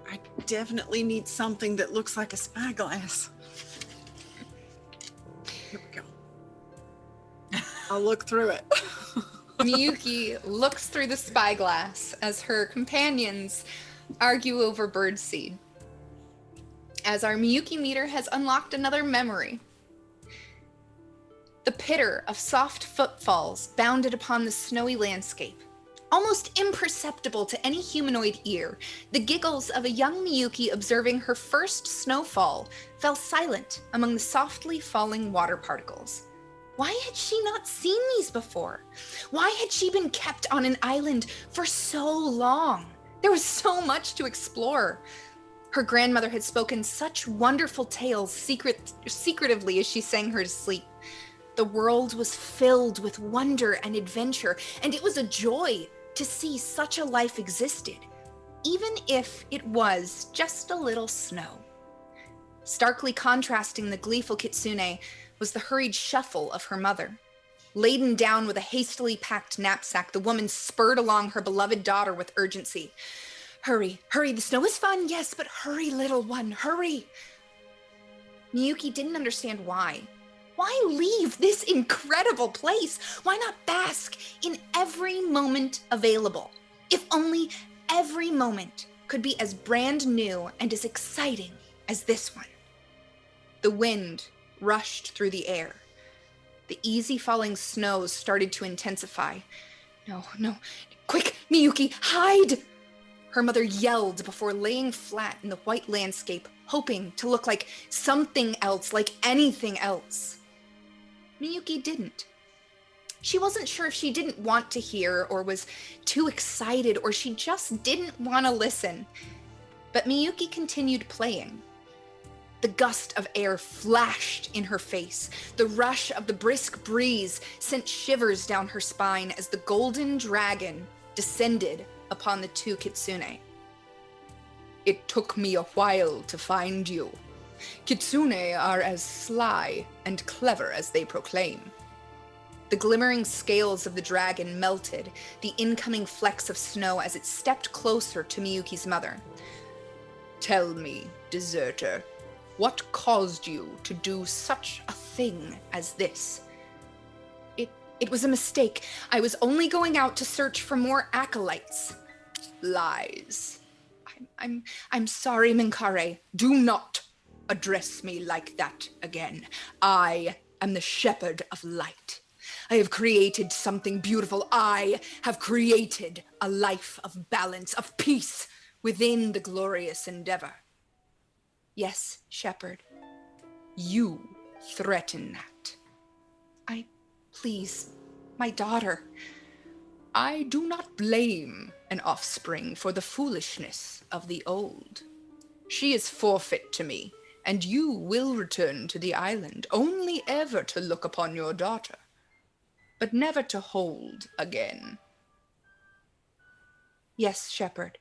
I definitely need something that looks like a spyglass. Here we go. I'll look through it. Miyuki looks through the spyglass as her companions argue over birdseed. As our Miyuki meter has unlocked another memory. The pitter of soft footfalls bounded upon the snowy landscape. Almost imperceptible to any humanoid ear, the giggles of a young Miyuki observing her first snowfall fell silent among the softly falling water particles. Why had she not seen these before? Why had she been kept on an island for so long? There was so much to explore. Her grandmother had spoken such wonderful tales secretively as she sang her to sleep. The world was filled with wonder and adventure, and it was a joy to see such a life existed, even if it was just a little snow. Starkly contrasting the gleeful Kitsune was the hurried shuffle of her mother. Laden down with a hastily packed knapsack, the woman spurred along her beloved daughter with urgency. Hurry, hurry, the snow is fun, yes, but hurry, little one, hurry. Miyuki didn't understand why. Why leave this incredible place? Why not bask in every moment available? If only every moment could be as brand new and as exciting as this one. The wind rushed through the air. The easy falling snow started to intensify. No, quick, Miyuki, hide! Her mother yelled before laying flat in the white landscape, hoping to look like something else, like anything else. Miyuki didn't. She wasn't sure if she didn't want to hear, or was too excited, or she just didn't want to listen. But Miyuki continued playing. The gust of air flashed in her face. The rush of the brisk breeze sent shivers down her spine as the golden dragon descended upon the two Kitsune. It took me a while to find you. Kitsune are as sly and clever as they proclaim. The glimmering scales of the dragon melted the incoming flecks of snow as it stepped closer to Miyuki's mother. Tell me, deserter, what caused you to do such a thing as this? It was a mistake. I was only going out to search for more acolytes. Lies. I'm sorry, Minkare. Do not address me like that again. I am the shepherd of light. I have created something beautiful. I have created a life of balance, of peace within the glorious endeavor. Yes, shepherd, you threaten that. Please, my daughter, I do not blame an offspring for the foolishness of the old. She is forfeit to me, and you will return to the island, only ever to look upon your daughter, but never to hold again. Yes, shepherd,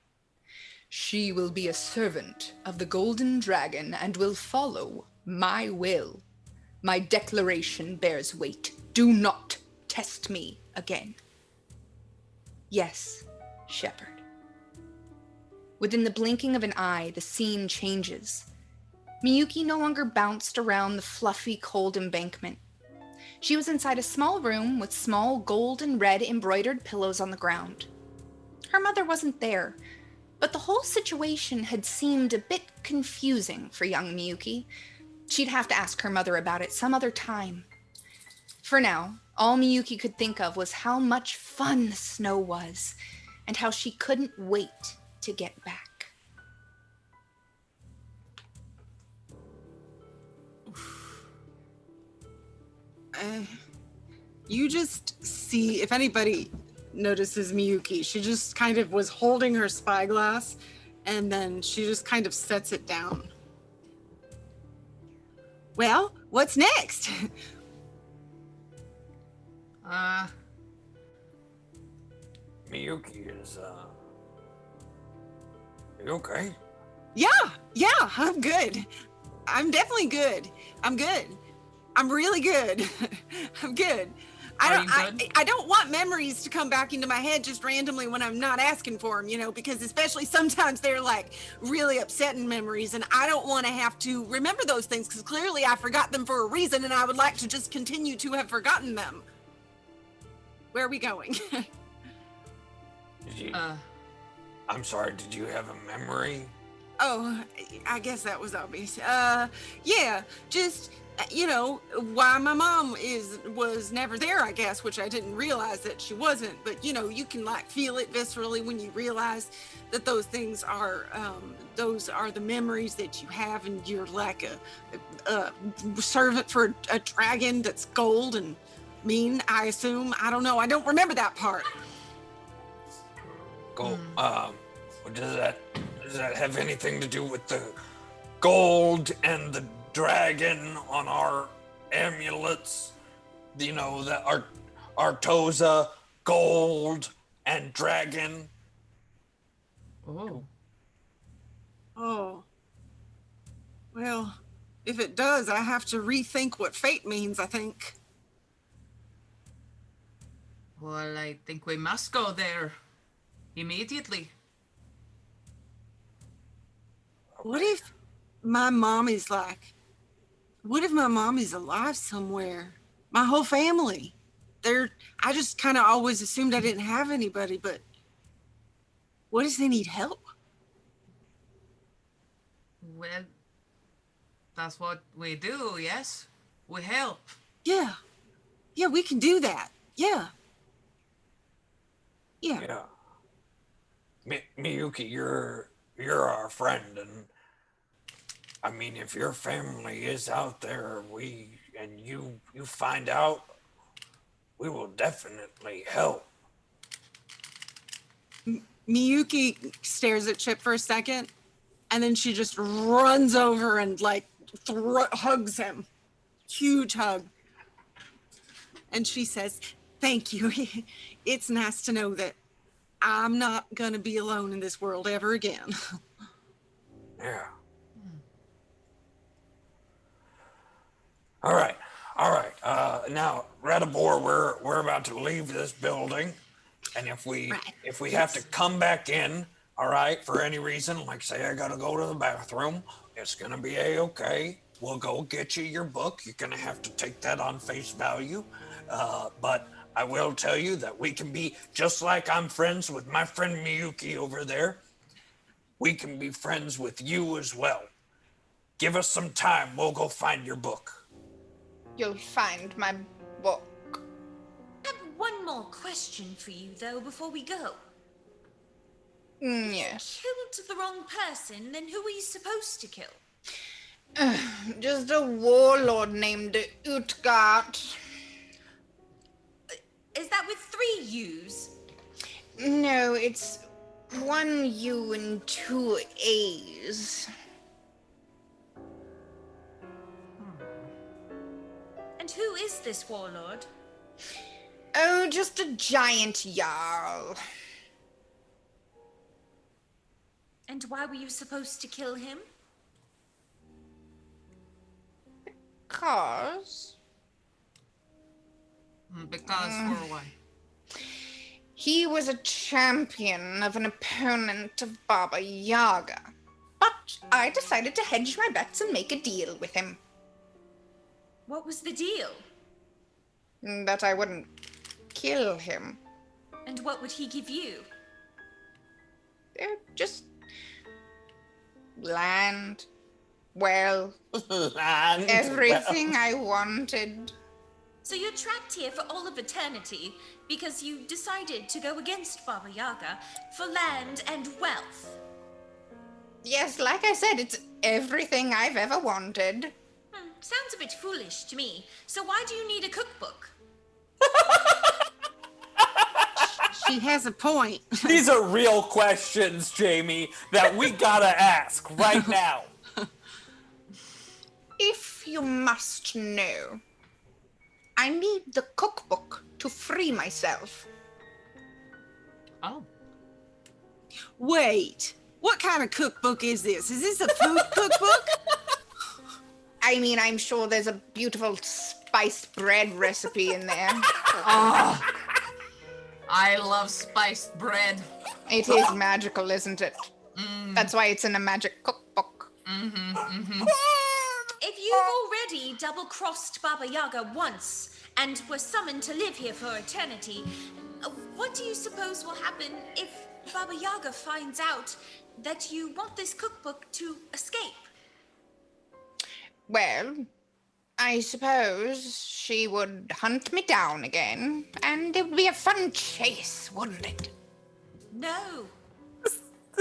she will be a servant of the golden dragon and will follow my will. My declaration bears weight. Do not test me again. Yes, shepherd. Within the blinking of an eye, the scene changes. Miyuki no longer bounced around the fluffy, cold embankment. She was inside a small room with small gold and red embroidered pillows on the ground. Her mother wasn't there, but the whole situation had seemed a bit confusing for young Miyuki. She'd have to ask her mother about it some other time. For now, all Miyuki could think of was how much fun the snow was, and how she couldn't wait to get back. You just see, if anybody notices Miyuki. She just kind of was holding her spyglass, and then she just kind of sets it down. Well, what's next? Miyuki is, you okay? Yeah, I'm good. I'm definitely good. I'm good. I'm really good. I'm good. I don't want memories to come back into my head just randomly when I'm not asking for them, because especially sometimes they're like really upsetting memories, and I don't want to have to remember those things because clearly I forgot them for a reason, and I would like to just continue to have forgotten them. Where are we going? I'm sorry, did you have a memory? Oh, I guess that was obvious. Yeah, just, why my mom was never there, I guess, which I didn't realize that she wasn't. But, you can feel it viscerally when you realize that those things are, those are the memories that you have, and you're like a servant for a dragon that's gold and mean, I assume. I don't know. I don't remember that part. Gold, does that have anything to do with the gold and the dragon on our amulets? That Artosa, gold, and dragon. Oh. Well, if it does, I have to rethink what fate means, I think. Well, I think we must go there immediately. What if my mom is alive somewhere? My whole family. I just kind of always assumed I didn't have anybody, but what if they need help? Well, that's what we do, yes? We help. Yeah, we can do that. Yeah. Miyuki, you're our friend, and I mean, if your family is out there, and you find out, we will definitely help. Miyuki stares at Chip for a second, and then she just runs over and hugs him. Huge hug. And she says, "Thank you. It's nice to know that I'm not gonna be alone in this world ever again." Yeah. All right. Now, Redabor, we're about to leave this building, and if we have to come back in, all right, for any reason, like say I gotta go to the bathroom, it's gonna be a-okay. We'll go get you your book. You're gonna have to take that on face value, but I will tell you that we can be, just like I'm friends with my friend Miyuki over there, we can be friends with you as well. Give us some time. We'll go find your book. You'll find my book. I have one more question for you, though, before we go. Yes. Killed the wrong person, then who were you supposed to kill? Just a warlord named Utgard. Is that with 3 U's? No, it's 1 U and 2 A's. And who is this warlord? Oh, just a giant jarl. And why were you supposed to kill him? Because for why? he was a champion of an opponent of Baba Yaga. But I decided to hedge my bets and make a deal with him. What was the deal? That I wouldn't kill him. And what would he give you? Just land, wealth, everything I wanted. So you're trapped here for all of eternity because you decided to go against Baba Yaga for land and wealth. Yes, like I said, it's everything I've ever wanted. Sounds a bit foolish to me. So why do you need a cookbook? He has a point. These are real questions, Jamie, that we gotta ask right now. If you must know, I need the cookbook to free myself. Oh. Wait, what kind of cookbook is this? Is this a food cookbook? I mean, I'm sure there's a beautiful spiced bread recipe in there. Oh, I love spiced bread. It is magical, isn't it? That's why it's in a magic cookbook. If you've already double-crossed Baba Yaga once and were summoned to live here for eternity, what do you suppose will happen if Baba Yaga finds out that you want this cookbook to escape? Well, I suppose she would hunt me down again, and it would be a fun chase, wouldn't it? No.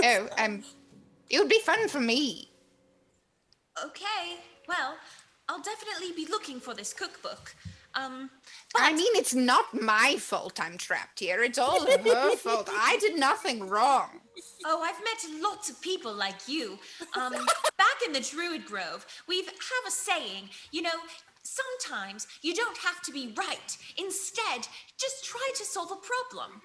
Oh, it would be fun for me. Okay, well, I'll definitely be looking for this cookbook. I mean, it's not my fault I'm trapped here. It's all her fault. I did nothing wrong. Oh, I've met lots of people like you. Back in the Druid Grove, we have a saying, you know, sometimes you don't have to be right. Instead, just try to solve a problem.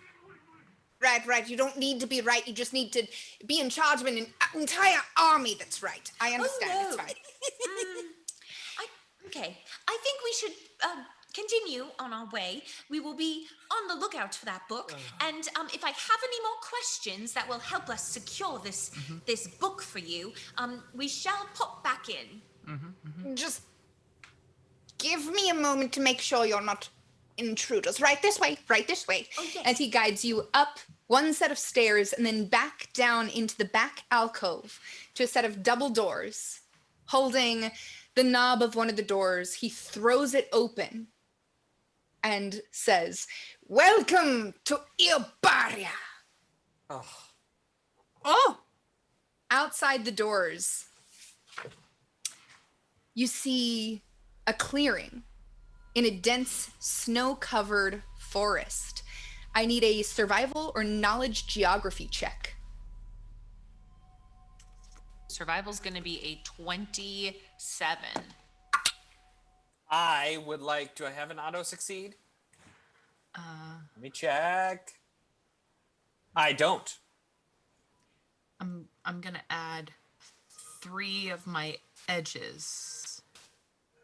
Right. You don't need to be right. You just need to be in charge of an entire army that's right. I understand. Oh, no. It's fine. Okay, I think we should continue on our way. We will be on the lookout for that book. And if I have any more questions that will help us secure this book for you, we shall pop back in. Just give me a moment to make sure you're not intruders. Right this way. Oh, yes. As he guides you up one set of stairs and then back down into the back alcove to a set of double doors. Holding the knob of one of the doors, he throws it open and says, "Welcome to Ilbaria." Oh! Outside the doors, you see a clearing in a dense, snow-covered forest. I need a survival or knowledge geography check. Survival's going to be a 27. I would like. Do I have an auto succeed? Let me check. I don't. I'm gonna add 3 of my edges.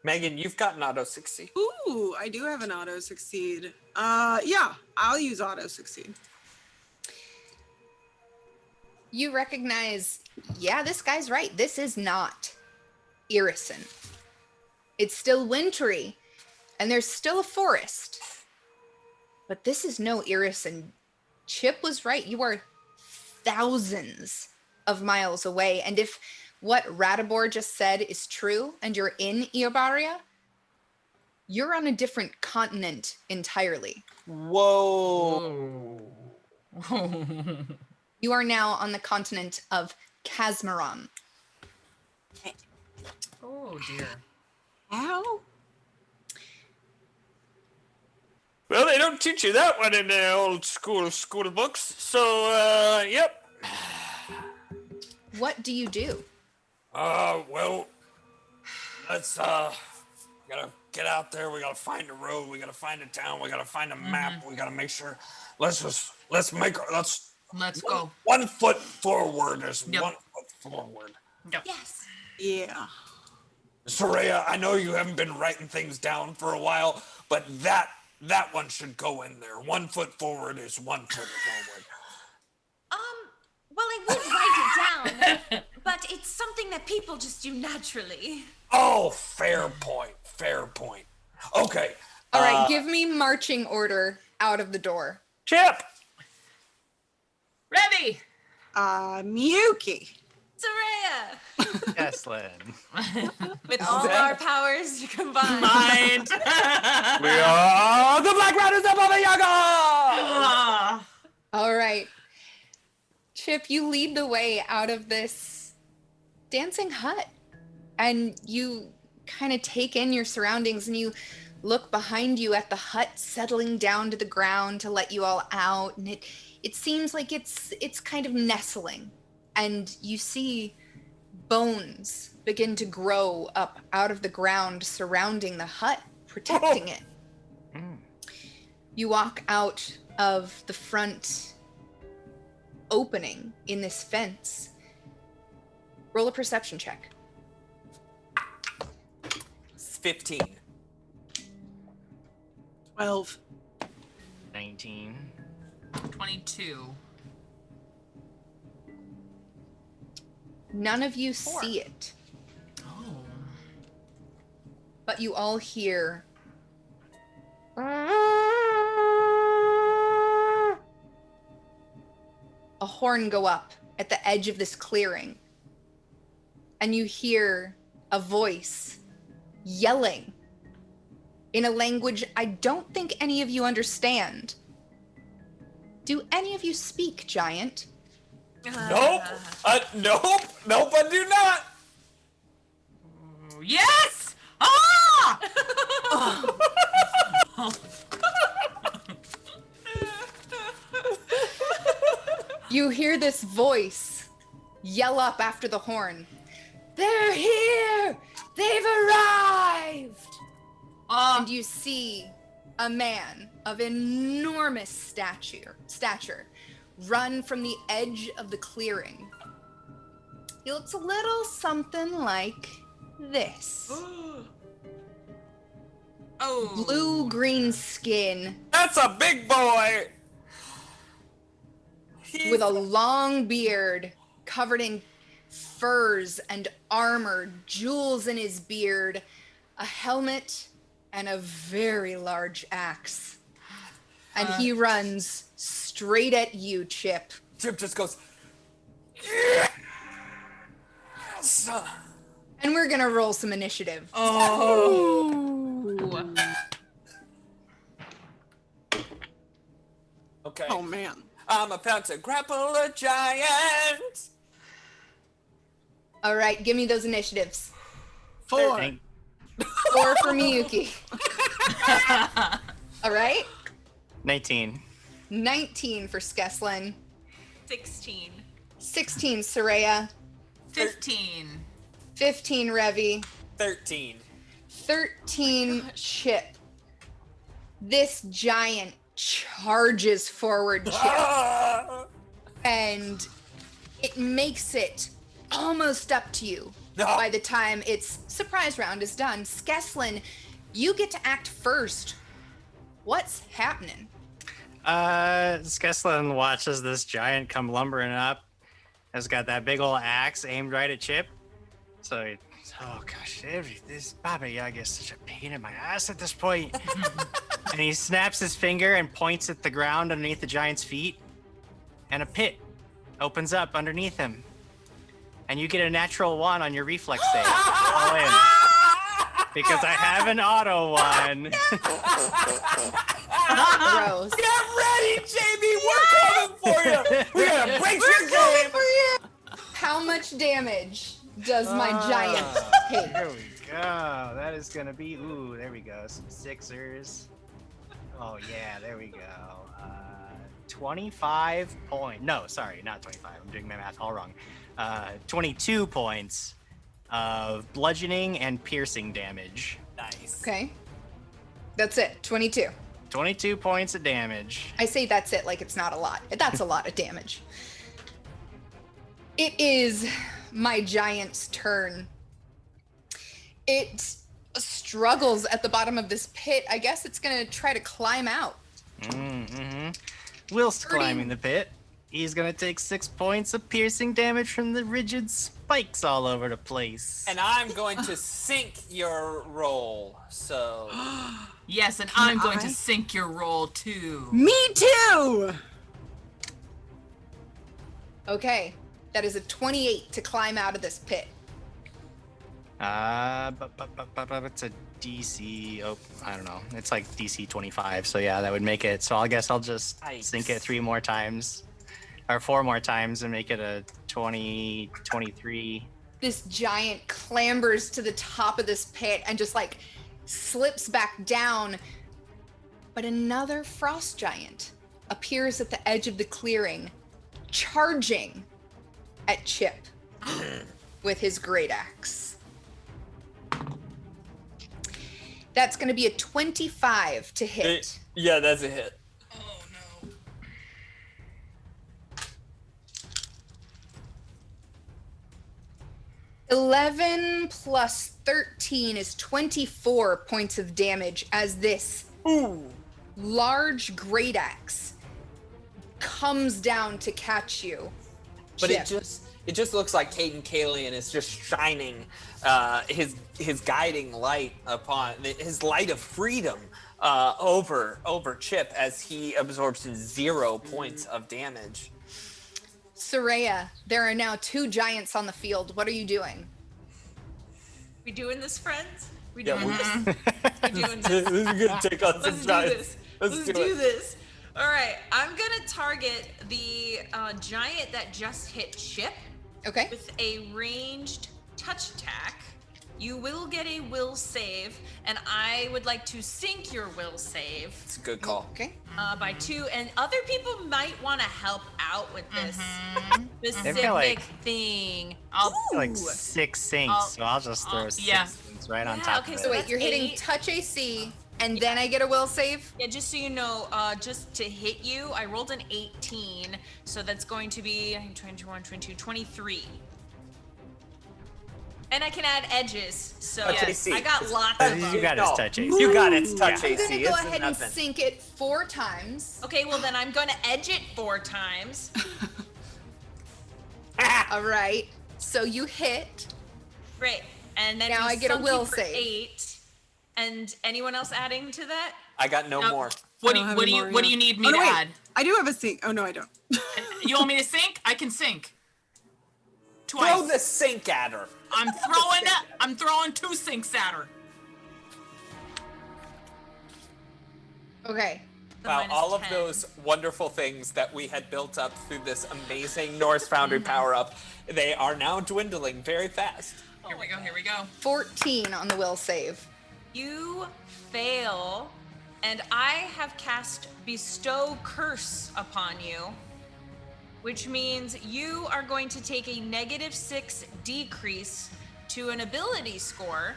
Megan, you've got an auto succeed. Ooh, I do have an auto succeed. Yeah, I'll use auto succeed. You recognize, yeah, this guy's right. This is not Irison. It's still wintry, and there's still a forest. But this is no Irison. Chip was right. You are thousands of miles away. And if what Radibor just said is true, and you're in Ilbaria, you're on a different continent entirely. Whoa. You are now on the continent of Kazmaron. Oh dear. How? Well, they don't teach you that one in the old school books. So, yep. What do you do? Well, let's, gotta get out there. We gotta find a road. We gotta find a town. We gotta find a map. We gotta make sure. Let's go. 1 foot forward is 1 foot forward. Yep. Yes. Yeah. Soraya, I know you haven't been writing things down for a while, but that one should go in there. 1 foot forward is 1 foot forward. Well, I would write it down, but it's something that people just do naturally. Oh, fair point. Okay. All right, give me marching order out of the door. Chip! Ready. Miyuki. Soraya! Eslin. With all our powers combined. Mind. We are the Black Riders of Baba Yaga! All right. Chip, you lead the way out of this dancing hut. And you kind of take in your surroundings, and you look behind you at the hut settling down to the ground to let you all out, and it seems like it's kind of nestling, and you see bones begin to grow up out of the ground surrounding the hut, protecting it. You walk out of the front opening in this fence. Roll a perception check. 15. 12. 19. 22. None of you see it. Oh. But you all hear a horn go up at the edge of this clearing. And you hear a voice yelling in a language I don't think any of you understand. Do any of you speak, Giant? Nope. Nope, I do not. Yes! Ah! You hear this voice yell up after the horn. They're here! They've arrived! And you see a man of enormous stature run from the edge of the clearing. He looks a little something like this. Oh. Blue-green skin. That's a big boy! With a long beard covered in furs and armor, jewels in his beard, a helmet, and a very large axe. And he runs straight at you, Chip. Chip just goes, yes! And we're gonna roll some initiative. Okay. Oh, man. I'm about to grapple a giant. All right, give me those initiatives. 4. 13. 4 for Miyuki. All right. 19. 19 for Skeslin. 16. 16 Soraya. 15. 15 Revi. 13. 13 Chip. This giant charges forward, Chip. And it makes it almost up to you by the time its surprise round is done. Skeslin, you get to act first. What's happening? Skeslin watches this giant come lumbering up. Has got that big old axe aimed right at Chip. So, oh gosh, this Baba Yaga is such a pain in my ass at this point. And he snaps his finger and points at the ground underneath the giant's feet. And a pit opens up underneath him. And you get a natural 1 on your reflex save. All in. Because I have an auto one. Gross. Get ready, Jamie. We're coming for you. We're gonna break your game. How much damage does my giant take? There we go. That is gonna be, ooh, there we go. Some sixers. Oh yeah, there we go. 25 points. No, sorry, not 25. I'm doing my math all wrong. 22 points of bludgeoning and piercing damage. Nice. Okay. That's it. 22. 22 points of damage. I say that's it like it's not a lot. That's a lot of damage. It is my giant's turn. It struggles at the bottom of this pit. I guess it's going to try to climb out. Whilst climbing the pit, he's going to take 6 points of piercing damage from the rigid spikes all over the place. And I'm going to sink your roll. So. Yes, and I'm going to sink your roll too. Me too! Okay. That is a 28 to climb out of this pit. It's a DC. Oh, I don't know. It's like DC 25. So yeah, that would make it. So I guess I'll just sink it 3 more times, or 4 more times, and make it a 23 this giant clambers to the top of this pit and just like slips back down. But another frost giant appears at the edge of the clearing, charging at Chip with his great axe. That's going to be a 25 to hit. Yeah, that's a hit. Oh no. 11 plus 13 is 24 points of damage as this large great axe comes down to catch you. But Chip. it just looks like Caden Kalian is just shining his guiding light upon his light of freedom over Chip as he absorbs 0 points of damage. Soraya, there are now 2 giants on the field. What are you doing? We doing this, friends? We Yeah, doing we're- this? We doing this? This is gonna take on some Let's do giants. this. Let's Let's do do it. this. All right, I'm gonna target the giant that just hit Chip Okay. with a ranged touch attack. You will get a will save, and I would like to sync your will save It's a good call. Okay. by 2. And other people might want to help out with this specific feel like- thing. I'll Like 6 sinks, so I'll just throw 6 yeah. sinks right on Yeah, top okay, of So it. wait, that's you're hitting 8. touch AC, and then I get a will save? Yeah, just so you know, just to hit you, I rolled an 18, so that's going to be 21, 22, 23. And I can add edges, so Touch yes, AC. I got lots of them. You got his touch AC. You got its touch Yeah. I'm AC. gonna go It's ahead and nothing. sync it 4 times. Okay, well then I'm gonna edge it 4 times. All right. So you hit. Great. And then Now we I get a sunk will you for save. 8. And anyone else adding to that? I got no more. What I do don't you have what do any you more, what do yeah. you need me Oh, no, to wait. add? I do have a sync. Oh no, I don't. You want me to sync? I can sync. Twice. Throw the sink at her. I'm throwing 2 sinks at her. Okay. The Wow, minus all of 10. those wonderful things that we had built up through this amazing Norse Foundry power up, they are now dwindling very fast. Here we go. Here we go. 14 on the will save. You fail, and I have cast Bestow Curse upon you, which means you are going to take a -6 decrease to an ability score,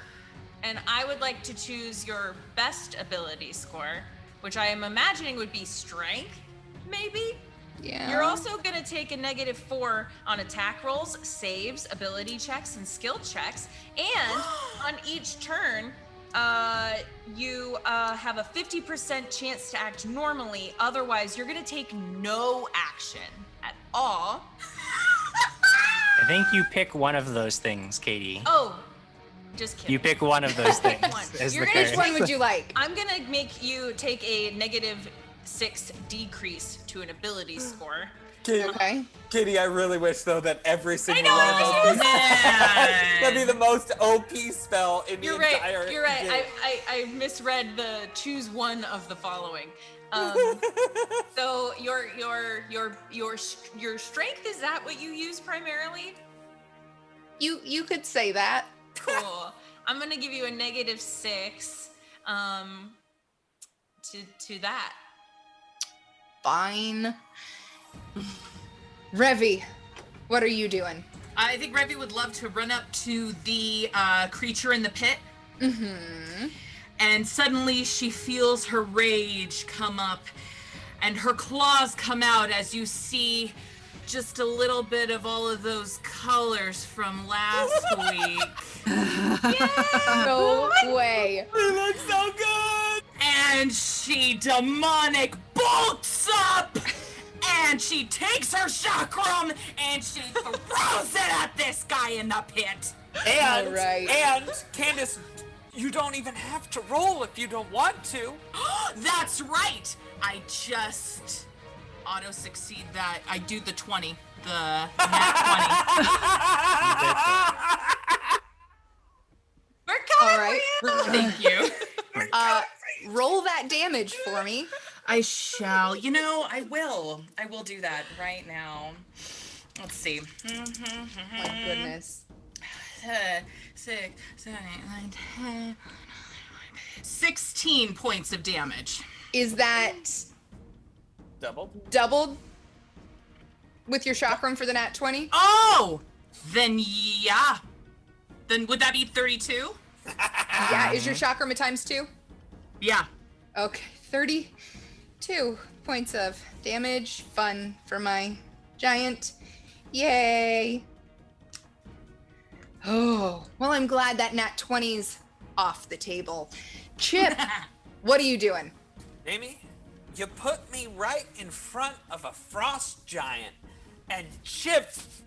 and I would like to choose your best ability score, which I am imagining would be Strength, maybe? Yeah. You're also going to take a -4 on attack rolls, saves, ability checks, and skill checks. And on each turn, you have a 50% chance to act normally. Otherwise, you're going to take no action at all. I think you pick one of those things, Katie. Oh, just kidding. You pick one of those things. One. as You're the gonna Which character. one would you like? I'm going to make you take a -6 decrease to an ability score. Okay. Kitty, I really wish though that every single know, one of I those Man. that'd be the most OP spell in You're the right. entire You're right. game. I misread the choose one of the following. So your strength, is that what you use primarily? You could say that. Cool. I'm gonna give you a -6 to that. Fine. Revy, what are you doing? I think Revy would love to run up to the creature in the pit. Mm-hmm. And suddenly she feels her rage come up and her claws come out as you see just a little bit of all of those colors from last week. No way. It looks so good. And she demonic bulks up and she takes her chakram and she throws it at this guy in the pit. And Alright. and Candace, you don't even have to roll if you don't want to. That's right. I just auto succeed that. I do the 20. The nat 20. We're coming All right. Thank you. Roll that damage for me. I shall. You know, I will. I will do that right now. Let's see. My goodness. 10, 6, 7, 8, 9, 10, 16 points of damage. Is that doubled with your chakram for the nat 20? Oh! Then yeah. Then would that be 32? Yeah, is your chakram a times 2? Yeah. Okay, 32 points of damage. Fun for my giant. Yay. Oh, well, I'm glad that nat 20's off the table. Chip, what are you doing? Amy, you put me right in front of a frost giant, and Chip's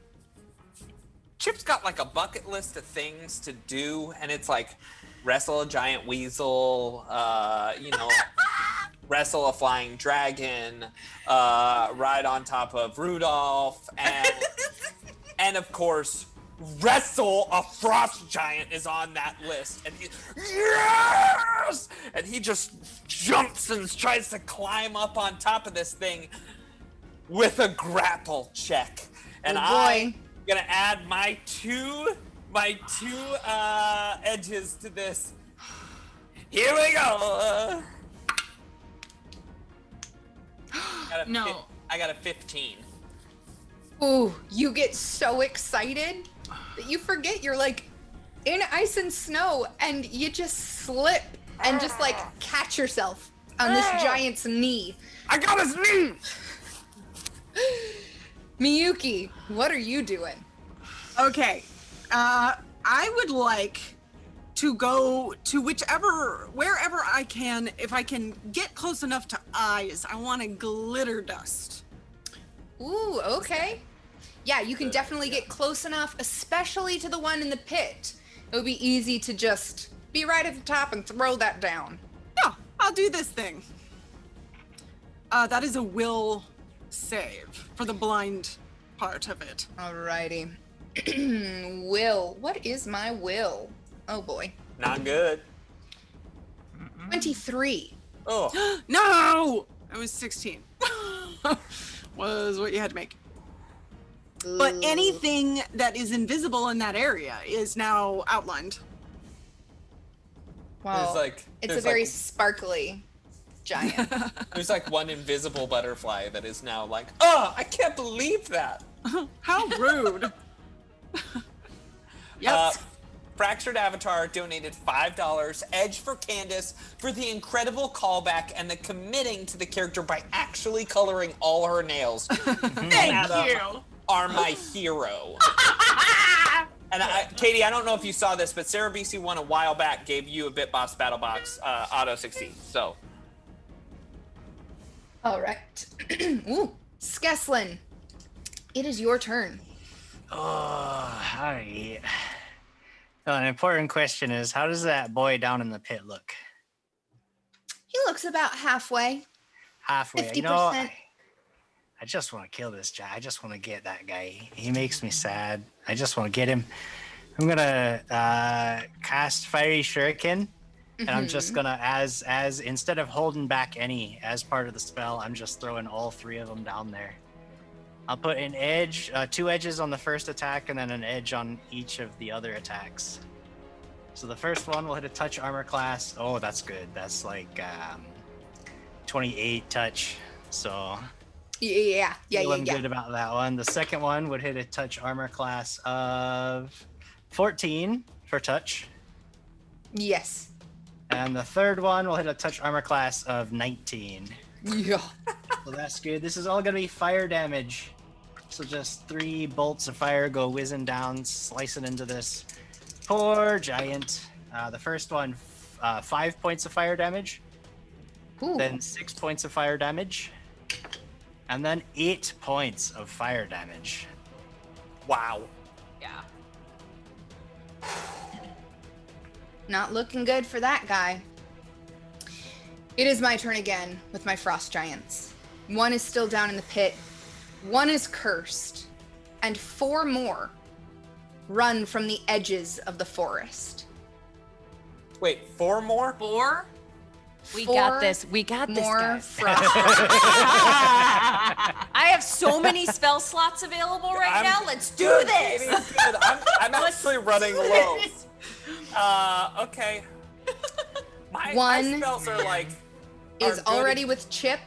got like a bucket list of things to do, and it's like wrestle a giant weasel, wrestle a flying dragon, ride on top of Rudolph, and of course, wrestle a frost giant is on that list. And yes! And he just jumps and tries to climb up on top of this thing with a grapple check. And I'm gonna add my two edges to this. Here we go. I got a 15. Ooh, you get so excited that you forget you're like in ice and snow, and you just slip and just like catch yourself on this giant's knee. I got his knee! Miyuki, what are you doing? Okay, I would like to go to wherever I can. If I can get close enough to eyes, I want to glitter dust. Ooh, okay. Yeah, you can definitely get close enough, especially to the one in the pit. It would be easy to just be right at the top and throw that down. Yeah, I'll do this thing. That is a will save for the blind part of it. Alrighty. Will. What is my will? Oh boy. Not good. 23. Oh. No! It was 16. Was what you had to make. But anything that is invisible in that area is now outlined. Wow. It's a very sparkly giant. There's like one invisible butterfly that is now like, oh, I can't believe that. How rude. Yep. Fractured Avatar donated $5. Edge for Candace for the incredible callback and the committing to the character by actually coloring all her nails. Thank you. Are my hero. And Katie, I don't know if you saw this, but Sarah BC1 a while back gave you a Bit Boss Battle Box auto 16. So. All right. Ooh, Skeslin, it is your turn. Oh, all right. So an important question is, how does that boy down in the pit look? He looks about halfway. Halfway. 50%. You know, I just want to kill this guy. I just want to get that guy. He makes me sad. I just want to get him. I'm gonna cast Fiery Shuriken, and I'm just gonna, as instead of holding back any as part of the spell, I'm just throwing all three of them down there. I'll put an edge, 2 edges on the first attack, and then an edge on each of the other attacks. So the first one will hit a touch armor class. Oh, that's good. That's like 28 touch. So Yeah. feeling good about that one. The second one would hit a touch armor class of 14 for touch. Yes. And the third one will hit a touch armor class of 19. Yeah. So that's good. This is all going to be fire damage. So just 3 bolts of fire go whizzing down, slicing into this poor giant. The first one, 5 points of fire damage. Ooh. Then 6 points of fire damage. And then 8 points of fire damage. Wow. Yeah. Not looking good for that guy. It is my turn again with my frost giants. One is still down in the pit. One is cursed. And 4 more run from the edges of the forest. Wait, 4 more? 4? We 4 got this. We got this, more guys. frost. I have so many spell slots available right now. Let's do Good, this. Jamie, good. I'm actually running low. Okay. My One spells are like is are good. already with Chip.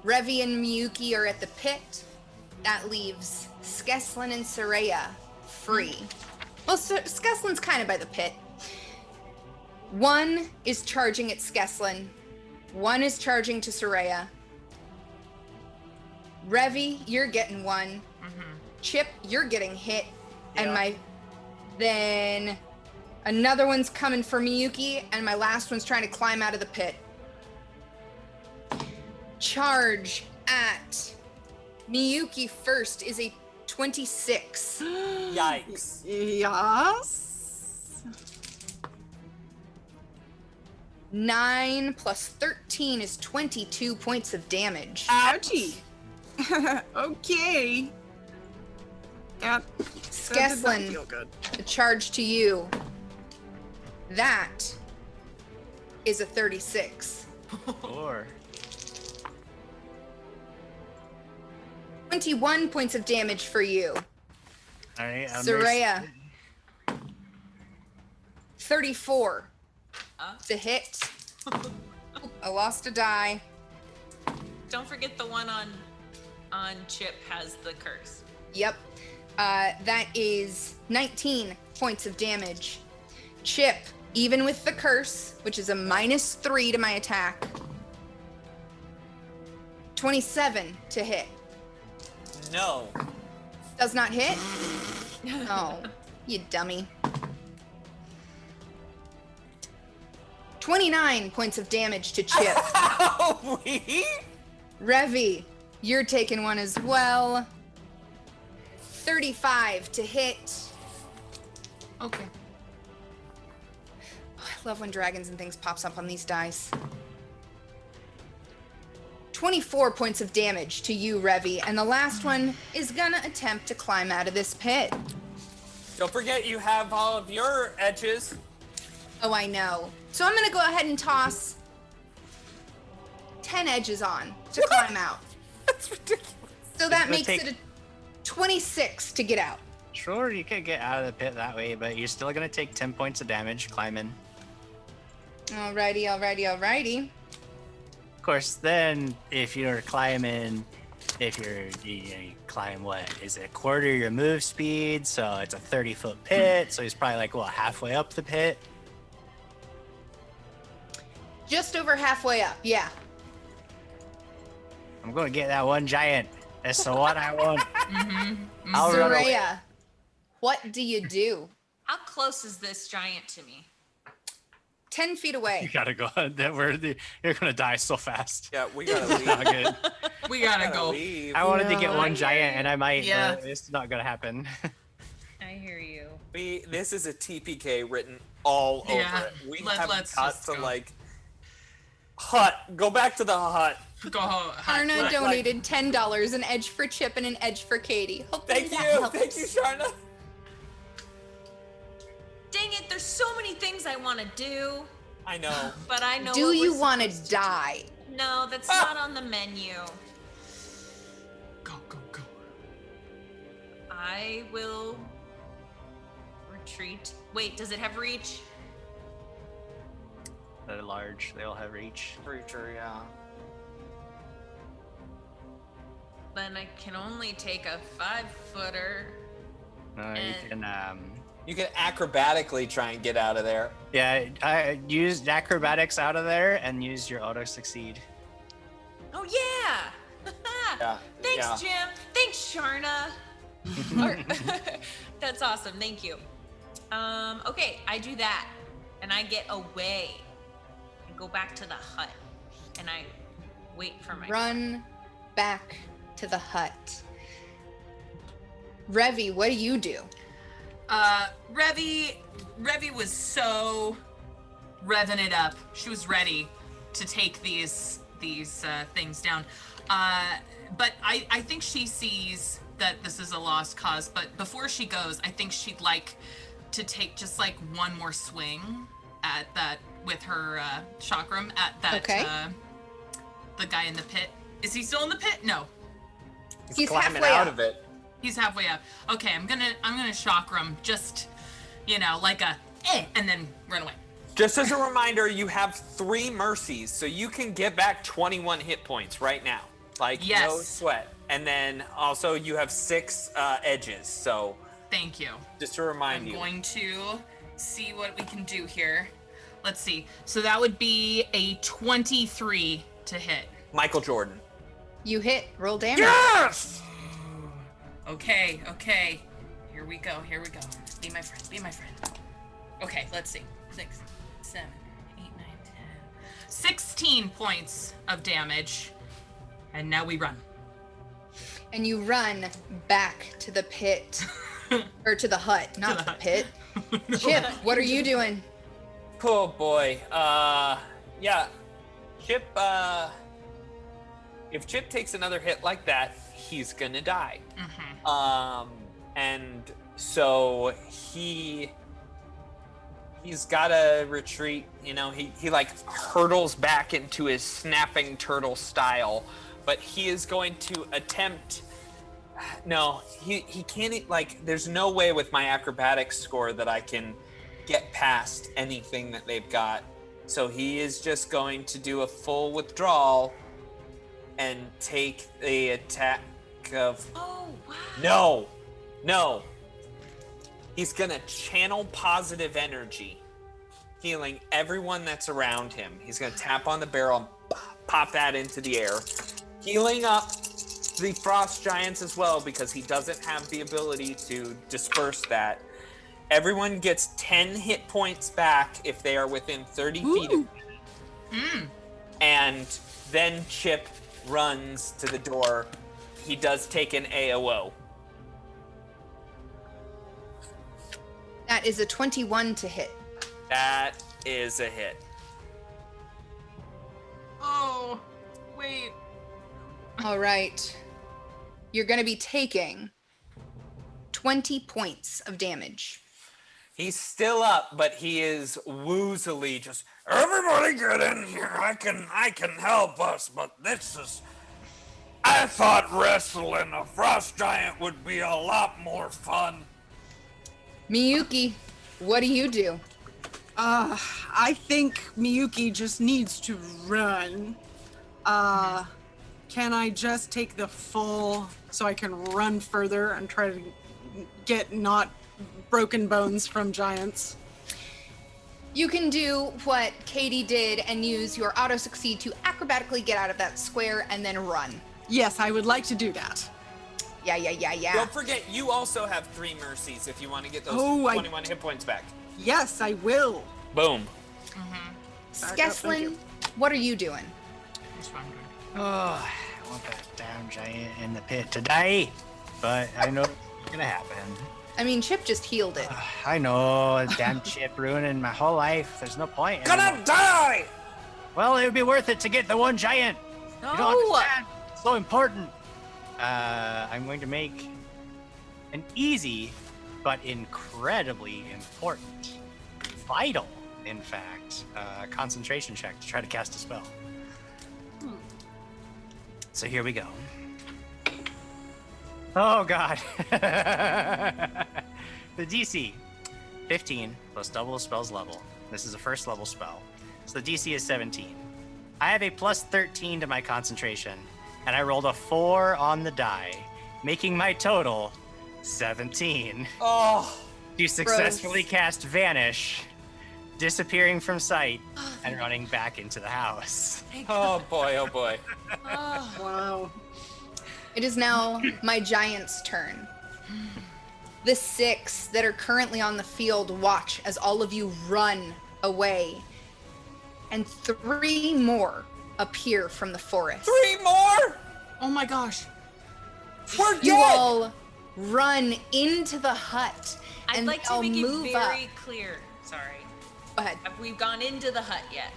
Revi and Miyuki are at the pit. That leaves Skeslin and Soraya free. Well, Skeslin's kind of by the pit. One is charging at Skeslin. One is charging to Soraya. Revi, you're getting one. Chip, you're getting hit. And then another one's coming for Miyuki, and my last one's trying to climb out of the pit. Charge at Miyuki first is a 26. Yikes. Yes. 9 plus 13 is 22 points of damage. Ouchie. Okay. That did not Skeslin, feel good. the charge to you. That is a 36. Or 21 points of damage for you. all right, Soraya. 34 to hit. I lost a die. Don't forget the one on Chip has the curse. Yep. That is 19 points of damage. Chip, even with the curse, which is a -3 to my attack. 27 to hit. No. Does not hit? Oh, you dummy. 29 points of damage to Chip. Revi, you're taking one as well. 35 to hit. Okay. Oh, I love when dragons and things pops up on these dice. 24 points of damage to you, Revi, and the last one is gonna attempt to climb out of this pit. Don't forget you have all of your edges. Oh, I know. So I'm gonna go ahead and toss 10 edges on to climb out. That's ridiculous. So that gonna makes take- it a 26 to get out. sure, you could get out of the pit that way, but you're still gonna take 10 points of damage climbing. Alrighty, alrighty, alrighty. Of course, then if you're climbing, you climb what is it, a quarter your move speed, so it's a 30-foot pit. So he's probably like halfway up the pit. Just over halfway up, yeah. I'm gonna get that one giant. That's the one I want. I'll run away. Soraya, what do you do? How close is this giant to me? 10 feet You away. gotta go. You're gonna die so fast. Yeah, we gotta leave. Not good. We gotta Gotta go. leave. I wanted to get No. one giant, and I might. Yeah. But it's not gonna happen. I hear you. This is a TPK written all Yeah, over it. We have let's got just to go. like hut. Go back to the hut. Go home. Arna like- donated $10, an edge for Chip and an edge for Katie. Hopefully Thank that you. helps. Thank you, Sharna. Dang it, there's so many things I want to do, I know. but I know. Do what you we're want to supposed die? do. No, that's not on the menu. Go, go, go. I will retreat. Wait, does it have reach? They're large. They all have reach. Creature, yeah. Then I can only take a 5-footer. You And- can. You can acrobatically try and get out of there. Yeah, I use acrobatics out of there and use your auto succeed. Oh yeah! Yeah. Thanks, yeah. Jim. Thanks, Sharna. That's awesome. Thank you. Okay, I do that, and I get away and go back to the hut, and I wait for my Run back to the hut. Revi, what do you do? Revi was so revving it up. She was ready to take these things down. But I think she sees that this is a lost cause. But before she goes, I think she'd like to take just like one more swing at that with her chakram at that Okay. the guy in the pit. Is he still in the pit? No. He's climbing halfway out up. of it. He's halfway up. Okay, I'm gonna chakra him, just, like a and then run away. Just as a reminder, you have 3 mercies, so you can get back 21 hit points right now. Like, no Yes. sweat. And then also you have 6 edges, so Thank you. just to remind I'm you. going to see what we can do here. Let's see. So that would be a 23 to hit. Michael Jordan. You hit. Roll damage. Yes! Okay. Here we go. Be my friend. Okay, let's see. 6, 7, 8, 9, 10. 16 points of damage. And now we run. And you run back to the pit. Or to the hut, not the the hut. pit. Chip, what are you doing? Oh boy. Yeah. Chip, if Chip takes another hit like that, he's gonna die. And so he's gotta retreat, he like hurtles back into his snapping turtle style, but he is going to attempt. No, he can't, like, there's no way with my acrobatics score that I can get past anything that they've got. So he is just going to do a full withdrawal and take the attack of. Oh, wow. No. He's gonna channel positive energy, healing everyone that's around him. He's gonna tap on the barrel and pop that into the air, healing up the frost giants as well, because he doesn't have the ability to disperse that. Everyone gets 10 hit points back if they are within 30 feet of me. And then Chip runs to the door. He does take an AOO. That is a 21 to hit. That is a hit. Oh, wait. All right. You're going to be taking 20 points of damage. He's still up, but he is woozily just. Everybody get in here. I can help us, but this is. I thought wrestling a frost giant would be a lot more fun. Miyuki, what do you do? I think Miyuki just needs to run. Can I just take the full so I can run further and try to get not broken bones from giants? You can do what Katie did and use your auto succeed to acrobatically get out of that square and then run. Yes, I would like to do that. Yeah. Don't forget, you also have 3 mercies if you want to get those Oh, 21 hit points back. Yes, I will. Boom. Skeslin, what are you doing? Oh, I want that damn giant in the pit to die, but I know it's gonna happen. I mean, Chip just healed it. I know, damn Chip ruining my whole life. There's no point. Gonna die! Well, it would be worth it to get the one giant. No. You don't understand. It's so important. I'm going to make an easy, but incredibly important, vital, in fact, concentration check to try to cast a spell. So here we go. Oh god. The DC, 15 plus double the spell's level. This is a first level spell. So the DC is 17. I have a plus 13 to my concentration, and I rolled a 4 on the die, making my total 17. Oh. You successfully cast Vanish, disappearing from sight, and running back into the house. Oh boy, oh boy. Wow. It is now my giant's turn. The 6 that are currently on the field watch as all of you run away. And 3 more appear from the forest. 3 more? Oh my gosh. We're You dead! all run into the hut. I'd and like to they'll make it move very up. clear. Sorry. Go ahead. Have we gone into the hut yet?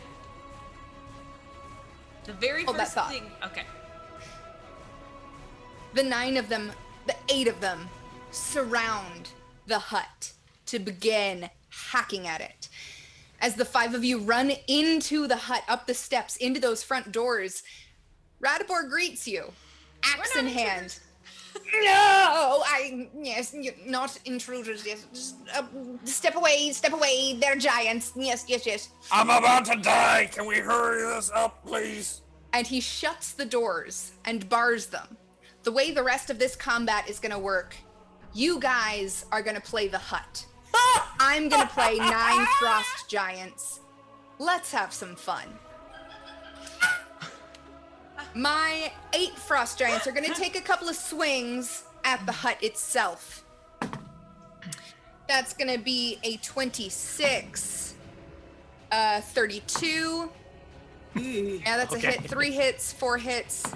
The very Hold that first thought. thing. Okay. The 9 of them, the 8 of them, surround the hut to begin hacking at it. As the 5 of you run into the hut, up the steps, into those front doors, Radibor greets you, axe in hand. No, yes, not intruders. Yes, just step away. They're giants. Yes. I'm about to die. Can we hurry this up, please? And he shuts the doors and bars them. The way the rest of this combat is gonna work, you guys are gonna play the hut. I'm gonna play 9 frost giants. Let's have some fun. My 8 frost giants are gonna take a couple of swings at the hut itself. That's gonna be a 26, 32. Yeah, that's a hit. 3 hits, 4 hits.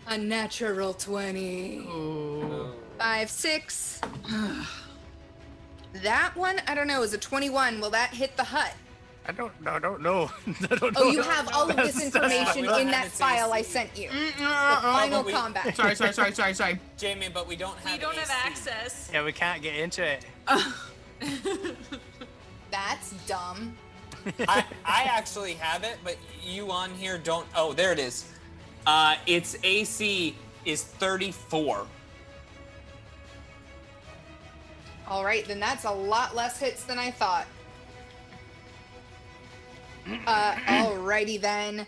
A natural 20. Ooh. 5, 6. That one, I don't know, is a 21. Will that hit the hut? I don't know. Oh, you have all of this information in that file I sent you. The final combat. Sorry. Jamie, but we don't have We don't have AC. access. Yeah, we can't get into it. That's dumb. I actually have it, but you on here don't. Oh, there it is. Its AC is 34. All right, then that's a lot less hits than I thought. Alrighty then.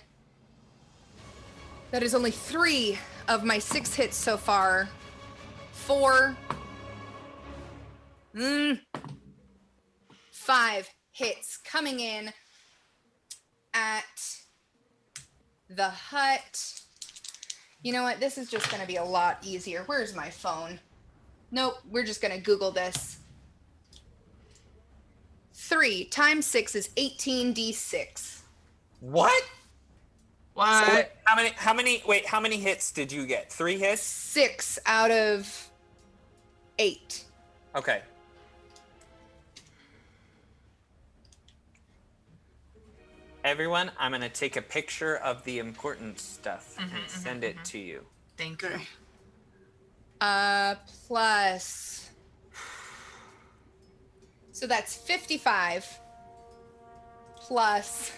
That is only 3 of my 6 hits so far. 4. 5 hits coming in at the hut. You know what? This is just going to be a lot easier. Where's my phone? Nope, we're just going to Google this. 3 times 6 is 18d6. What? What? So how many hits did you get? 3 hits? 6 out of 8. Okay. Everyone, I'm going to take a picture of the important stuff and send it to you. Thank you. Plus. So that's 55 plus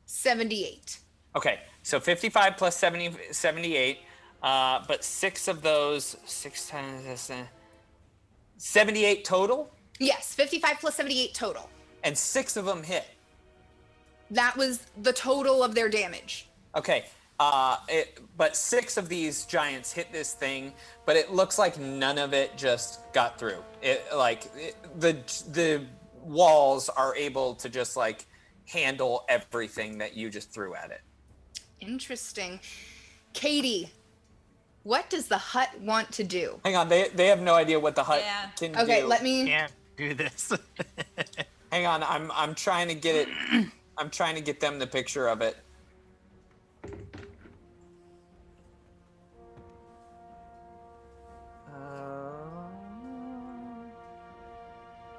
78. Okay, so 55 plus 78, but 6 of those, 6 times 78 total? Yes, 55 plus 78 total. And 6 of them hit. That was the total of their damage. Okay, but 6 of these giants hit this thing, but it looks like none of it just got through. The walls are able to just like handle everything that you just threw at it. Interesting. Katie, what does the hut want to do? Hang on, they have no idea what the hut can do. Okay, let me. Can't do this. Hang on, I'm trying to get it. I'm trying to get them the picture of it.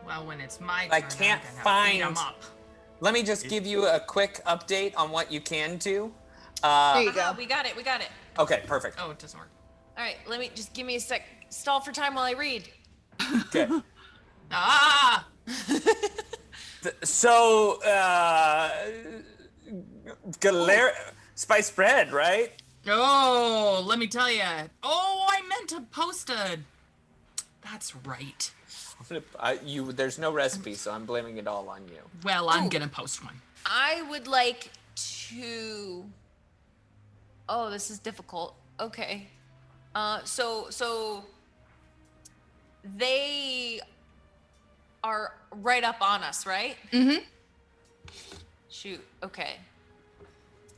Well, when it's my turn, I can't I'm gonna find. beat 'em up. Let me just give you a quick update on what you can do. There you go. We got it. Okay, perfect. Oh, it doesn't work. All right, give me a sec. Stall for time while I read. Okay. Ah! So, spice bread, right? Oh, let me tell you. Oh, I meant to post a. That's right. There's no recipe, so I'm blaming it all on you. Well, I'm gonna post one. I would like to. Oh, this is difficult. Okay. So they are right up on us, right? Mm-hmm. Shoot. Okay.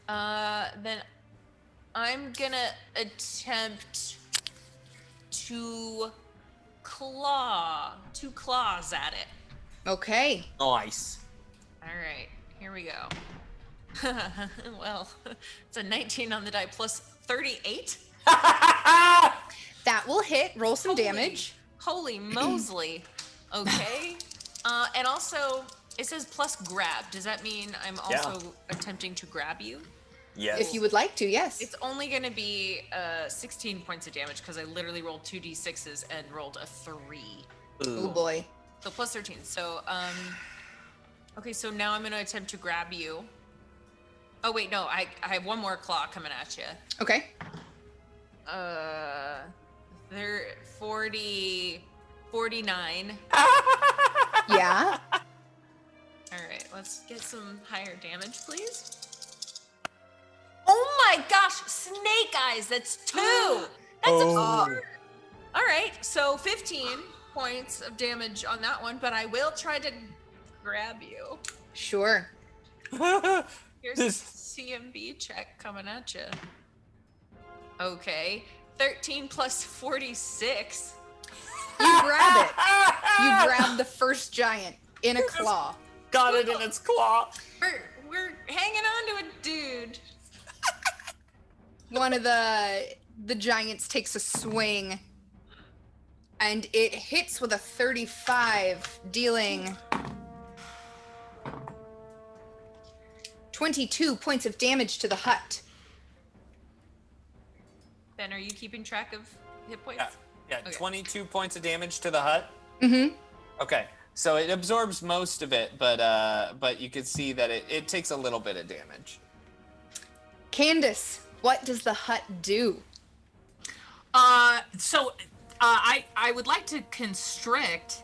Then I'm gonna attempt to claw 2 claws at it. Okay. Nice. All right, here we go. Well, it's a 19 on the die plus 38. That will hit. Roll some damage. Holy Mosley. Okay. And also, it says plus grab. Does that mean I'm also attempting to grab you? Yes. If you would like to, yes. It's only going to be 16 points of damage because I literally rolled 2d6s and rolled a 3. Oh boy. So plus 13. So, okay, so now I'm going to attempt to grab you. Oh wait, no, I have one more claw coming at you. Okay. They're 49. Yeah. All right, let's get some higher damage, please. Oh my gosh, snake eyes, that's 2. That's absurd. All right, so 15 points of damage on that one, but I will try to grab you. Sure. Here's a CMB check coming at you. Okay, 13 plus 46. You grab it. You grab the first giant in a claw. Got it in its claw. We're hanging on to a dude. One of the giants takes a swing, and it hits with a 35, dealing 22 points of damage to the hut. Ben, are you keeping track of hit points? Yeah, Okay. 22 points of damage to the hut. Mm-hmm. Okay, so it absorbs most of it, but you can see that it takes a little bit of damage. Candace, what does the hut do? I would like to constrict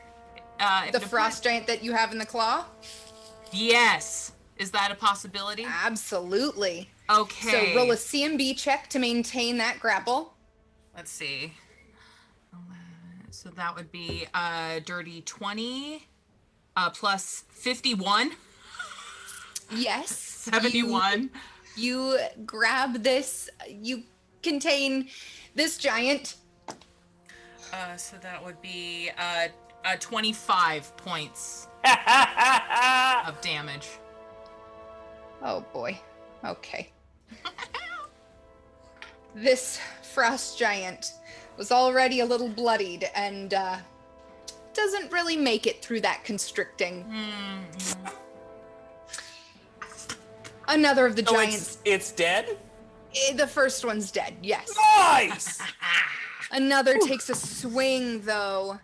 The frost giant that you have in the claw? Yes. Is that a possibility? Absolutely. Okay. So roll a CMB check to maintain that grapple. Let's see. 11, so that would be dirty 20 plus 51. Yes. 71. You grab this. You contain this giant. So that would be 25 points of damage. Oh boy. Okay. This frost giant was already a little bloodied and doesn't really make it through that constricting. Another of the So giants. it's dead? The first one's dead, yes. Nice! Another takes a swing, though.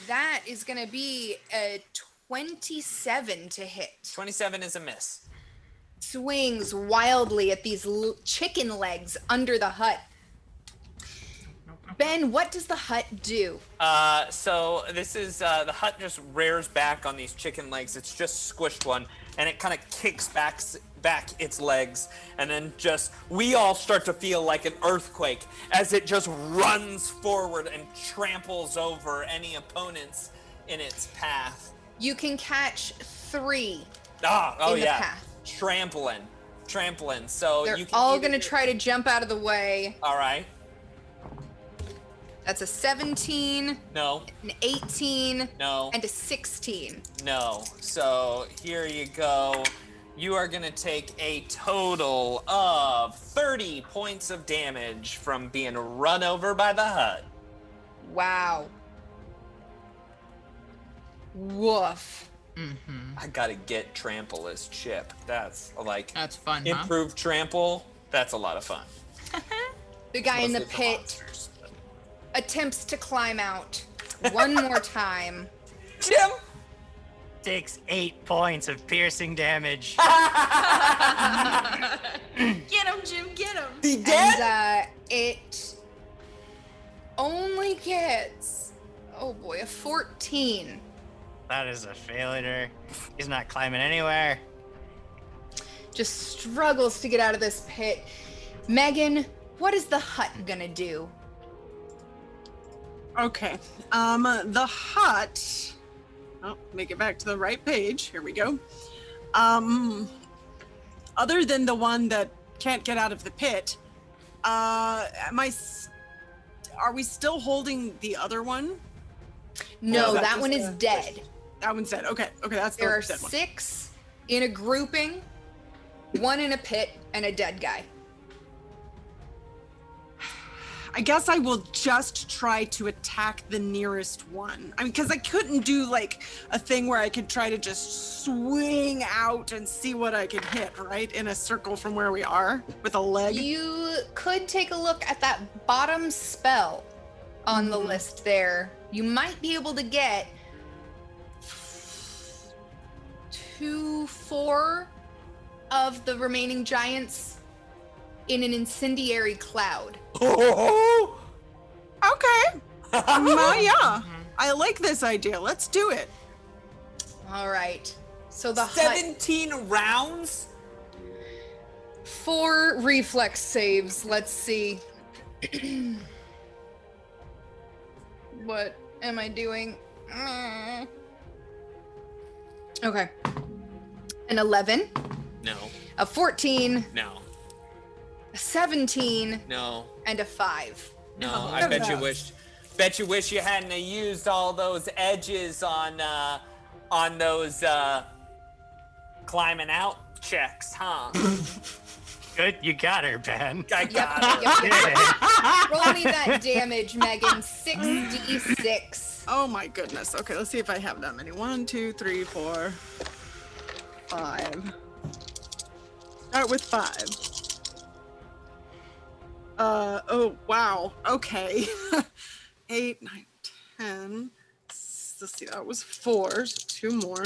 That is going to be a 27 to hit. 27 is a miss. Swings wildly at these chicken legs under the hut. Ben, what does the hut do? So this is, the hut just rears back on these chicken legs. It's just squished one, and it kind of kicks back its legs, and then we all start to feel like an earthquake as it just runs forward and tramples over any opponents in its path. You can catch 3 Oh in the yeah. path. Trampling. So They're you can all either going to try to jump out of the way. All right. That's a 17, No. an 18, No. and a 16. No. So here you go. You are going to take a total of 30 points of damage from being run over by the hut. Wow. Woof. I gotta get Trample as Chip. That's fun, huh? Improved Trample. That's a lot of fun. The guy in the Mostly for pit monsters. attempts to climb out one more time. Jim! Takes 8 points of piercing damage. Get him, Jim, get him. He dead? And it only gets, oh boy, a 14. That is a failure. He's not climbing anywhere. Just struggles to get out of this pit. Megan, what is the hut gonna do? Okay. The hut. Oh, make it back to the right page. Here we go. Other than the one that can't get out of the pit, are we still holding the other one? No, Or is that just one is dead. That one's dead. Okay, that's There are the dead one. 6 in a grouping, 1 in a pit, and a dead guy. I guess I will just try to attack the nearest one. I mean, because I couldn't do like a thing where I could try to just swing out and see what I could hit, right? In a circle from where we are with a leg. You could take a look at that bottom spell on the list there. You might be able to get 2, 4 of the remaining giants in an incendiary cloud. Oh! Okay. Yeah. I like this idea. Let's do it. All right. So the 17 rounds? 4 reflex saves. Let's see. What am I doing? Okay. An 11. No. A 14. No. A 17. No. And a 5. No. I bet you wish. Bet you wish you hadn't used all those edges on those climbing out checks, huh? Good, you got her, Ben. I got her. Yep. Roll me that damage, Megan. 6d6. Oh my goodness. Okay, let's see if I have that many. 1, 2, 3, 4, 5. Start with 5. Oh wow. Okay. 8, 9, 10. Let's see, that was 4. So 2 more.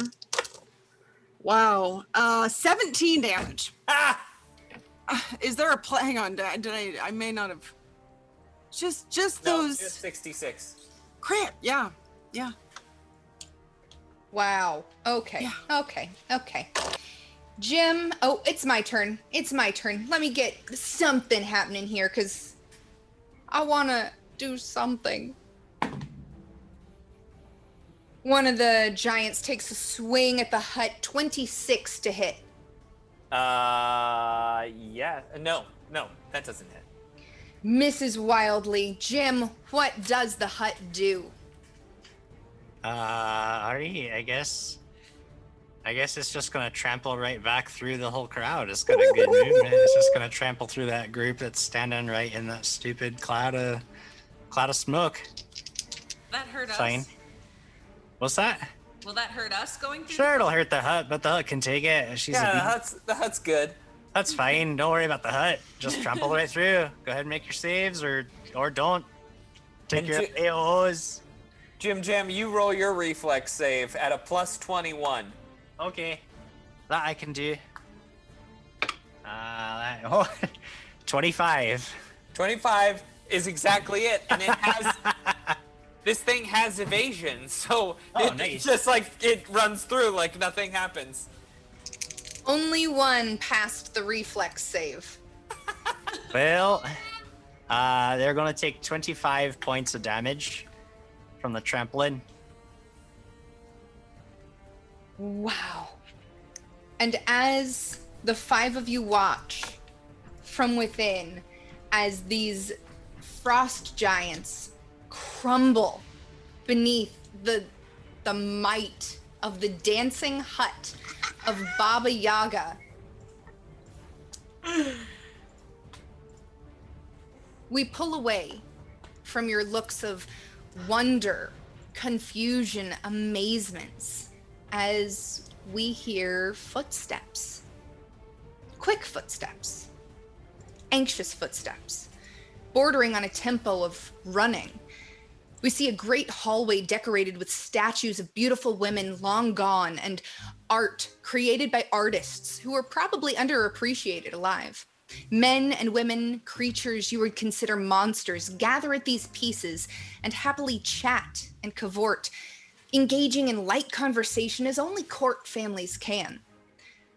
Wow. 17 damage. Ah! Is there a hang on, did I may not have just No, those just 66. crap. Yeah. Wow. Okay. Yeah. Okay. Jim, it's my turn. Let me get something happening here, because I want to do something. One of the giants takes a swing at the hut, 26 to hit. Yeah. No, that doesn't hit. Misses wildly. Jim, what does the hut do? Ari, I guess it's just gonna trample right back through the whole crowd. It's got a good movement. It's just gonna trample through that group that's standing right in that stupid cloud of smoke. That hurt us. Fine. What's that? Will that hurt us going through? Sure, it'll hurt the hut, but the hut can take it. She's the hut's good. That's fine. Don't worry about the hut. Just trample right through. Go ahead and make your saves, or don't. Take your AOs. Jim Jam, you roll your reflex save at a plus 21. Okay, that I can do. 25. 25 is exactly it, and it has. This thing has evasion, so nice. Just like it runs through like nothing happens. Only one passed the reflex save. Well, they're gonna take 25 points of damage from the trampling. Wow. And as the 5 of you watch from within, as these frost giants crumble beneath the might of the dancing hut of Baba Yaga, we pull away from your looks of wonder, confusion, amazements, as we hear footsteps. Quick footsteps. Anxious footsteps. Bordering on a tempo of running. We see a great hallway decorated with statues of beautiful women long gone and art created by artists who are probably underappreciated alive. Men and women, creatures you would consider monsters, gather at these pieces and happily chat and cavort, engaging in light conversation as only court families can.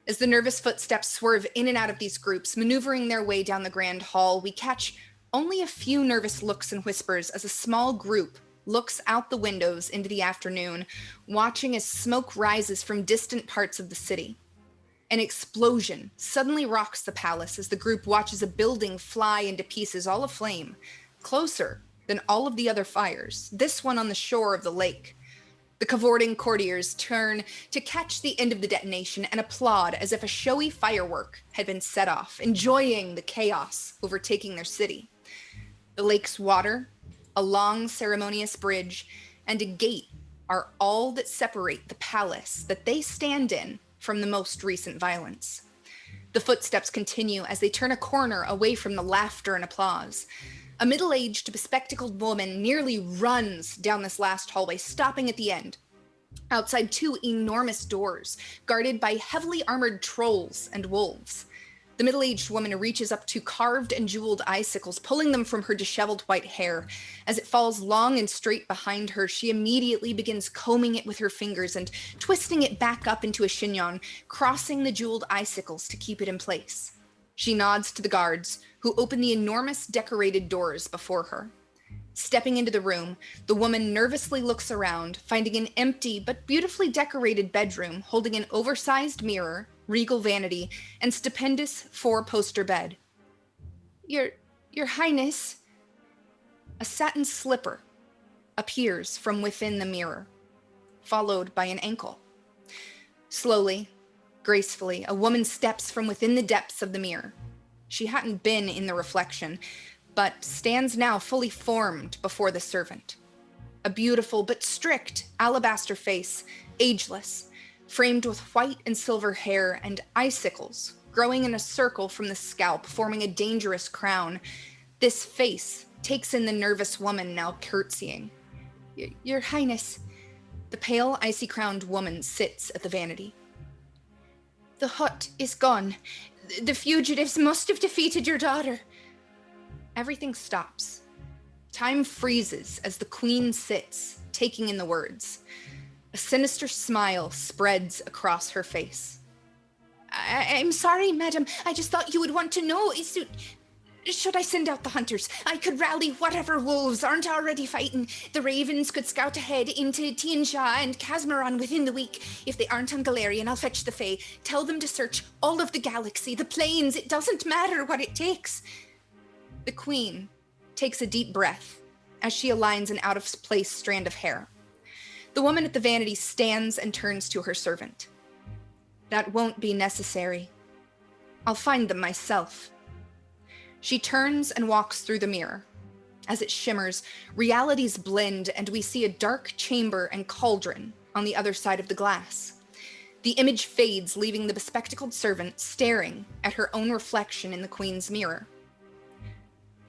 As the nervous footsteps swerve in and out of these groups, maneuvering their way down the grand hall, we catch only a few nervous looks and whispers as a small group looks out the windows into the afternoon, watching as smoke rises from distant parts of the city. An explosion suddenly rocks the palace as the group watches a building fly into pieces, all aflame, closer than all of the other fires, this one on the shore of the lake. The cavorting courtiers turn to catch the end of the detonation and applaud as if a showy firework had been set off, enjoying the chaos overtaking their city. The lake's water, a long ceremonious bridge, and a gate are all that separate the palace that they stand in from the most recent violence. The footsteps continue as they turn a corner away from the laughter and applause. A middle-aged, bespectacled woman nearly runs down this last hallway, stopping at the end. outside 2 enormous doors, guarded by heavily armored trolls and wolves. The middle-aged woman reaches up to carved and jeweled icicles, pulling them from her disheveled white hair. As it falls long and straight behind her, she immediately begins combing it with her fingers and twisting it back up into a chignon, crossing the jeweled icicles to keep it in place. She nods to the guards, who open the enormous decorated doors before her. Stepping into the room, the woman nervously looks around, finding an empty but beautifully decorated bedroom holding an oversized mirror, regal vanity, and stupendous 4-poster bed. Your Highness, a satin slipper appears from within the mirror, followed by an ankle. Slowly, gracefully, a woman steps from within the depths of the mirror. She hadn't been in the reflection, but stands now fully formed before the servant. A beautiful but strict alabaster face, ageless, framed with white and silver hair and icicles growing in a circle from the scalp, forming a dangerous crown. This face takes in the nervous woman now curtsying. Your Highness, the pale, icy-crowned woman sits at the vanity. The hut is gone. The fugitives must have defeated your daughter. Everything stops. Time freezes as the queen sits, taking in the words. A sinister smile spreads across her face. I'm sorry, madam. I just thought you would want to know. Should I send out the hunters? I could rally whatever wolves aren't already fighting. The ravens could scout ahead into Tiansha and Casmaron within the week. If they aren't on Galarian, I'll fetch the Fae. Tell them to search all of the galaxy, the planes. It doesn't matter what it takes. The queen takes a deep breath as she aligns an out-of-place strand of hair. The woman at the vanity stands and turns to her servant. That won't be necessary. I'll find them myself. She turns and walks through the mirror. As it shimmers, realities blend and we see a dark chamber and cauldron on the other side of the glass. The image fades, leaving the bespectacled servant staring at her own reflection in the queen's mirror.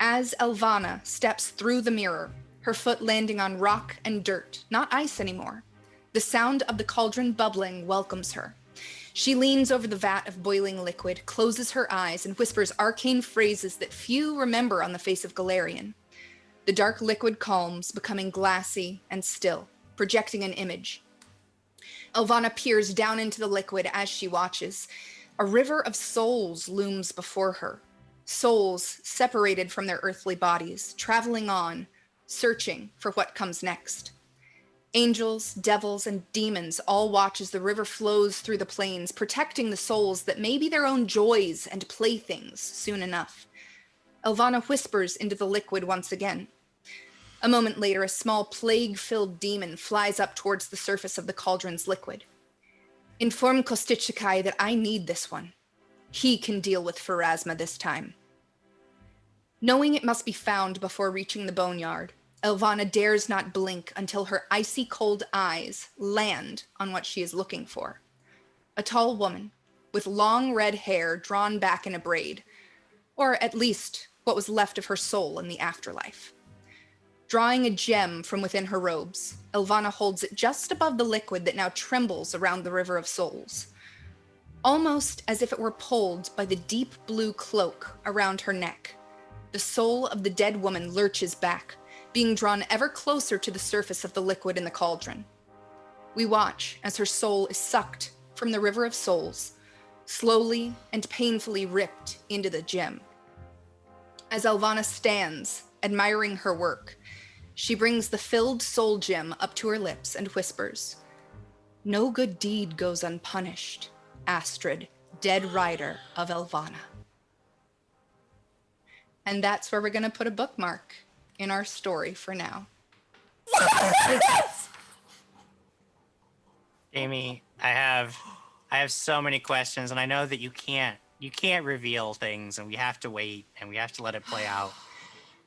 As Elvana steps through the mirror, her foot landing on rock and dirt, not ice anymore, the sound of the cauldron bubbling welcomes her. She leans over the vat of boiling liquid, closes her eyes, and whispers arcane phrases that few remember on the face of Galarian. The dark liquid calms, becoming glassy and still, projecting an image. Elvana peers down into the liquid as she watches. A river of souls looms before her. Souls separated from their earthly bodies, traveling on, searching for what comes next. Angels, devils, and demons all watch as the river flows through the plains, protecting the souls that may be their own joys and playthings soon enough. Elvana whispers into the liquid once again. A moment later, a small plague-filled demon flies up towards the surface of the cauldron's liquid. Inform Kostichikai that I need this one. He can deal with Pharasma this time. Knowing it must be found before reaching the boneyard, Elvana dares not blink until her icy cold eyes land on what she is looking for. A tall woman with long red hair drawn back in a braid, or at least what was left of her soul in the afterlife. Drawing a gem from within her robes, Elvana holds it just above the liquid that now trembles around the river of souls. Almost as if it were pulled by the deep blue cloak around her neck, the soul of the dead woman lurches back, being drawn ever closer to the surface of the liquid in the cauldron. We watch as her soul is sucked from the river of souls, slowly and painfully ripped into the gem. As Elvana stands, admiring her work, she brings the filled soul gem up to her lips and whispers, "No good deed goes unpunished, Astrid, dead rider of Elvana." And that's where we're going to put a bookmark in our story for now. Amy, I have so many questions, and I know that you can't reveal things, and we have to wait and we have to let it play out.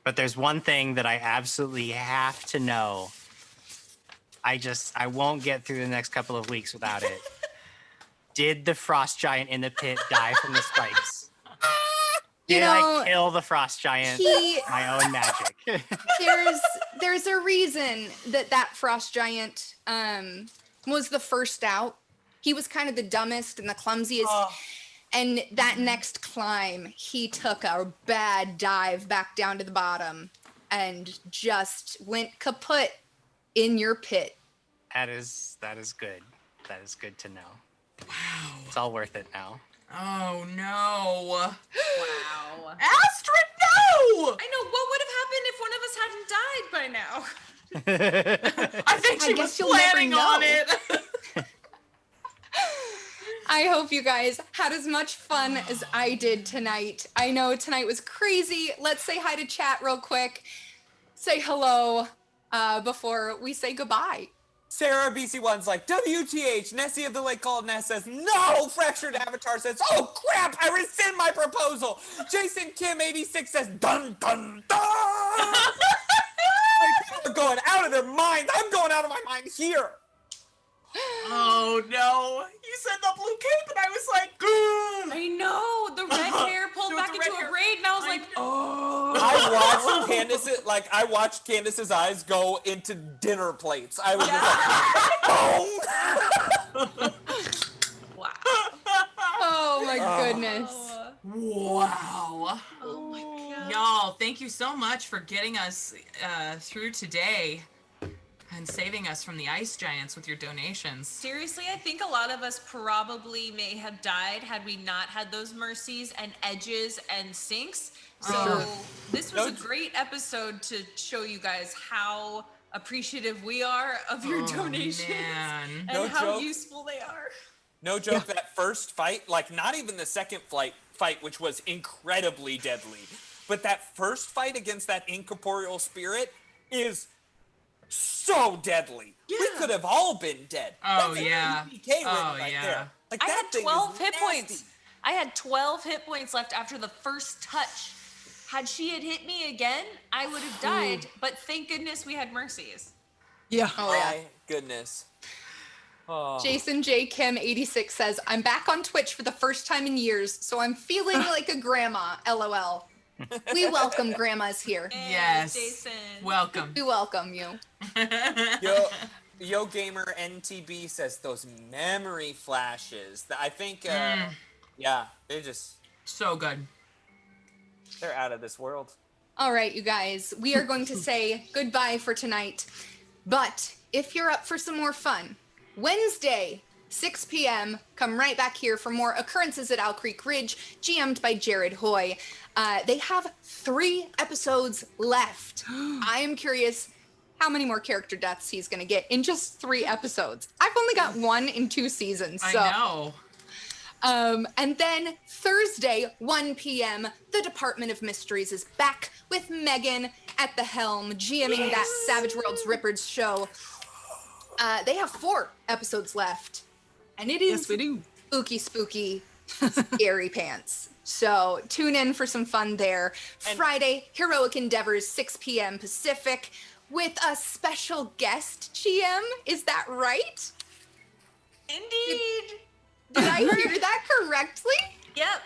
But there's one thing that I absolutely have to know. I won't get through the next couple of weeks without it. Did the frost giant in the pit die from the spikes? Did I kill the frost giant with my own magic? There's a reason that frost giant was the first out. He was kind of the dumbest and the clumsiest. And that next climb, he took a bad dive back down to the bottom and just went kaput in your pit. That is good. That is good to know. Wow. It's all worth it now. Oh no. Wow. Astrid, no! I know, what would have happened if one of us hadn't died by now? I think she was planning on it. I hope you guys had as much fun as I did tonight. I know tonight was crazy. Let's say hi to chat real quick. Say hello before we say goodbye. Sarah BC1's like, WTH, Nessie of the Lake called Ness says, no! Fractured Avatar says, oh crap, I rescind my proposal! Jason Kim 86 says, dun dun dun! People are going out of their minds. I'm going out of my mind here. Oh no. You said the blue cape and I was like, I know, the red hair pulled back into a braid and I was like, oh. I watched Candace's eyes go into dinner plates. I was just like, boom! Wow. Oh my goodness. Wow. Oh my god. Y'all, thank you so much for getting us through today and saving us from the ice giants with your donations. Seriously, I think a lot of us probably may have died had we not had those mercies and edges and sinks. So this was a great episode to show you guys how appreciative we are of your donations and how useful they are. No joke, that first fight, like not even the second fight, which was incredibly deadly, but that first fight against that incorporeal spirit is so deadly. Yeah. We could have all been dead. Oh, That's yeah. There. Like, I that had 12 hit points. I had 12 hit points left after the first touch. Had she had hit me again, I would have died. But thank goodness we had mercies. Yeah. Oh, yeah. My goodness. Oh. Jason J. Kim 86 says, I'm back on Twitch for the first time in years, so I'm feeling like a grandma, LOL. We welcome grandmas here. Yes. Jason. Welcome. We welcome you. Yo Gamer NTB says those memory flashes. I think, yeah, they're just so good. They're out of this world. All right, you guys, we are going to say goodbye for tonight. But if you're up for some more fun, Wednesday, 6 p.m., come right back here for more Occurrences at Owl Creek Ridge, GM'd by Jared Hoy. They have 3 episodes left. I am curious how many more character deaths he's going to get in just 3 episodes. I've only got 1 in 2 seasons. So. I know. And then Thursday, 1 p.m., the Department of Mysteries is back with Megan at the helm, GMing that Savage Worlds Rippers show. They have 4 episodes left. And it is spooky, scary pants. So tune in for some fun there. And Friday, Heroic Endeavors, 6 p.m. Pacific, with a special guest GM. Is that right? Indeed. Did I hear that correctly? Yep.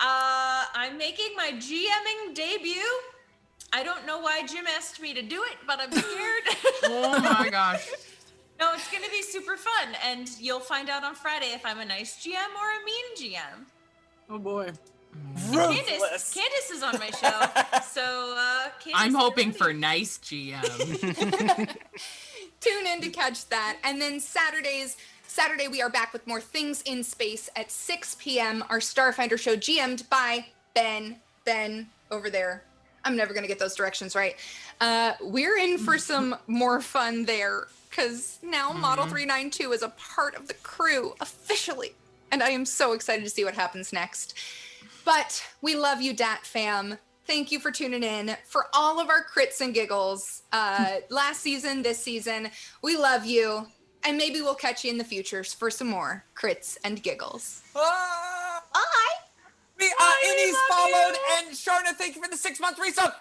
I'm making my GMing debut. I don't know why Jim asked me to do it, but I'm scared. Oh my gosh. No, it's going to be super fun, and you'll find out on Friday if I'm a nice GM or a mean GM. Oh boy. Candace is on my show, so Candace, I'm hoping for nice GM. Tune in to catch that. And then Saturday we are back with more Things in Space at 6 p.m. Our Starfinder show GM'd by Ben over there. I'm never going to get those directions right. We're in for some more fun there, because now Model 392 is a part of the crew officially. And I am so excited to see what happens next. But we love you, Dat fam. Thank you for tuning in for all of our crits and giggles. Last season, this season, we love you. And maybe we'll catch you in the future for some more crits and giggles. Bye! Innie's followed, and Sharna, thank you for the 6-month resub.